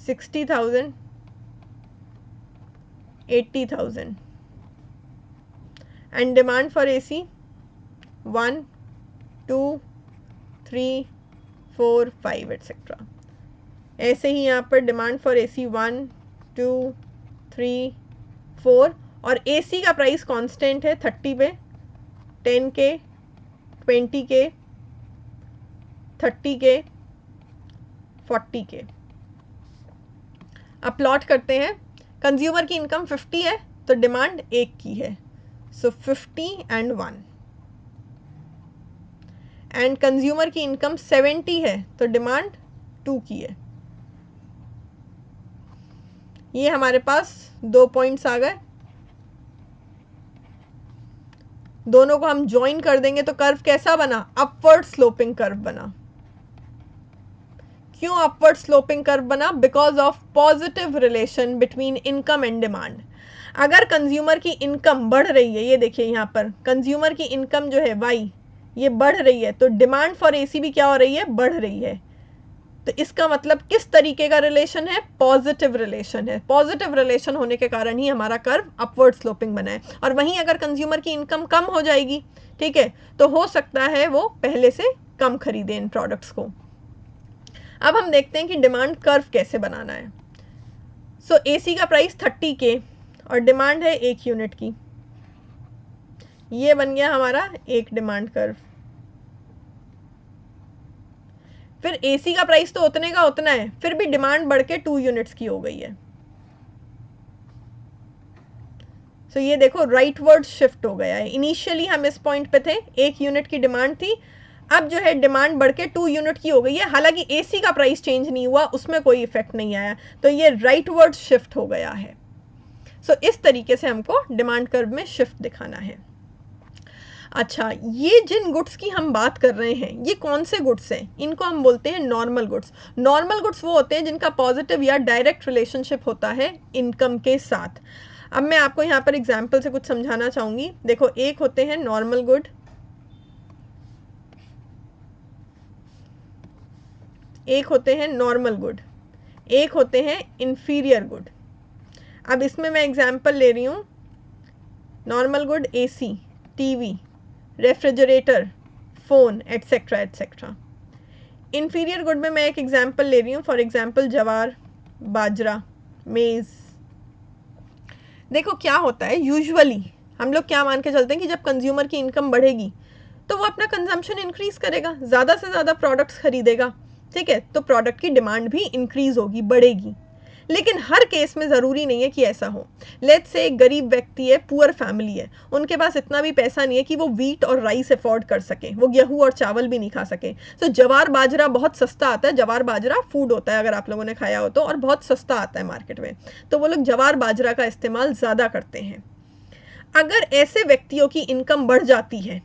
60,000, 80,000, and demand for AC 1, 2, 3, 4, 5 etcetera. ऐसे ही यहाँ पर डिमांड फॉर एसी 1, 2, 3, 4, और एसी का प्राइस कांस्टेंट है 30 पे, 10 के, 20 के, 30 के, 40 के। अब प्लॉट करते हैं। कंज्यूमर की इनकम 50 है तो डिमांड 1 की है, सो 50 एंड 1, एंड कंज्यूमर की इनकम 70 है तो डिमांड 2 की है। ये हमारे पास 2 पॉइंट्स आ गए, दोनों को हम ज्वाइन कर देंगे तो कर्व कैसा बना? अपवर्ड स्लोपिंग कर्व बना। क्यों अपवर्ड स्लोपिंग कर्व बना? Because of positive relation between income and demand. अगर कंज्यूमर की इनकम बढ़ रही है, ये देखिए यहाँ पर कंज्यूमर की इनकम जो है वाई, ये बढ़ रही है, तो डिमांड फॉर एसी भी क्या हो रही है? बढ़ रही है। तो इसका मतलब किस तरीके का रिलेशन है? पॉजिटिव रिलेशन है। पॉजिटिव रिलेशन होने के कारण ही हमारा कर्व अपवर्ड स्लोपिंग बना है। और वहीं अगर कंज्यूमर की इनकम कम हो जाएगी, ठीक है, तो हो सकता है वो पहले से कम खरीदे इन प्रोडक्ट्स को। अब हम देखते हैं कि डिमांड कर्व कैसे बनाना है। सो एसी का प्राइस 30 के और डिमांड है 1 यूनिट की, ये बन गया हमारा एक डिमांड कर्व। फिर एसी का प्राइस तो उतने का उतना है, फिर भी डिमांड बढ़ के 2 यूनिट्स की हो गई है। सो ये देखो राइटवर्ड शिफ्ट हो गया है। इनिशियली हम इस पॉइंट पे थे, 1 यूनिट की डिमांड थी, अब जो है डिमांड बढ़ के 2 यूनिट की हो गई है। हालांकि एसी का प्राइस चेंज नहीं हुआ, उसमें कोई इफेक्ट नहीं आया, तो ये राइटवर्ड शिफ्ट हो गया है। सो इस तरीके से हमको डिमांड कर्व में शिफ्ट दिखाना है। अच्छा, ये जिन गुड्स की हम बात कर रहे हैं, ये कौन से गुड्स हैं? इनको हम बोलते हैं नॉर्मल गुड्स। नॉर्मल गुड्स वो होते हैं जिनका पॉजिटिव या डायरेक्ट रिलेशनशिप होता है इनकम के साथ। अब मैं आपको यहाँ पर एग्जाम्पल से कुछ समझाना चाहूँगी। देखो, एक होते हैं नॉर्मल गुड, एक होते हैं नॉर्मल गुड, एक होते हैं इंफीरियर गुड। अब इसमें मैं एग्जाम्पल ले रही हूँ, normal good AC, TV, refrigerator, phone, etcetera etcetera. Inferior good में मैं एक एग्जाम्पल ले रही हूँ, फॉर एग्जाम्पल जवार, बाजरा, मेज़। देखो क्या होता है, यूजुअली हम लोग क्या मान के चलते हैं कि जब कंज्यूमर की इनकम बढ़ेगी तो वो अपना कंजम्पशन इंक्रीज करेगा, ज़्यादा से ज़्यादा प्रोडक्ट्स खरीदेगा, ठीक है, तो प्रोडक्ट की डिमांड भी इंक्रीज होगी, बढ़ेगी। लेकिन हर केस में ज़रूरी नहीं है कि ऐसा हो। लेट्स से एक गरीब व्यक्ति है, पुअर फैमिली है, उनके पास इतना भी पैसा नहीं है कि वो व्हीट और राइस अफोर्ड कर सके, वो गेहूं और चावल भी नहीं खा सके। तो जवार बाजरा बहुत सस्ता आता है, जवार बाजरा फूड होता है अगर आप लोगों ने खाया हो तो, और बहुत सस्ता आता है मार्केट में, तो वो लोग जवार बाजरा का इस्तेमाल ज़्यादा करते हैं। अगर ऐसे व्यक्तियों की इनकम बढ़ जाती है,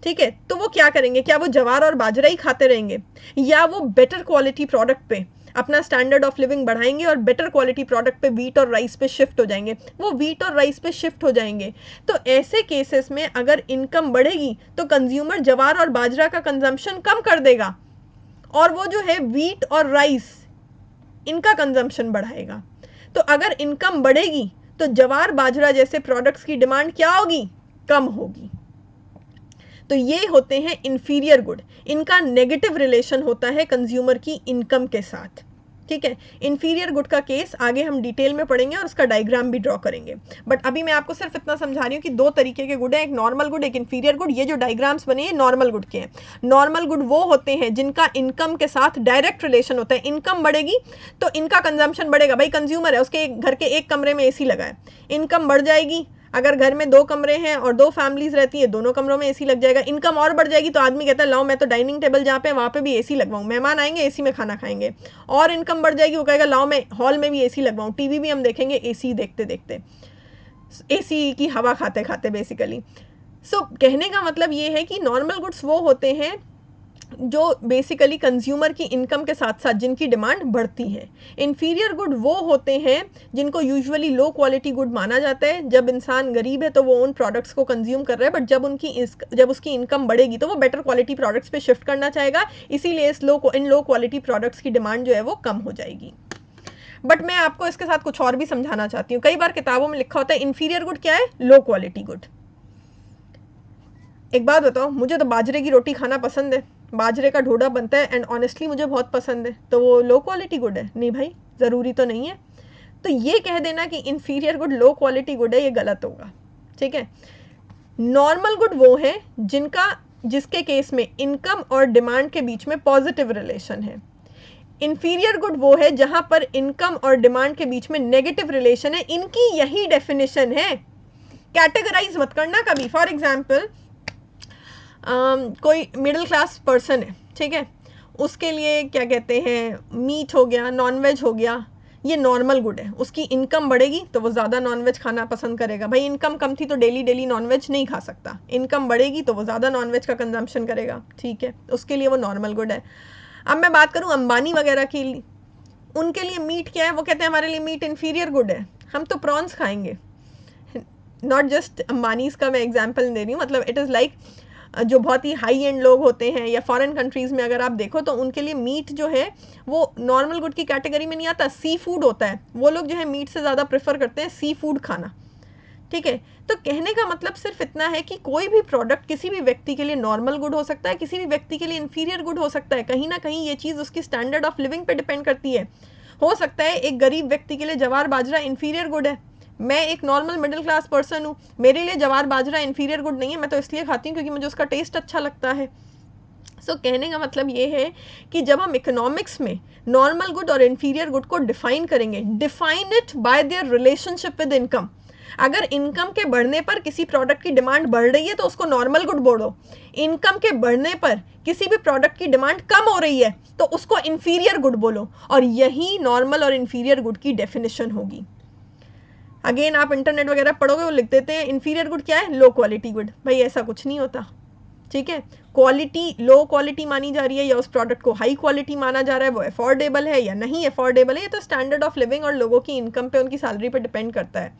ठीक है, तो वो क्या करेंगे? क्या वो जवार और बाजरा ही खाते रहेंगे, या वो बेटर क्वालिटी प्रोडक्ट पे अपना स्टैंडर्ड ऑफ लिविंग बढ़ाएंगे और बेटर क्वालिटी प्रोडक्ट पे व्हीट और राइस पे शिफ्ट हो जाएंगे? वो व्हीट और राइस पे शिफ्ट हो जाएंगे। तो ऐसे केसेस में अगर इनकम बढ़ेगी तो कंज्यूमर जवार और बाजरा का कंजम्पशन कम कर देगा, और वो जो है व्हीट और राइस इनका कंजम्पशन बढ़ाएगा। तो अगर इनकम बढ़ेगी तो जवार बाजरा जैसे प्रोडक्ट्स की डिमांड क्या होगी? कम होगी। तो ये होते हैं इंफीरियर गुड, इनका नेगेटिव रिलेशन होता है कंज्यूमर की इनकम के साथ। ठीक है, इंफीरियर गुड का केस आगे हम डिटेल में पढ़ेंगे और उसका डायग्राम भी ड्रॉ करेंगे, बट अभी मैं आपको सिर्फ इतना समझा रही हूँ कि दो तरीके के गुड है, एक नॉर्मल गुड, एक इंफीरियर गुड। ये जो डायग्राम्स बने हैं नॉर्मल गुड के हैं। नॉर्मल गुड वो होते हैं जिनका इनकम के साथ डायरेक्ट रिलेशन होता है। इनकम बढ़ेगी तो इनका कंजम्पशन बढ़ेगा। भाई कंज्यूमर है, उसके घर के एक कमरे में एसी लगा है, इनकम बढ़ जाएगी। अगर घर में 2 कमरे हैं और 2 फैमिलीज रहती है, दोनों कमरों में एसी लग जाएगा। इनकम और बढ़ जाएगी तो आदमी कहता है लाओ मैं तो डाइनिंग टेबल जहाँ पे वहाँ पे भी एसी लगवाऊँ, मेहमान आएंगे एसी में खाना खाएंगे। और इनकम बढ़ जाएगी, वो कहेगा लाओ मैं हॉल में भी एसी लगवाऊँ, टीवी भी हम देखेंगे एसी देखते देखते, एसी की हवा खाते खाते बेसिकली। सो कहने का मतलब ये है कि नॉर्मल गुड्स वो होते हैं जो बेसिकली कंज्यूमर की इनकम के साथ साथ जिनकी डिमांड बढ़ती है। इन्फीरियर गुड वो होते हैं जिनको यूजुअली लो क्वालिटी गुड माना जाता है। जब इंसान गरीब है तो वो उन प्रोडक्ट्स को कंज्यूम कर रहा है, बट जब उसकी इनकम बढ़ेगी तो वो बेटर क्वालिटी प्रोडक्ट्स पे शिफ्ट करना चाहेगा, इसीलिए इन लो क्वालिटी प्रोडक्ट्स की डिमांड जो है वो कम हो जाएगी। बट मैं आपको इसके साथ कुछ और भी समझाना चाहती हूँ। कई बार किताबों में लिखा होता है इन्फीरियर गुड क्या है? Low quality good. एक बात बताओ, मुझे तो बाजरे की रोटी खाना पसंद है, बाजरे का ढोडा बनता है एंड ऑनेस्टली मुझे बहुत पसंद है, तो वो लो क्वालिटी गुड है? नहीं भाई, ज़रूरी तो नहीं है। तो ये कह देना कि inferior good low quality good है, ये गलत होगा। ठीक है, नॉर्मल गुड वो है जिसके केस में इनकम और डिमांड के बीच में पॉजिटिव रिलेशन है। इन्फीरियर गुड वो है जहां पर इनकम और डिमांड के बीच में नेगेटिव रिलेशन है। इनकी यही डेफिनेशन है, कैटेगराइज मत करना कभी। फॉर एग्जाम्पल कोई मिडिल क्लास पर्सन है, ठीक है, उसके लिए क्या कहते हैं, मीट हो गया, नॉनवेज हो गया, ये नॉर्मल गुड है। उसकी इनकम बढ़ेगी तो वो ज़्यादा नॉनवेज खाना पसंद करेगा। भाई इनकम कम थी तो डेली डेली नॉनवेज नहीं खा सकता, इनकम बढ़ेगी तो वो ज़्यादा नॉनवेज का कंजम्पशन करेगा, ठीक है, उसके लिए वो नॉर्मल गुड है। अब मैं बात करूँ अंबानी वगैरह की, उनके लिए मीट क्या है? वो कहते हैं हमारे लिए मीट इन्फीरियर गुड है, हम तो प्रॉन्स खाएंगे। नॉट जस्ट अंबानीज का मैं एग्जाम्पल दे रही हूँ, मतलब इट इज़ लाइक जो बहुत ही हाई एंड लोग होते हैं या फॉरेन कंट्रीज़ में अगर आप देखो तो उनके लिए मीट जो है वो नॉर्मल गुड की कैटेगरी में नहीं आता, सी फूड होता है। वो लोग जो है मीट से ज़्यादा प्रेफर करते हैं सी फूड खाना। ठीक है, तो कहने का मतलब सिर्फ इतना है कि कोई भी प्रोडक्ट किसी भी व्यक्ति के लिए नॉर्मल गुड हो सकता है, किसी भी व्यक्ति के लिए इन्फीरियर गुड हो सकता है। कहीं ना कहीं ये चीज़ उसकी स्टैंडर्ड ऑफ लिविंग पे डिपेंड करती है। हो सकता है एक गरीब व्यक्ति के लिए जवार बाजरा इन्फीरियर गुड है, मैं एक नॉर्मल मिडिल क्लास पर्सन हूँ, मेरे लिए जवार बाजरा इन्फीरियर गुड नहीं है, मैं तो इसलिए खाती हूँ क्योंकि मुझे उसका टेस्ट अच्छा लगता है। सो कहने का मतलब ये है कि जब हम इकोनॉमिक्स में नॉर्मल गुड और इन्फीरियर गुड को डिफाइन करेंगे, define it by their relationship with income. अगर इनकम के बढ़ने पर किसी प्रोडक्ट की डिमांड बढ़ रही है तो उसको नॉर्मल गुड बोलो, इनकम के बढ़ने पर किसी भी प्रोडक्ट की डिमांड कम हो रही है तो उसको इन्फीरियर गुड बोलो, और यही नॉर्मल और इन्फीरियर गुड की डेफिनेशन होगी। अगेन आप इंटरनेट वगैरह पढ़ोगे वो लिख देते हैं इन्फीरियर गुड क्या है? Low quality good. भाई ऐसा कुछ नहीं होता, ठीक है। क्वालिटी लो क्वालिटी मानी जा रही है या उस प्रोडक्ट को हाई क्वालिटी माना जा रहा है, वो अफोर्डेबल है या नहीं अफोर्डेबल है, ये तो स्टैंडर्ड ऑफ लिविंग और लोगों की इनकम पे, उनकी सैलरी पे डिपेंड करता है।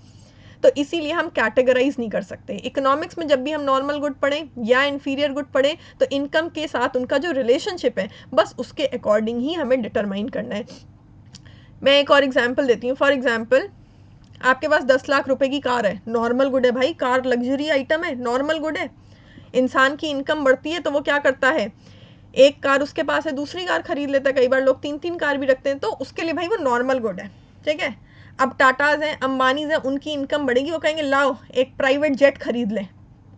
तो इसीलिए हम कैटेगराइज नहीं कर सकते। इकोनॉमिक्स में जब भी हम नॉर्मल गुड पढ़ें या इन्फीरियर गुड पढ़ें तो इनकम के साथ उनका जो रिलेशनशिप है बस उसके अकॉर्डिंग ही हमें डिटरमाइन करना है। मैं एक और एग्जाम्पल देती हूँ। फॉर एग्जाम्पल आपके पास 10 लाख रुपए की कार है, नॉर्मल गुड है भाई, कार लग्जरी आइटम है, नॉर्मल गुड है। इंसान की इनकम बढ़ती है तो वो क्या करता है, एक कार उसके पास है दूसरी कार खरीद लेता है, कई बार लोग 3-3 कार भी रखते हैं, तो उसके लिए भाई वो नॉर्मल गुड है, ठीक है। अब टाटाज हैं, अंबानीज हैं, उनकी इनकम बढ़ेगी, वो कहेंगे लाओ एक प्राइवेट जेट खरीद लें,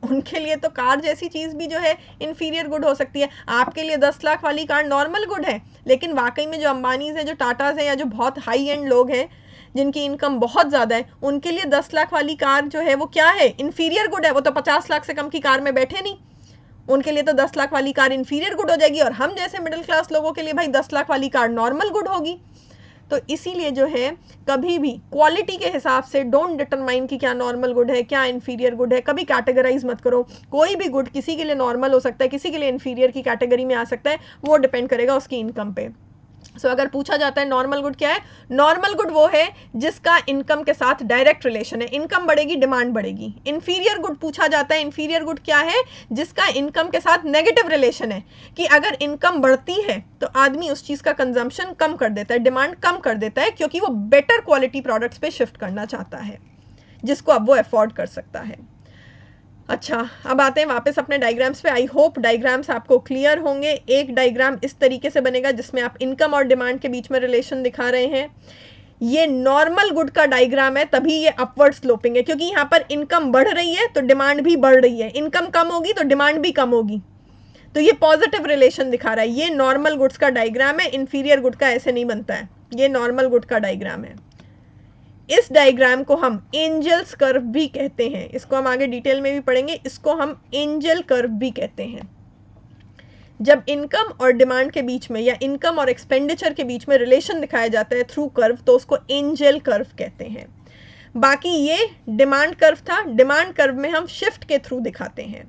उनके लिए तो कार जैसी चीज़ भी जो है इन्फीरियर गुड हो सकती है। आपके लिए 10 लाख वाली कार नॉर्मल गुड है, लेकिन वाकई में जो अंबानीज़ हैं, जो टाटाज़ हैं, या जो बहुत हाई एंड लोग हैं जिनकी इनकम बहुत ज़्यादा है, उनके लिए 10 लाख वाली कार जो है वो क्या है, इन्फीरियर गुड है। वो तो 50 लाख से कम की कार में बैठे नहीं, उनके लिए तो 10 लाख वाली कार इन्फीरियर गुड हो जाएगी, और हम जैसे मिडिल क्लास लोगों के लिए भाई 10 लाख वाली कार नॉर्मल गुड होगी। तो इसीलिए जो है कभी भी क्वालिटी के हिसाब से डोंट डिटरमाइन कि क्या नॉर्मल गुड है, क्या इन्फीरियर गुड है, कभी कैटेगराइज मत करो। कोई भी गुड किसी के लिए नॉर्मल हो सकता है, किसी के लिए इन्फीरियर की कैटेगरी में आ सकता है, वो डिपेंड करेगा उसकी इनकम पे। सो अगर पूछा जाता है नॉर्मल गुड क्या है, नॉर्मल गुड वो है जिसका इनकम के साथ डायरेक्ट रिलेशन है, इनकम बढ़ेगी डिमांड बढ़ेगी। इन्फीरियर गुड पूछा जाता है, इन्फीरियर गुड क्या है, जिसका इनकम के साथ नेगेटिव रिलेशन है, कि अगर इनकम बढ़ती है तो आदमी उस चीज़ का कंजम्पशन कम कर देता है, डिमांड कम कर देता है, क्योंकि वो बेटर क्वालिटी प्रोडक्ट्स पे शिफ्ट करना चाहता है, जिसको अब वो अफोर्ड कर सकता है। अच्छा, अब आते हैं वापस अपने डायग्राम्स पे। आई होप डायग्राम्स आपको क्लियर होंगे। एक डायग्राम इस तरीके से बनेगा जिसमें आप इनकम और डिमांड के बीच में रिलेशन दिखा रहे हैं। ये नॉर्मल गुड का डायग्राम है, तभी ये अपवर्ड स्लोपिंग है, क्योंकि यहाँ पर इनकम बढ़ रही है तो डिमांड भी बढ़ रही है, इनकम कम होगी तो डिमांड भी कम होगी, तो ये पॉजिटिव रिलेशन दिखा रहा है। ये नॉर्मल गुड्स का डायग्राम है, इन्फीरियर गुड का ऐसे नहीं बनता है, ये नॉर्मल गुड का डायग्राम है। इस डायग्राम को हम एंजल्स कर्व भी कहते हैं, इसको हम आगे डिटेल में भी पढ़ेंगे, इसको हम एंजल कर्व भी कहते हैं। जब इनकम और डिमांड के बीच में या इनकम और एक्सपेंडिचर के बीच में रिलेशन दिखाया जाता है थ्रू कर्व, तो उसको एंजल कर्व कहते हैं। बाकी ये डिमांड कर्व था, डिमांड कर्व में हम शिफ्ट के थ्रू दिखाते हैं।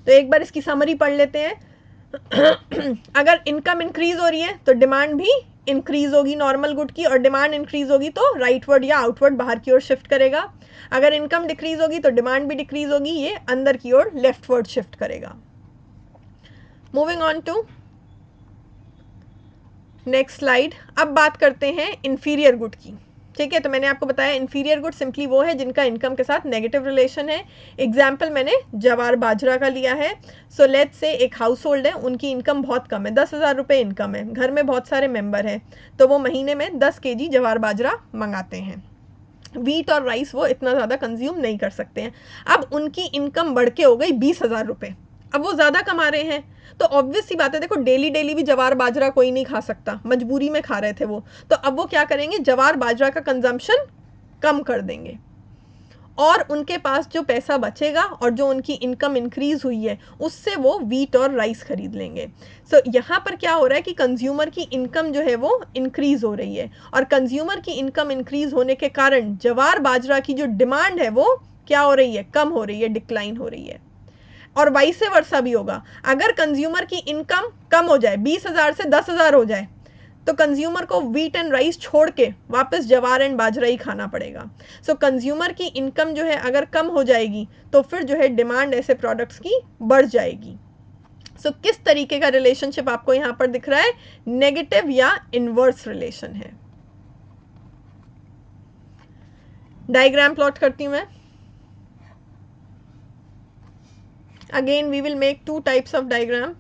तो एक बार इसकी समरी पढ़ लेते हैं। अगर इनकम इंक्रीज हो रही है तो डिमांड भी इंक्रीज होगी नॉर्मल गुड की, और डिमांड इंक्रीज होगी तो राइटवर्ड या आउटवर्ड बाहर की ओर शिफ्ट करेगा। अगर इनकम डिक्रीज होगी तो डिमांड भी डिक्रीज होगी, ये अंदर की ओर लेफ्टवर्ड शिफ्ट करेगा। Moving on to next slide. अब बात करते हैं इन्फीरियर गुड की। ठीक है, तो मैंने आपको बताया इन्फीरियर गुड सिंपली वो है जिनका इनकम के साथ नेगेटिव रिलेशन है। एग्जाम्पल मैंने जवार बाजरा का लिया है। सो लेट्स से एक हाउस होल्ड है, उनकी इनकम बहुत कम है, 10,000 रुपये इनकम है, घर में बहुत सारे मेंबर हैं, तो वो महीने में 10 kg जवार बाजरा मंगाते हैं। वीट और राइस वो इतना ज़्यादा कंज्यूम नहीं कर सकते हैं। अब उनकी इनकम बढ़ के हो गई 20,000 रुपये, अब वो ज़्यादा कमा रहे हैं, तो ऑब्वियस सी बात है, देखो डेली डेली भी जवार बाजरा कोई नहीं खा सकता, मजबूरी में खा रहे थे वो, तो अब वो क्या करेंगे, जवार बाजरा का कंजम्पशन कम कर देंगे, और उनके पास जो पैसा बचेगा और जो उनकी इनकम इंक्रीज हुई है उससे वो वीट और राइस खरीद लेंगे। सो यहाँ पर क्या हो रहा है कि कंज्यूमर की इनकम जो है वो इंक्रीज हो रही है, और कंज्यूमर की इनकम इंक्रीज होने के कारण जवार बाजरा की जो डिमांड है वो क्या हो रही है, कम हो रही है, डिक्लाइन हो रही है। और वाइस वर्सा भी होगा, अगर कंज्यूमर की इनकम कम हो जाए, 20,000 से 10,000 हो जाए, तो कंज्यूमर को वीट एंड राइस छोड़ के वापस जवार एंड बाजरा ही खाना पड़ेगा। सो कंज्यूमर की इनकम जो है अगर कम हो जाएगी तो फिर जो है डिमांड ऐसे प्रोडक्ट्स की बढ़ जाएगी। सो किस तरीके का रिलेशनशिप आपको यहाँ पर दिख रहा है, नेगेटिव या इनवर्स रिलेशन है। डायग्राम प्लॉट करती हूँ मैं। Again we will make 2 types of diagram.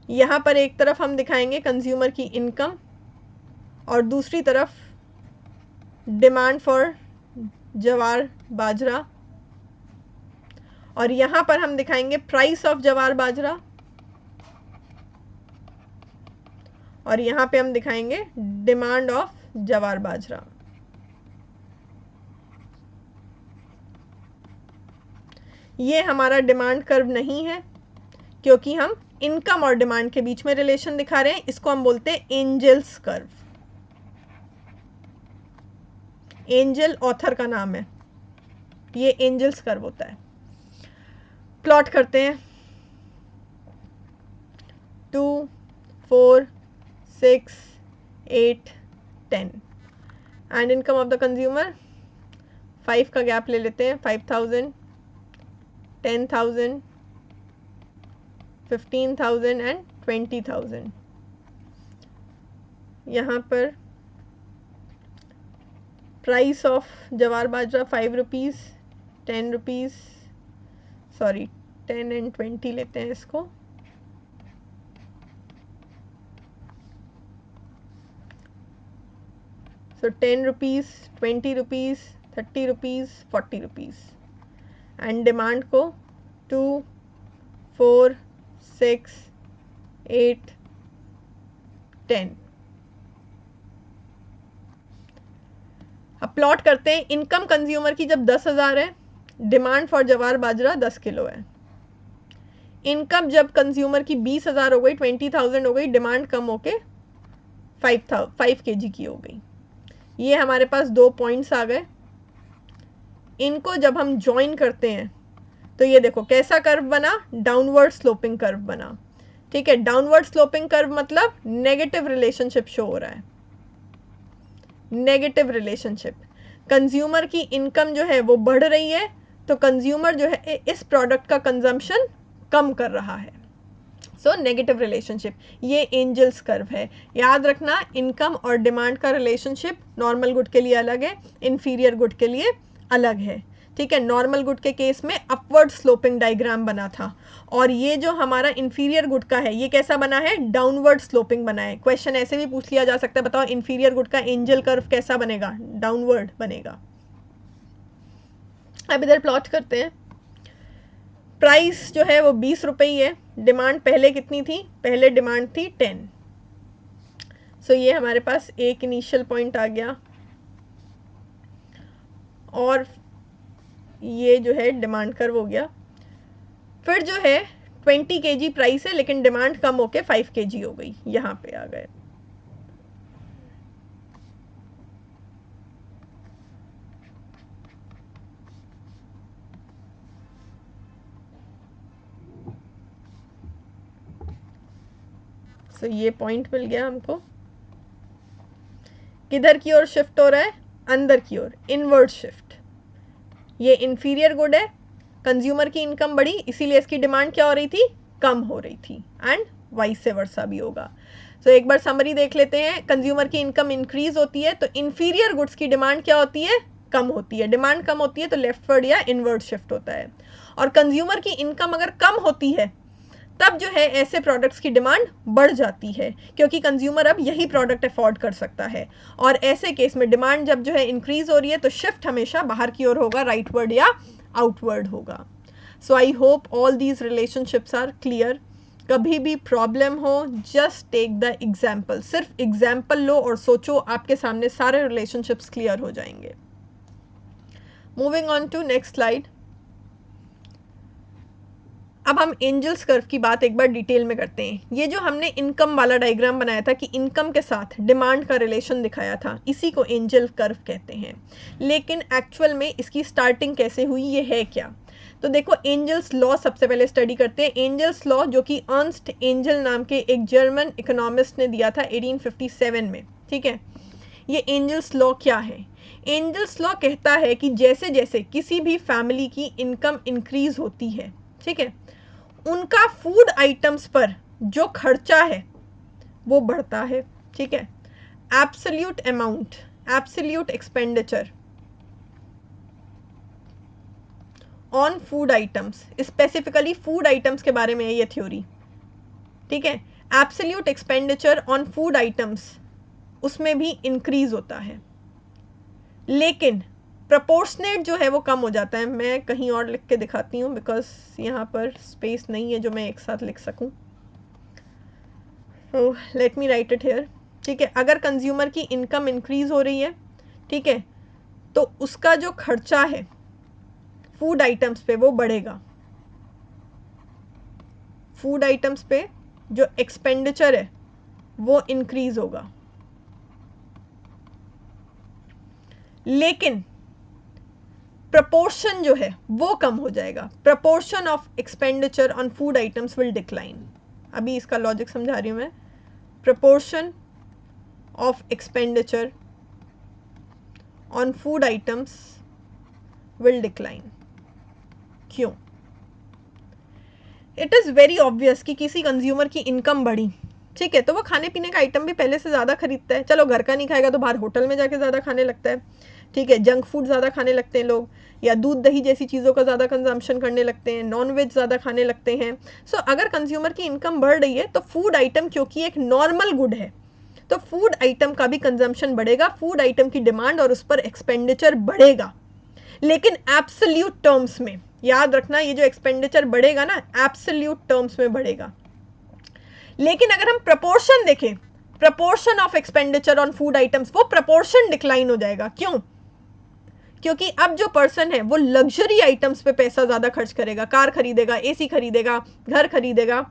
यहाँ पर एक तरफ हम दिखाएंगे कंज्यूमर की इनकम और दूसरी तरफ डिमांड फॉर जवार बाजरा, और यहाँ पर हम दिखाएंगे प्राइस ऑफ जवार बाजरा, और यहाँ पे हम दिखाएंगे डिमांड ऑफ जवार बाजरा। ये हमारा डिमांड कर्व नहीं है, क्योंकि हम इनकम और डिमांड के बीच में रिलेशन दिखा रहे हैं, इसको हम बोलते हैं एंजल्स कर्व। एंजल ऑथर का नाम है, ये एंजल्स कर्व होता है। प्लॉट करते हैं। 2, 4, 6, 8, 10 and income of the consumer 5 का गैप ले लेते हैं, 5,000, 10,000, 15,000 एंड 20,000। यहाँ पर प्राइस ऑफ जवार बाजरा 5 रुपीज़, 10 रुपीज़, सॉरी 10 एंड 20 लेते हैं इसको। सो 10 rupees, 20 rupees, 30 rupees, 40 rupees, and demand को 2, 4, 6, 8, 10। अब प्लॉट करते हैं। इनकम कंज्यूमर की जब 10,000 है, डिमांड फॉर जवार बाजरा 10 किलो है। इनकम जब कंज्यूमर की 20,000 हो गई, 20,000 हो गई, डिमांड कम होके 5 kg की हो गई। ये हमारे पास 2 पॉइंट्स आ गए। इनको जब हम ज्वाइन करते हैं तो ये देखो कैसा कर्व बना, डाउनवर्ड स्लोपिंग कर्व बना। ठीक है, डाउनवर्ड स्लोपिंग कर्व मतलब नेगेटिव रिलेशनशिप शो हो रहा है, नेगेटिव रिलेशनशिप। कंज्यूमर की इनकम जो है वो बढ़ रही है, तो कंज्यूमर जो है इस प्रोडक्ट का कंजम्पशन कम कर रहा है। सो नेगेटिव रिलेशनशिप, ये एंजल्स कर्व है। याद रखना, इनकम और डिमांड का रिलेशनशिप नॉर्मल गुड के लिए अलग है, इन्फीरियर गुड के लिए अलग है। ठीक है, नॉर्मल गुड के केस में अपवर्ड स्लोपिंग डायग्राम बना था, और ये जो हमारा इन्फीरियर गुड का है ये कैसा बना है, डाउनवर्ड स्लोपिंग बना है। क्वेश्चन ऐसे भी पूछ लिया जा सकता है, बताओ इन्फीरियर गुड का एंजल कर्व कैसा बनेगा, डाउनवर्ड बनेगा। अब इधर प्लॉट करते हैं। प्राइस जो है वो 20 रुपये ही है। डिमांड पहले कितनी थी, पहले डिमांड थी 10। सो ये हमारे पास एक इनिशियल पॉइंट आ गया, और ये जो है डिमांड कर्व हो गया। फिर जो है 20 kg प्राइस है, लेकिन डिमांड कम होके 5 kg हो गई, यहाँ पे आ गए। सो ये पॉइंट मिल गया हमको। किधर की ओर शिफ्ट हो रहा है, अंदर की ओर, इनवर्ड शिफ्ट। ये इन्फीरियर गुड है, कंज्यूमर की इनकम बढ़ी, इसीलिए इसकी डिमांड क्या हो रही थी, कम हो रही थी, एंड वाइस वर्सा भी होगा। सो एक बार समरी देख लेते हैं। कंज्यूमर की इनकम इंक्रीज होती है तो इन्फीरियर गुड्स की डिमांड क्या होती है, कम होती है। डिमांड कम होती है तो लेफ्टवर्ड या इनवर्ड शिफ्ट होता है। और कंज्यूमर की इनकम अगर कम होती है तब जो है ऐसे प्रोडक्ट्स की डिमांड बढ़ जाती है, क्योंकि कंज्यूमर अब यही प्रोडक्ट अफोर्ड कर सकता है। और ऐसे केस में डिमांड जब जो है इंक्रीज हो रही है तो शिफ्ट हमेशा बाहर की ओर होगा, राइटवर्ड या आउटवर्ड होगा। So I hope all these relationships are clear. कभी भी प्रॉब्लम हो, जस्ट टेक द एग्जाम्पल, सिर्फ एग्जाम्पल लो और सोचो, आपके सामने सारे रिलेशनशिप्स क्लियर हो जाएंगे। Moving on to next slide. अब हम एंजल्स कर्व की बात एक बार डिटेल में करते हैं। ये जो हमने इनकम वाला डायग्राम बनाया था कि इनकम के साथ डिमांड का रिलेशन दिखाया था, इसी को एंजल कर्व कहते हैं। लेकिन एक्चुअल में इसकी स्टार्टिंग कैसे हुई, ये है क्या, तो देखो एंजल्स लॉ सबसे पहले स्टडी करते हैं। एंजल्स लॉ जो कि अर्नस्ट एंजल नाम के एक जर्मन इकोनॉमिस्ट ने दिया था 1857 में। ठीक है, ये एंजल्स लॉ क्या है, एंजल्स लॉ कहता है कि जैसे जैसे किसी भी फैमिली की इनकम इंक्रीज होती है, ठीक है, उनका फूड आइटम्स पर जो खर्चा है वो बढ़ता है। ठीक है, absolute amount, absolute expenditure on food items, specifically food items के बारे में है ये थ्योरी। ठीक है, absolute expenditure on food items उसमें भी इंक्रीज होता है, लेकिन प्रपोर्शनेट जो है वो कम हो जाता है। मैं कहीं और लिख के दिखाती हूँ, बिकॉज यहाँ पर स्पेस नहीं है जो मैं एक साथ लिख सकूँ। तो let me right it here. ठीक है, अगर कंज्यूमर की इनकम इंक्रीज हो रही है, ठीक है, तो उसका जो खर्चा है फूड आइटम्स पे वो बढ़ेगा। फूड आइटम्स पे जो एक्सपेंडिचर है वो इंक्रीज होगा, लेकिन प्रपोर्शन जो है वो कम हो जाएगा। Proportion of expenditure on food items will decline. अभी इसका लॉजिक समझा रही हूँ मैं। Proportion of expenditure on food items will decline. क्यों, इट इज़ वेरी ऑब्वियस कि किसी कंज्यूमर की इनकम बढ़ी, ठीक है, तो वो खाने पीने का आइटम भी पहले से ज़्यादा खरीदता है। चलो घर का नहीं खाएगा तो बाहर होटल में जाके ज़्यादा खाने लगता है। ठीक है, जंक फूड ज़्यादा खाने लगते हैं लोग, या दूध दही जैसी चीज़ों का ज़्यादा कंजम्पशन करने लगते हैं, नॉन वेज ज़्यादा खाने लगते हैं। सो अगर कंज्यूमर की इनकम बढ़ रही है तो फूड आइटम क्योंकि एक नॉर्मल गुड है, तो फूड आइटम का भी कंजम्पशन बढ़ेगा, फूड आइटम की डिमांड और उस पर एक्सपेंडिचर बढ़ेगा। लेकिन एब्सोल्यूट टर्म्स में याद रखना, ये जो एक्सपेंडिचर बढ़ेगा ना एब्सोल्यूट टर्म्स में बढ़ेगा। लेकिन अगर हम प्रपोर्शन देखें, proportion of expenditure on food items, वो प्रपोर्शन डिक्लाइन हो जाएगा। क्यों? क्योंकि अब जो पर्सन है वो लग्जरी आइटम्स पे पैसा ज्यादा खर्च करेगा, कार खरीदेगा, एसी खरीदेगा, घर खरीदेगा,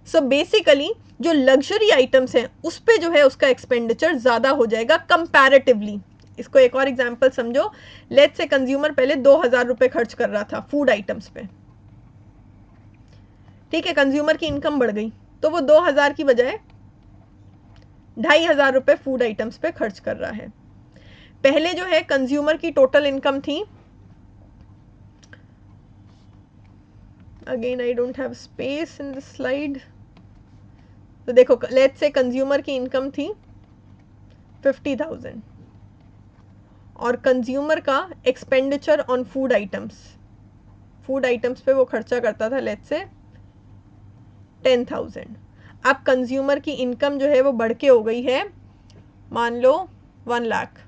सो बेसिकली जो लग्जरी आइटम्स हैं उस पे जो है उसका एक्सपेंडिचर ज्यादा हो जाएगा कंपैरेटिवली। इसको एक और एग्जांपल समझो, लेट्स से कंज्यूमर पहले 2000 रुपए खर्च कर रहा था फूड आइटम्स पे, ठीक है, कंज्यूमर की इनकम बढ़ गई तो वो 2000 की बजाय 2500 रुपए फूड आइटम्स पे खर्च कर रहा है। पहले जो है कंज्यूमर की टोटल इनकम थी, again I don't have space in this slide, तो देखो लेट्स से कंज्यूमर की इनकम थी 50,000 और कंज्यूमर का एक्सपेंडिचर ऑन फूड आइटम्स पे वो खर्चा करता था लेट्स से 10,000। अब कंज्यूमर की इनकम जो है वो बढ़ के हो गई है मान लो 1 लाख,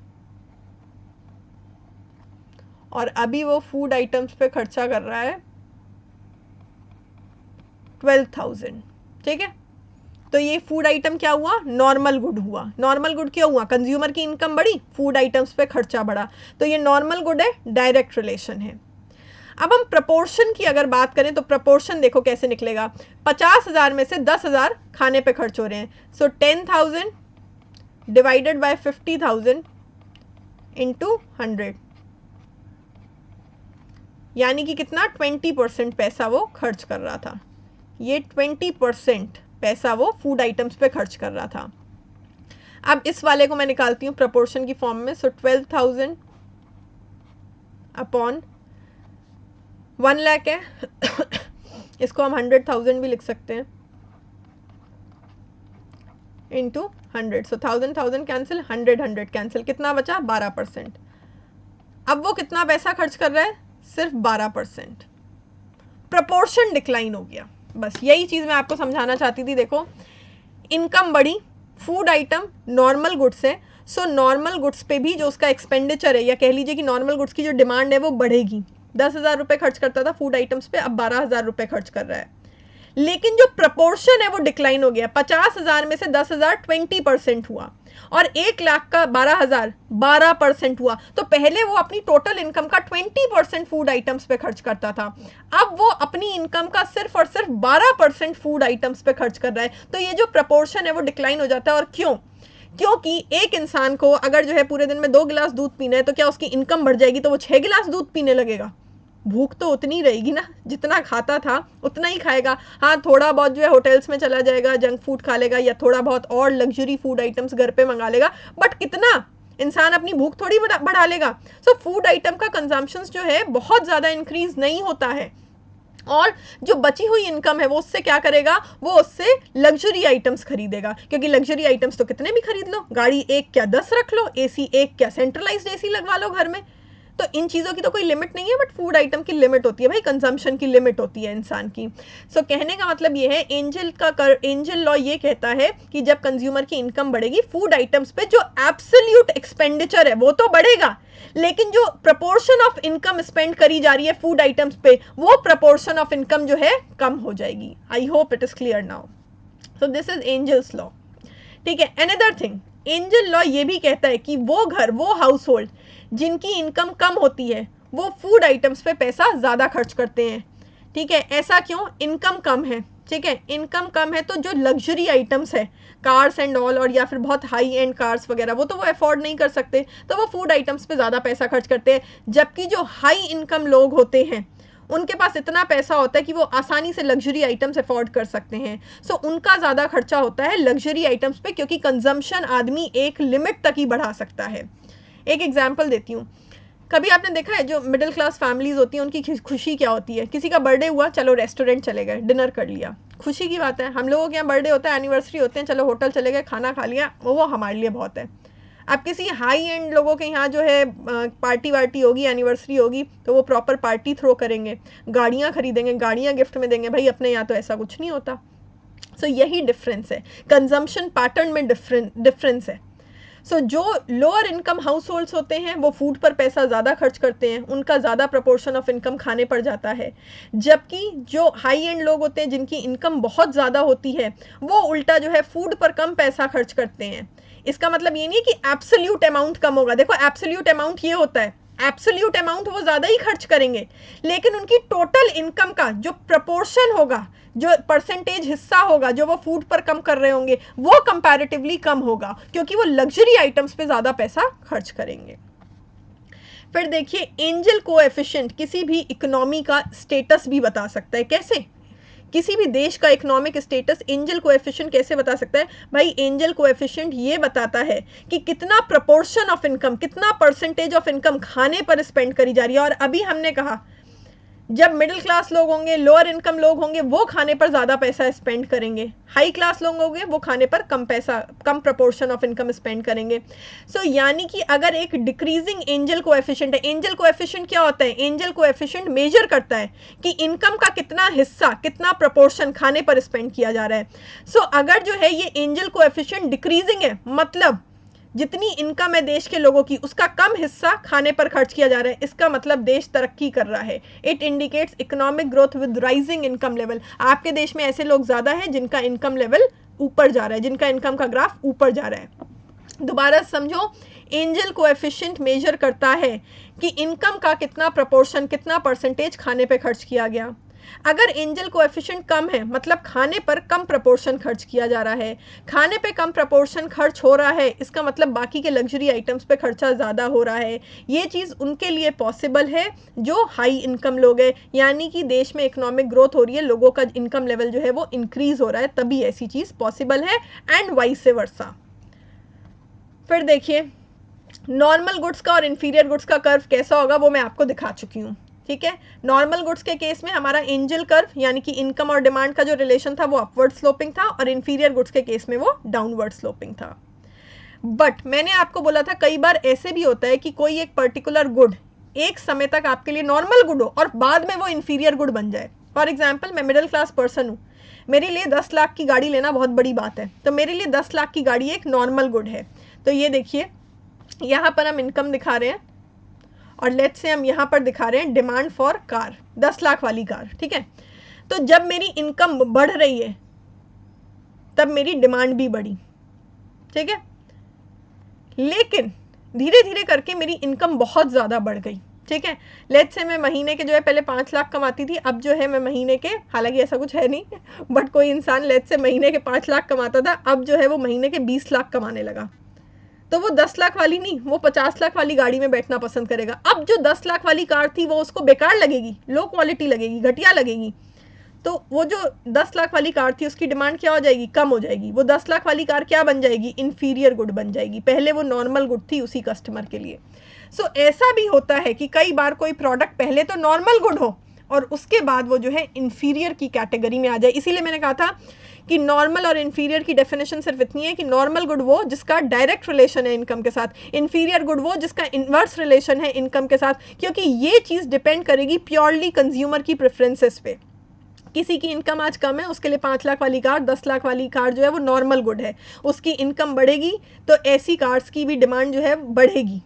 और अभी वो फूड आइटम्स पे खर्चा कर रहा है 12,000, ठीक है। तो ये फूड आइटम क्या हुआ? नॉर्मल गुड हुआ। नॉर्मल गुड क्यों हुआ? कंज्यूमर की इनकम बढ़ी, फूड आइटम्स पे खर्चा बढ़ा, तो ये नॉर्मल गुड है, डायरेक्ट रिलेशन है। अब हम प्रपोर्शन की अगर बात करें तो प्रपोर्शन देखो कैसे निकलेगा, 50,000 में से 10,000 खाने पे खर्च हो रहे हैं, सो 10,000 डिवाइडेड बाय 50,000 इंटू 100, यानी कि कितना? 20% पैसा वो खर्च कर रहा था। ये 20% पैसा वो फूड आइटम्स पे खर्च कर रहा था। अब इस वाले को मैं निकालती हूँ प्रपोर्शन की फॉर्म में, सो 12,000 अपॉन 1 लाख है इसको हम 100,000 भी लिख सकते हैं, इंटू 100, सो 1000 कैंसिल, 100 कैंसिल, कितना बचा? 12%। अब वो कितना पैसा खर्च कर रहा है? सिर्फ 12%। प्रपोर्शन डिक्लाइन हो गया। बस यही चीज मैं आपको समझाना चाहती थी। देखो इनकम बढ़ी, फूड आइटम नॉर्मल गुड्स है, सो नॉर्मल गुड्स पे भी जो उसका एक्सपेंडिचर है, या कह लीजिए कि नॉर्मल गुड्स की जो डिमांड है वो बढ़ेगी। 10,000 रुपए खर्च करता था फूड आइटम्स पे, अब 12,000 रुपए खर्च कर रहा है। लेकिन जो प्रपोर्शन है वो डिक्लाइन हो गया, 50,000 में से 10,000 20% हुआ, और 1 लाख का 12,000 12% हुआ। तो पहले वो अपनी टोटल इनकम का 20% फूड आइटम्स पे खर्च करता था, अब वो अपनी इनकम का सिर्फ और सिर्फ 12% फूड आइटम्स पे खर्च कर रहा है। तो ये जो प्रपोर्शन है वो डिक्लाइन हो जाता है। और क्यों? क्योंकि एक इंसान को अगर जो है पूरे दिन में 2 गिलास दूध पीना है, तो क्या उसकी इनकम बढ़ जाएगी तो वो 6 गिलास दूध पीने लगेगा? भूख तो उतनी रहेगी ना, जितना खाता था उतना ही खाएगा। हाँ, थोड़ा बहुत जो है होटल्स में चला जाएगा, जंक फूड खा लेगा, या थोड़ा बहुत और लग्जरी फूड आइटम्स घर पे मंगा लेगा, बट कितना? इंसान अपनी भूख थोड़ी बढ़ा लेगा। सो फूड आइटम का कंजम्पशन जो है बहुत ज़्यादा इंक्रीज नहीं होता है, और जो बची हुई इनकम है वो उससे क्या करेगा? वो उससे लग्जरी आइटम्स खरीदेगा, क्योंकि लग्जरी आइटम्स तो कितने भी खरीद लो, गाड़ी एक क्या 10 रख लो, एसी एक क्या सेंट्रलाइज्ड एसी लगवा लो घर में, तो इन चीज़ों की तो कोई लिमिट नहीं है, बट फूड आइटम की लिमिट होती है भाई, कंजम्पशन की लिमिट होती है इंसान की। सो कहने का मतलब ये है, एंजल लॉ ये कहता है कि जब कंज्यूमर की इनकम बढ़ेगी, फूड आइटम्स पे जो एब्सोल्यूट एक्सपेंडिचर है वो तो बढ़ेगा, लेकिन जो प्रपोर्शन ऑफ इनकम स्पेंड करी जा रही है फूड आइटम्स पे, वो प्रपोर्शन ऑफ इनकम जो है कम हो जाएगी। I hope it is clear now. So this is Engel's law, ठीक है। अनदर थिंग, एंजल लॉ ये भी कहता है कि वो घर, वो हाउस होल्ड जिनकी इनकम कम होती है, वो फूड आइटम्स पे पैसा ज़्यादा खर्च करते हैं, ठीक है। ऐसा क्यों? इनकम कम है, ठीक है, इनकम कम है, तो जो लग्जरी आइटम्स है, कार्स एंड ऑल, और या फिर बहुत हाई एंड कार्स वगैरह, वो तो वो अफोर्ड नहीं कर सकते, तो वो फूड आइटम्स पे ज़्यादा पैसा खर्च करते हैं। जबकि जो हाई इनकम लोग होते हैं उनके पास इतना पैसा होता है कि वो आसानी से लग्जरी आइटम्स अफोर्ड कर सकते हैं, सो उनका ज़्यादा खर्चा होता है लग्जरी आइटम्स पे, क्योंकि कंजम्पशन आदमी एक लिमिट तक ही बढ़ा सकता है। एक एग्जाम्पल देती हूँ, कभी आपने देखा है जो मिडिल क्लास फैमिलीज होती हैं उनकी खुशी क्या होती है? किसी का बर्थडे हुआ, चलो रेस्टोरेंट चले गए, डिनर कर लिया, खुशी की बात है। हम लोगों के यहाँ बर्थडे होता है, एनिवर्सरी होते हैं, चलो होटल चले गए, खाना खा लिया, वो हमारे लिए बहुत है। अब किसी हाई एंड लोगों के यहाँ जो है पार्टी वार्टी होगी, एनिवर्सरी होगी, तो वो प्रॉपर पार्टी थ्रो करेंगे, गाड़ियाँ खरीदेंगे, गाड़ियाँ गिफ्ट में देंगे। भाई अपने यहाँ तो ऐसा कुछ नहीं होता। सो यही डिफरेंस है, कंजम्पशन पैटर्न में डिफरेंस है। सो जो लोअर इनकम हाउस होल्ड्स होते हैं वो फूड पर पैसा ज़्यादा खर्च करते हैं, उनका ज़्यादा प्रपोर्शन ऑफ इनकम खाने पर जाता है, जबकि जो हाई एंड लोग होते हैं जिनकी इनकम बहुत ज़्यादा होती है वो उल्टा जो है फूड पर कम पैसा खर्च करते हैं। इसका मतलब ये नहीं है कि एब्सोल्यूट अमाउंट कम होगा, देखो एब्सोल्यूट अमाउंट ये होता है, एब्सोल्यूट अमाउंट वो ज़्यादा ही खर्च करेंगे, लेकिन उनकी टोटल इनकम का जो प्रपोर्शन होगा, जो परसेंटेज हिस्सा होगा जो वो फूड पर कम कर रहे होंगे, वो कंपैरेटिवली कम होगा, क्योंकि वो लग्जरी आइटम्स पे ज़्यादा पैसा खर्च करेंगे। फिर देखिए एंजल कोएफिशिएंट किसी भी इकोनॉमी का स्टेटस भी बता सकता है। कैसे? किसी भी देश का इकोनॉमिक स्टेटस एंजल कोएफिशिएंट कैसे बता सकता है? भाई एंजल कोएफिशिएंट ये बताता है कि कितना प्रपोर्शन ऑफ इनकम, कितना परसेंटेज ऑफ इनकम खाने पर स्पेंड करी जा रही है। और अभी हमने कहा जब मिडिल क्लास लोग होंगे, लोअर इनकम लोग होंगे, वो खाने पर ज़्यादा पैसा स्पेंड करेंगे, हाई क्लास लोग होंगे वो खाने पर कम पैसा, कम प्रपोर्शन ऑफ इनकम स्पेंड करेंगे। सो यानी कि अगर एक डिक्रीजिंग एंजल कोएफिशिएंट है, एंजल कोएफिशिएंट क्या होता है? एंजल कोएफिशिएंट मेजर करता है कि इनकम का कितना हिस्सा, कितना प्रपोर्शन खाने पर स्पेंड किया जा रहा है। सो अगर जो है ये एंजल कोएफिशिएंट डिक्रीजिंग है, मतलब जितनी इनकम है देश के लोगों की उसका कम हिस्सा खाने पर खर्च किया जा रहा है, इसका मतलब देश तरक्की कर रहा है। It indicates economic growth with rising income level. आपके देश में ऐसे लोग ज़्यादा हैं जिनका इनकम लेवल ऊपर जा रहा है, जिनका इनकम का ग्राफ ऊपर जा रहा है। दोबारा समझो, एंजल कोएफिशिएंट मेजर करता है कि इनकम का कितना प्रपोर्शन, कितना परसेंटेज खाने पे खर्च किया गया। अगर एंजल कोएफिशिएंट कम है मतलब खाने पर कम प्रपोर्शन खर्च किया जा रहा है, खाने पे कम प्रपोर्शन खर्च हो रहा है, इसका मतलब बाकी के लग्जरी आइटम्स पे खर्चा ज़्यादा हो रहा है। ये चीज़ उनके लिए पॉसिबल है जो हाई इनकम लोग हैं, यानी कि देश में इकोनॉमिक ग्रोथ हो रही है, लोगों का इनकम लेवल जो है वो इंक्रीज हो रहा है, तभी ऐसी चीज़ पॉसिबल है, एंड वाइस वर्सा। फिर देखिए नॉर्मल गुड्स का और इन्फीरियर गुड्स का कर्व कैसा होगा वो मैं आपको दिखा चुकी हूँ। ठीक है, नॉर्मल गुड्स के केस में हमारा एंजल कर्व यानी कि इनकम और डिमांड का जो रिलेशन था वो अपवर्ड स्लोपिंग था, और इन्फीरियर गुड्स के केस में वो डाउनवर्ड स्लोपिंग था। बट मैंने आपको बोला था कई बार ऐसे भी होता है कि कोई एक पर्टिकुलर गुड एक समय तक आपके लिए नॉर्मल गुड हो और बाद में वो इन्फीरियर गुड बन जाए। फॉर एग्जाम्पल मैं मिडिल क्लास पर्सन हूँ, मेरे लिए 10 लाख की गाड़ी लेना बहुत बड़ी बात है, तो मेरे लिए 10 लाख की गाड़ी एक नॉर्मल गुड है। तो ये देखिए यहाँ पर हम इनकम दिखा रहे हैं और लेट्स से हम यहाँ पर दिखा रहे हैं डिमांड फॉर कार, 10 लाख वाली कार। ठीक है, तो जब मेरी इनकम बढ़ रही है तब मेरी डिमांड भी बढ़ी। ठीक है, लेकिन धीरे धीरे करके मेरी इनकम बहुत ज़्यादा बढ़ गई। ठीक है, लेट्स से मैं महीने के जो है पहले 5 लाख कमाती थी, अब जो है मैं महीने के, हालांकि ऐसा कुछ है नहीं बट कोई इंसान लेट्स से महीने के 5 लाख कमाता था, अब जो है वो महीने के 20 लाख कमाने लगा। तो वो 10 लाख वाली नहीं, वो 50 लाख वाली गाड़ी में बैठना पसंद करेगा। अब जो 10 लाख वाली कार थी वो उसको बेकार लगेगी, लो क्वालिटी लगेगी, घटिया लगेगी। तो वो जो 10 लाख वाली कार थी उसकी डिमांड क्या हो जाएगी? कम हो जाएगी। वो 10 लाख वाली कार क्या बन जाएगी? इन्फीरियर गुड बन जाएगी। पहले वो नॉर्मल गुड थी उसी कस्टमर के लिए। सो ऐसा भी होता है कि कई बार कोई प्रोडक्ट पहले तो नॉर्मल गुड हो और उसके बाद वो जो है इन्फीरियर की कैटेगरी में आ जाए। इसीलिए मैंने कहा था कि नॉर्मल और इन्फीरियर की डेफिनेशन सिर्फ इतनी है कि नॉर्मल गुड वो जिसका डायरेक्ट रिलेशन है इनकम के साथ, इन्फीरियर गुड वो जिसका इन्वर्स रिलेशन है इनकम के साथ, क्योंकि ये चीज़ डिपेंड करेगी प्योरली कंज्यूमर की प्रेफरेंसेस पे। किसी की इनकम आज कम है, उसके लिए 5 लाख वाली कार, 10 लाख वाली कार जो है वो नॉर्मल गुड है। उसकी इनकम बढ़ेगी तो ऐसी कार्स की भी डिमांड जो है बढ़ेगी,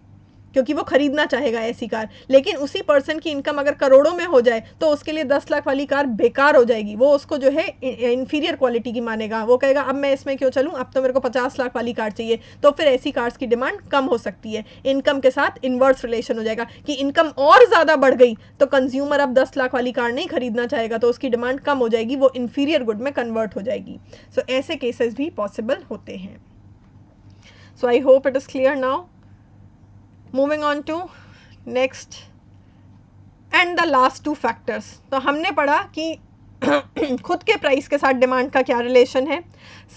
क्योंकि वो खरीदना चाहेगा ऐसी कार। लेकिन उसी पर्सन की इनकम अगर करोड़ों में हो जाए तो उसके लिए 10 लाख वाली कार बेकार हो जाएगी, वो उसको जो है इन्फीरियर क्वालिटी की मानेगा। वो कहेगा अब मैं इसमें क्यों चलूँ, अब तो मेरे को 50 लाख वाली कार चाहिए। तो फिर ऐसी कार्स की डिमांड कम हो सकती है, इनकम के साथ इन्वर्स रिलेशन हो जाएगा कि इनकम और ज़्यादा बढ़ गई तो कंज्यूमर अब 10 लाख वाली कार नहीं खरीदना चाहेगा, तो उसकी डिमांड कम हो जाएगी, वो इन्फीरियर गुड में कन्वर्ट हो जाएगी। सो ऐसे केसेस भी पॉसिबल होते हैं। So I hope it is clear now. Moving on to next and the last 2 factors. तो हमने पढ़ा कि खुद के प्राइस के साथ डिमांड का क्या रिलेशन है,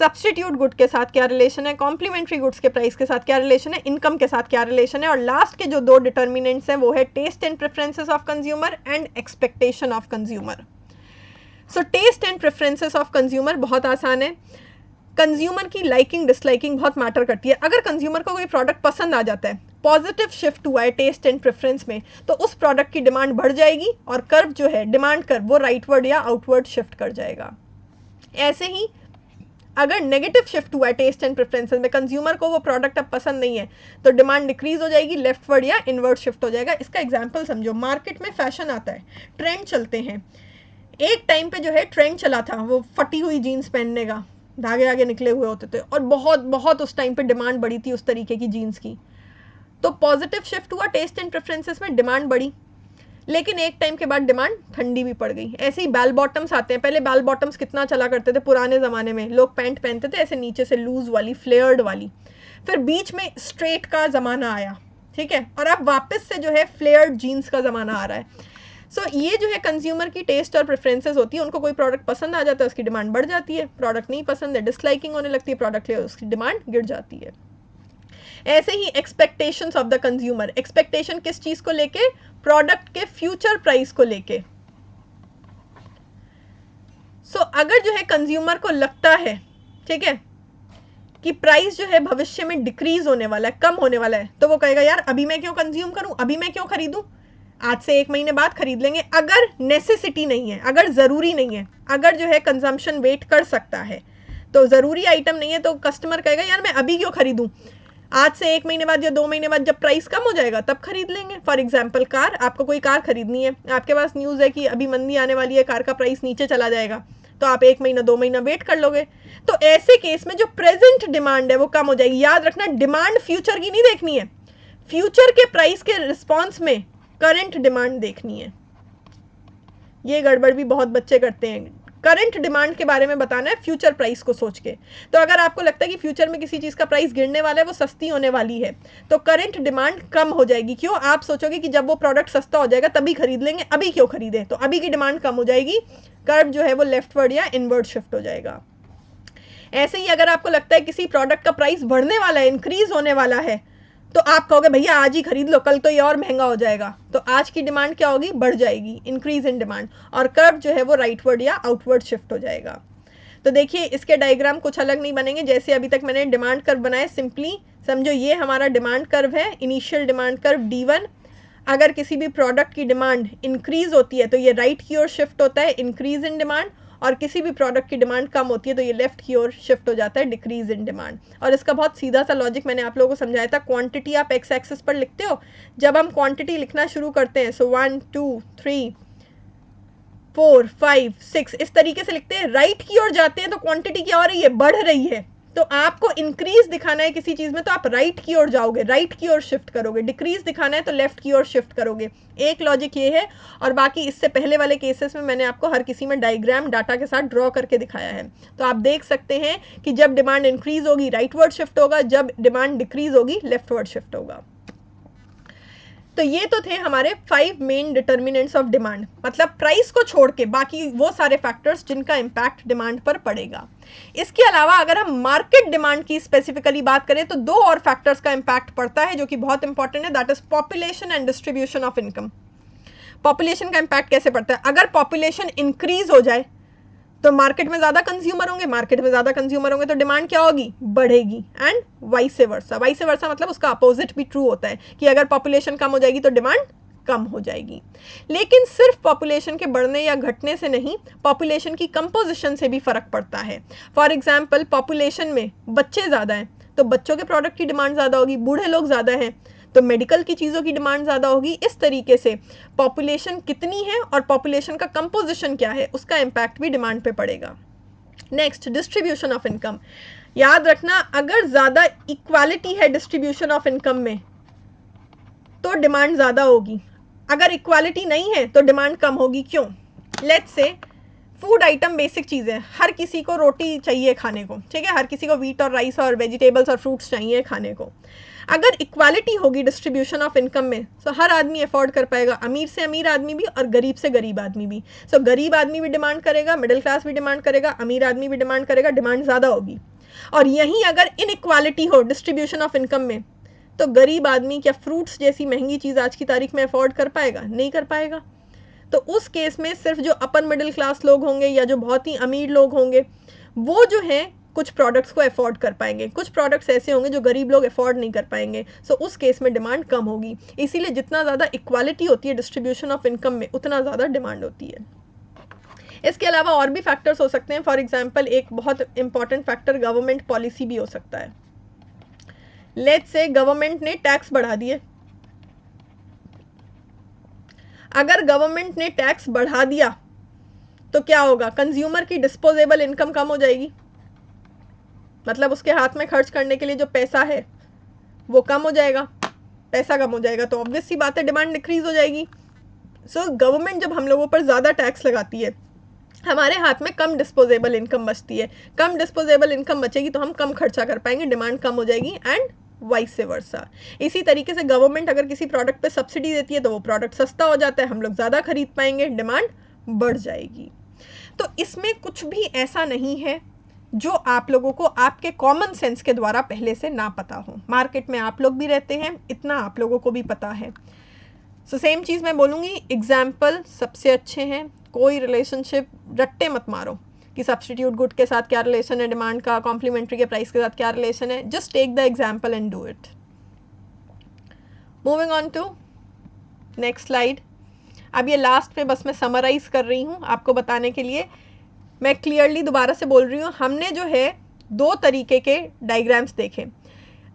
सब्सटीट्यूट गुड के साथ क्या रिलेशन है, कॉम्प्लीमेंट्री गुड्स के प्राइस के साथ क्या रिलेशन है, इनकम के साथ क्या रिलेशन है, और लास्ट के जो 2 डिटर्मिनेंट्स हैं वो है taste and preferences of consumer and expectation of consumer. So taste and preferences of consumer बहुत आसान है। कंज्यूमर की लाइकिंग डिसलाइकिंग बहुत मैटर करती है। अगर कंज्यूमर को कोई प्रोडक्ट पसंद आ जाता है, पॉजिटिव शिफ्ट हुआ है टेस्ट एंड प्रेफरेंस में, तो उस प्रोडक्ट की डिमांड बढ़ जाएगी और कर्व जो है डिमांड कर्व वो राइटवर्ड या आउटवर्ड शिफ्ट कर जाएगा। ऐसे ही अगर नेगेटिव शिफ्ट हुआ है टेस्ट एंड प्रेफरेंसेस में, कंज्यूमर को वो प्रोडक्ट अब पसंद नहीं है, तो डिमांड डिक्रीज हो जाएगी, लेफ्टवर्ड या इनवर्ड शिफ्ट हो जाएगा। इसका एग्जांपल समझो, मार्केट में फैशन आता है, ट्रेंड चलते हैं। एक टाइम पे जो है ट्रेंड चला था वो फटी हुई जीन्स पहनने का, धागे आगे निकले हुए होते थे, और बहुत बहुत उस टाइम पे डिमांड बढ़ी थी उस तरीके की जीन्स की। तो पॉजिटिव शिफ्ट हुआ टेस्ट एंड प्रेफरेंसेस में, डिमांड बढ़ी, लेकिन एक टाइम के बाद डिमांड ठंडी भी पड़ गई। ऐसे ही बेल बॉटम्स आते हैं, पहले बेल बॉटम्स कितना चला करते थे पुराने ज़माने में, लोग पैंट पहनते थे ऐसे नीचे से लूज वाली, फ्लेयर्ड वाली, फिर बीच में स्ट्रेट का ज़माना आया, ठीक है, और अब वापस से जो है फ्लेयर्ड जीन्स का ज़माना आ रहा है। सो ये जो है कंज्यूमर की टेस्ट और प्रेफरेंसेस होती है, उनको कोई प्रोडक्ट पसंद आ जाता है उसकी डिमांड बढ़ जाती है, प्रोडक्ट नहीं पसंद है डिसलाइकिंग होने लगती है, प्रोडक्ट ले उसकी डिमांड गिर जाती है। ऐसे ही expectations of the consumer, expectation किस चीज को लेके, प्रोडक्ट के फ्यूचर प्राइस को लेके। सो अगर जो है कंज्यूमर को लगता है, ठीक है, कि प्राइस जो है भविष्य में डिक्रीज होने वाला है, कम होने वाला है, तो वो कहेगा यार अभी मैं क्यों कंज्यूम करूं, अभी मैं क्यों खरीदूं, आज से 1 महीने बाद खरीद लेंगे। अगर नेसेसिटी नहीं है, अगर ज़रूरी नहीं है, अगर जो है कंजम्पशन वेट कर सकता है, तो ज़रूरी आइटम नहीं है, तो कस्टमर कहेगा यार मैं अभी क्यों खरीदूं, आज से 1 महीने बाद या 2 महीने बाद जब प्राइस कम हो जाएगा तब खरीद लेंगे। फॉर एग्जाम्पल कार, आपको कोई कार खरीदनी है, आपके पास न्यूज़ है कि अभी मंदी आने वाली है, कार का प्राइस नीचे चला जाएगा, तो आप 1 महीना 2 महीना वेट कर लोगे। तो ऐसे केस में जो प्रेजेंट डिमांड है वो कम हो जाएगी। याद रखना, डिमांड फ्यूचर की नहीं देखनी है, फ्यूचर के प्राइस के रिस्पॉन्स में करंट डिमांड देखनी है। ये गड़बड़ भी बहुत बच्चे करते हैं, करंट डिमांड के बारे में बताना है फ्यूचर प्राइस को सोच के। तो अगर आपको लगता है कि फ्यूचर में किसी चीज़ का प्राइस गिरने वाला है, वो सस्ती होने वाली है, तो करंट डिमांड कम हो जाएगी। क्यों? आप सोचोगे कि जब वो प्रोडक्ट सस्ता हो जाएगा तभी खरीद लेंगे, अभी क्यों खरीदें, तो अभी की डिमांड कम हो जाएगी, कर्व जो है वो लेफ्टवर्ड या इनवर्ड शिफ्ट हो जाएगा। ऐसे ही अगर आपको लगता है किसी प्रोडक्ट का प्राइस बढ़ने वाला है, इंक्रीज होने वाला है, तो आप कहोगे भैया आज ही खरीद लो, कल तो ये और महंगा हो जाएगा, तो आज की डिमांड क्या होगी, बढ़ जाएगी, इंक्रीज इन डिमांड, और कर्व जो है वो राइटवर्ड या आउटवर्ड शिफ्ट हो जाएगा। तो देखिए इसके डायग्राम कुछ अलग नहीं बनेंगे जैसे अभी तक मैंने डिमांड कर्व बनाए। सिंपली समझो ये हमारा डिमांड कर्व है, इनिशियल डिमांड कर्व D1। अगर किसी भी प्रोडक्ट की डिमांड इंक्रीज होती है तो ये राइट की ओर शिफ्ट होता है, इंक्रीज इन डिमांड, और किसी भी प्रोडक्ट की डिमांड कम होती है तो ये लेफ्ट की ओर शिफ्ट हो जाता है, डिक्रीज इन डिमांड। और इसका बहुत सीधा सा लॉजिक मैंने आप लोगों को समझाया था। क्वांटिटी आप एक्स एक्सिस पर लिखते हो, जब हम क्वांटिटी लिखना शुरू करते हैं, सो 1 2 3 4 5 6 इस तरीके से लिखते हैं, राइट की ओर जाते हैं तो क्वांटिटी क्या हो रही है, बढ़ रही है। तो आपको इंक्रीज दिखाना है किसी चीज में तो आप राइट की ओर जाओगे, राइट की ओर शिफ्ट करोगे, डिक्रीज दिखाना है तो लेफ्ट की ओर शिफ्ट करोगे। एक लॉजिक ये है, और बाकी इससे पहले वाले केसेस में मैंने आपको हर किसी में डायग्राम डाटा के साथ ड्रॉ करके दिखाया है। तो आप देख सकते हैं कि जब डिमांड इंक्रीज होगी राइटवर्ड शिफ्ट होगा, जब डिमांड डिक्रीज होगी लेफ्टवर्ड शिफ्ट होगा। तो ये तो थे हमारे 5 मेन डिटर्मिनेंट्स ऑफ डिमांड, मतलब प्राइस को छोड़ के बाकी वो सारे फैक्टर्स जिनका इम्पैक्ट डिमांड पर पड़ेगा। इसके अलावा अगर हम मार्केट डिमांड की स्पेसिफिकली बात करें तो 2 और फैक्टर्स का इम्पैक्ट पड़ता है जो कि बहुत इंपॉर्टेंट है, that is population and distribution of income. Population का इम्पैक्ट कैसे पड़ता है, अगर पॉपुलेशन इंक्रीज हो जाए तो मार्केट में ज़्यादा कंज्यूमर होंगे, मार्केट में ज़्यादा कंज्यूमर होंगे तो डिमांड क्या होगी, बढ़ेगी, and vice versa. Vice versa मतलब उसका अपोजिट भी ट्रू होता है कि अगर पॉपुलेशन कम हो जाएगी तो डिमांड कम हो जाएगी। लेकिन सिर्फ पॉपुलेशन के बढ़ने या घटने से नहीं, पॉपुलेशन की कंपोजिशन से भी फर्क पड़ता है। फॉर एग्जाम्पल पॉपुलेशन में बच्चे ज़्यादा हैं तो बच्चों के प्रोडक्ट की डिमांड ज़्यादा होगी, बूढ़े लोग ज़्यादा हैं तो मेडिकल की चीज़ों की डिमांड ज़्यादा होगी। इस तरीके से पॉपुलेशन कितनी है और पॉपुलेशन का कंपोजिशन क्या है उसका इम्पैक्ट भी डिमांड पे पड़ेगा। Next, distribution of income. याद रखना, अगर ज़्यादा इक्वालिटी है डिस्ट्रीब्यूशन ऑफ इनकम में तो डिमांड ज़्यादा होगी, अगर इक्वालिटी नहीं है तो डिमांड कम होगी। क्यों? Let's say food item basic चीज़ है, हर किसी को रोटी चाहिए खाने को, ठीक है, हर किसी को व्हीट और राइस और वेजिटेबल्स और फ्रूट्स चाहिए खाने को। अगर इक्वालिटी होगी डिस्ट्रीब्यूशन ऑफ इनकम में तो हर आदमी अफोर्ड कर पाएगा, अमीर से अमीर आदमी भी और गरीब से गरीब आदमी भी। सो गरीब आदमी भी डिमांड करेगा, मिडिल क्लास भी डिमांड करेगा, अमीर आदमी भी डिमांड करेगा, डिमांड ज़्यादा होगी। और यहीं अगर इनइक्वालिटी हो डिस्ट्रीब्यूशन ऑफ इनकम में तो गरीब आदमी क्या फ्रूट्स जैसी महंगी चीज़ आज की तारीख में अफोर्ड कर पाएगा? नहीं कर पाएगा। तो उस केस में सिर्फ जो अपर मिडिल क्लास लोग होंगे या जो बहुत ही अमीर लोग होंगे वो जो है कुछ प्रोडक्ट्स को अफोर्ड कर पाएंगे, कुछ प्रोडक्ट्स ऐसे होंगे जो गरीब लोग अफोर्ड नहीं कर पाएंगे। सो उस केस में डिमांड कम होगी। इसीलिए जितना ज़्यादा इक्वालिटी होती है डिस्ट्रीब्यूशन ऑफ इनकम में उतना ज़्यादा डिमांड होती है। इसके अलावा और भी फैक्टर्स हो सकते हैं, फॉर एग्जांपल एक बहुत इंपॉर्टेंट फैक्टर गवर्नमेंट पॉलिसी भी हो सकता है। लेट्स से गवर्नमेंट ने टैक्स बढ़ा दिए, अगर गवर्नमेंट ने टैक्स बढ़ा दिया तो क्या होगा, कंज्यूमर की डिस्पोजेबल इनकम कम हो जाएगी, मतलब उसके हाथ में खर्च करने के लिए जो पैसा है वो कम हो जाएगा, पैसा कम हो जाएगा तो ऑब्वियस सी बात है डिमांड डिक्रीज हो जाएगी। सो गवर्नमेंट जब हम लोगों पर ज़्यादा टैक्स लगाती है, हमारे हाथ में कम डिस्पोजेबल इनकम बचती है, कम डिस्पोजेबल इनकम बचेगी तो हम कम खर्चा कर पाएंगे, डिमांड कम हो जाएगी एंड वाइस वर्सा। इसी तरीके से गवर्नमेंट अगर किसी प्रोडक्ट पे सब्सिडी देती है तो वो प्रोडक्ट सस्ता हो जाता है, हम लोग ज़्यादा खरीद पाएंगे, डिमांड बढ़ जाएगी। तो इसमें कुछ भी ऐसा नहीं है जो आप लोगों को आपके कॉमन सेंस के द्वारा पहले से ना पता हो। मार्केट में आप लोग भी रहते हैं, इतना आप लोगों को भी पता है। सो सेम चीज़ मैं बोलूँगी, एग्जाम्पल सबसे अच्छे हैं, कोई रिलेशनशिप रट्टे मत मारो कि सब्सटीट्यूट गुड के साथ क्या रिलेशन है डिमांड का, कॉम्प्लीमेंट्री के प्राइस के साथ क्या रिलेशन है, just take the example and do it. Moving on to next slide. अब ये लास्ट में बस मैं समराइज कर रही हूँ आपको बताने के लिए, मैं क्लियरली दोबारा से बोल रही हूँ, हमने जो है दो तरीके के डायग्राम्स देखे।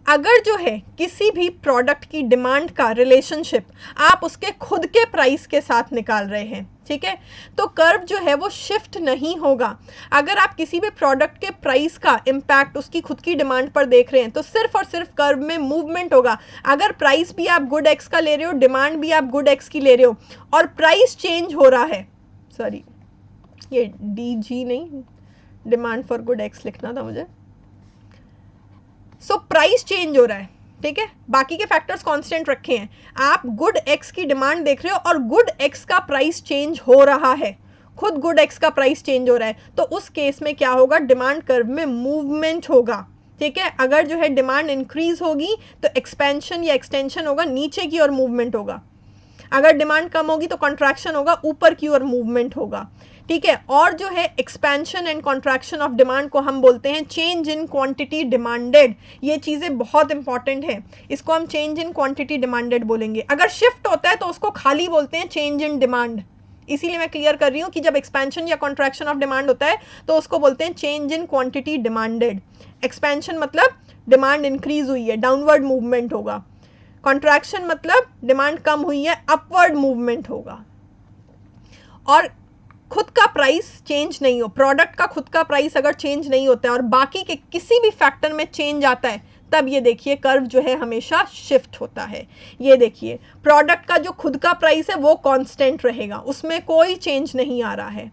अगर जो है किसी भी प्रोडक्ट की डिमांड का रिलेशनशिप आप उसके खुद के प्राइस के साथ निकाल रहे हैं, ठीक है, तो कर्व जो है वो शिफ्ट नहीं होगा। अगर आप किसी भी प्रोडक्ट के प्राइस का इम्पैक्ट उसकी खुद की डिमांड पर देख रहे हैं तो सिर्फ और सिर्फ कर्व में मूवमेंट होगा। अगर प्राइस भी आप गुड एक्स का ले रहे हो, डिमांड भी आप गुड एक्स की ले रहे हो और प्राइस चेंज हो रहा है, सॉरी ये DG नहीं, डिमांड फॉर गुड एक्स लिखना था मुझे। सो प्राइस चेंज हो रहा है, ठीक है, बाकी के फैक्टर्स कांस्टेंट रखे हैं, आप गुड एक्स की डिमांड देख रहे हो और गुड एक्स का प्राइस चेंज हो रहा है, खुद गुड एक्स का प्राइस चेंज हो रहा है, तो उस केस में क्या होगा, डिमांड कर्व में मूवमेंट होगा, ठीक है। अगर जो है डिमांड इंक्रीज होगी तो एक्सपेंशन या एक्सटेंशन होगा, नीचे की ओर मूवमेंट होगा। अगर डिमांड कम होगी तो कॉन्ट्रैक्शन होगा, ऊपर की ओर मूवमेंट होगा, ठीक है। और जो है expansion and contraction of demand को हम बोलते हैं चेंज इन क्वांटिटी डिमांडेड। ये चीज़ें बहुत इंपॉर्टेंट है, इसको हम चेंज इन क्वांटिटी डिमांडेड बोलेंगे। अगर शिफ्ट होता है तो उसको खाली बोलते हैं चेंज इन डिमांड। इसीलिए मैं क्लियर कर रही हूँ कि जब एक्सपेंशन या कॉन्ट्रैक्शन ऑफ डिमांड होता है तो उसको बोलते हैं change in quantity demanded. Expansion मतलब डिमांड इंक्रीज हुई है, डाउनवर्ड मूवमेंट होगा। कॉन्ट्रैक्शन मतलब डिमांड कम हुई है, अपवर्ड मूवमेंट होगा। और खुद का प्राइस चेंज नहीं हो, प्रोडक्ट का खुद का प्राइस अगर चेंज नहीं होता है और बाकी के किसी भी फैक्टर में चेंज आता है, तब ये देखिए कर्व जो है हमेशा शिफ्ट होता है। ये देखिए प्रोडक्ट का जो खुद का प्राइस है वो कांस्टेंट रहेगा, उसमें कोई चेंज नहीं आ रहा है।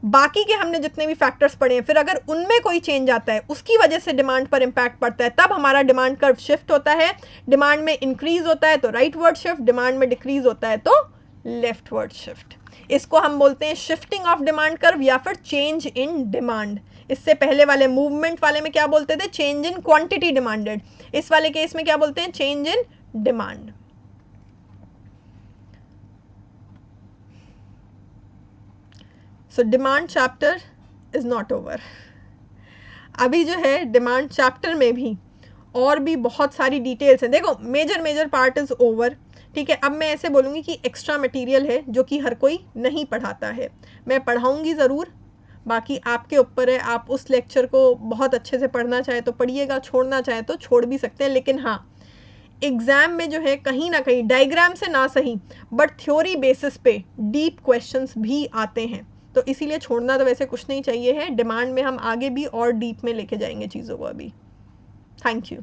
बाकी के हमने जितने भी फैक्टर्स पढ़े हैं, फिर अगर उनमें कोई चेंज आता है, उसकी वजह से डिमांड पर इंपैक्ट पड़ता है, तब हमारा डिमांड कर्व शिफ्ट होता है। डिमांड में इंक्रीज होता है तो राइटवर्ड शिफ्ट, डिमांड में डिक्रीज होता है तो लेफ्टवर्ड शिफ्ट। इसको हम बोलते हैं शिफ्टिंग ऑफ डिमांड कर्व या फिर चेंज इन डिमांड। इससे पहले वाले मूवमेंट वाले में क्या बोलते थे, चेंज इन क्वांटिटी डिमांडेड। इस वाले केस में क्या बोलते हैं, change in demand. So demand chapter is not over. अभी जो है डिमांड चैप्टर में भी और भी बहुत सारी डिटेल्स हैं। देखो मेजर पार्ट इज ओवर, ठीक है। अब मैं ऐसे बोलूँगी कि एक्स्ट्रा मटेरियल है जो कि हर कोई नहीं पढ़ाता है, मैं पढ़ाऊँगी ज़रूर, बाकी आपके ऊपर है। आप उस लेक्चर को बहुत अच्छे से पढ़ना चाहे तो पढ़िएगा, छोड़ना चाहे तो छोड़ भी सकते हैं। लेकिन हाँ, एग्ज़ाम में जो है कहीं ना कहीं डायग्राम से ना सही बट थ्योरी बेसिस पे डीप क्वेश्चंस भी आते हैं, तो इसीलिए छोड़ना तो वैसे कुछ नहीं चाहिए है। डिमांड में हम आगे भी और डीप में लेके जाएंगे चीज़ों को अभी। Thank you.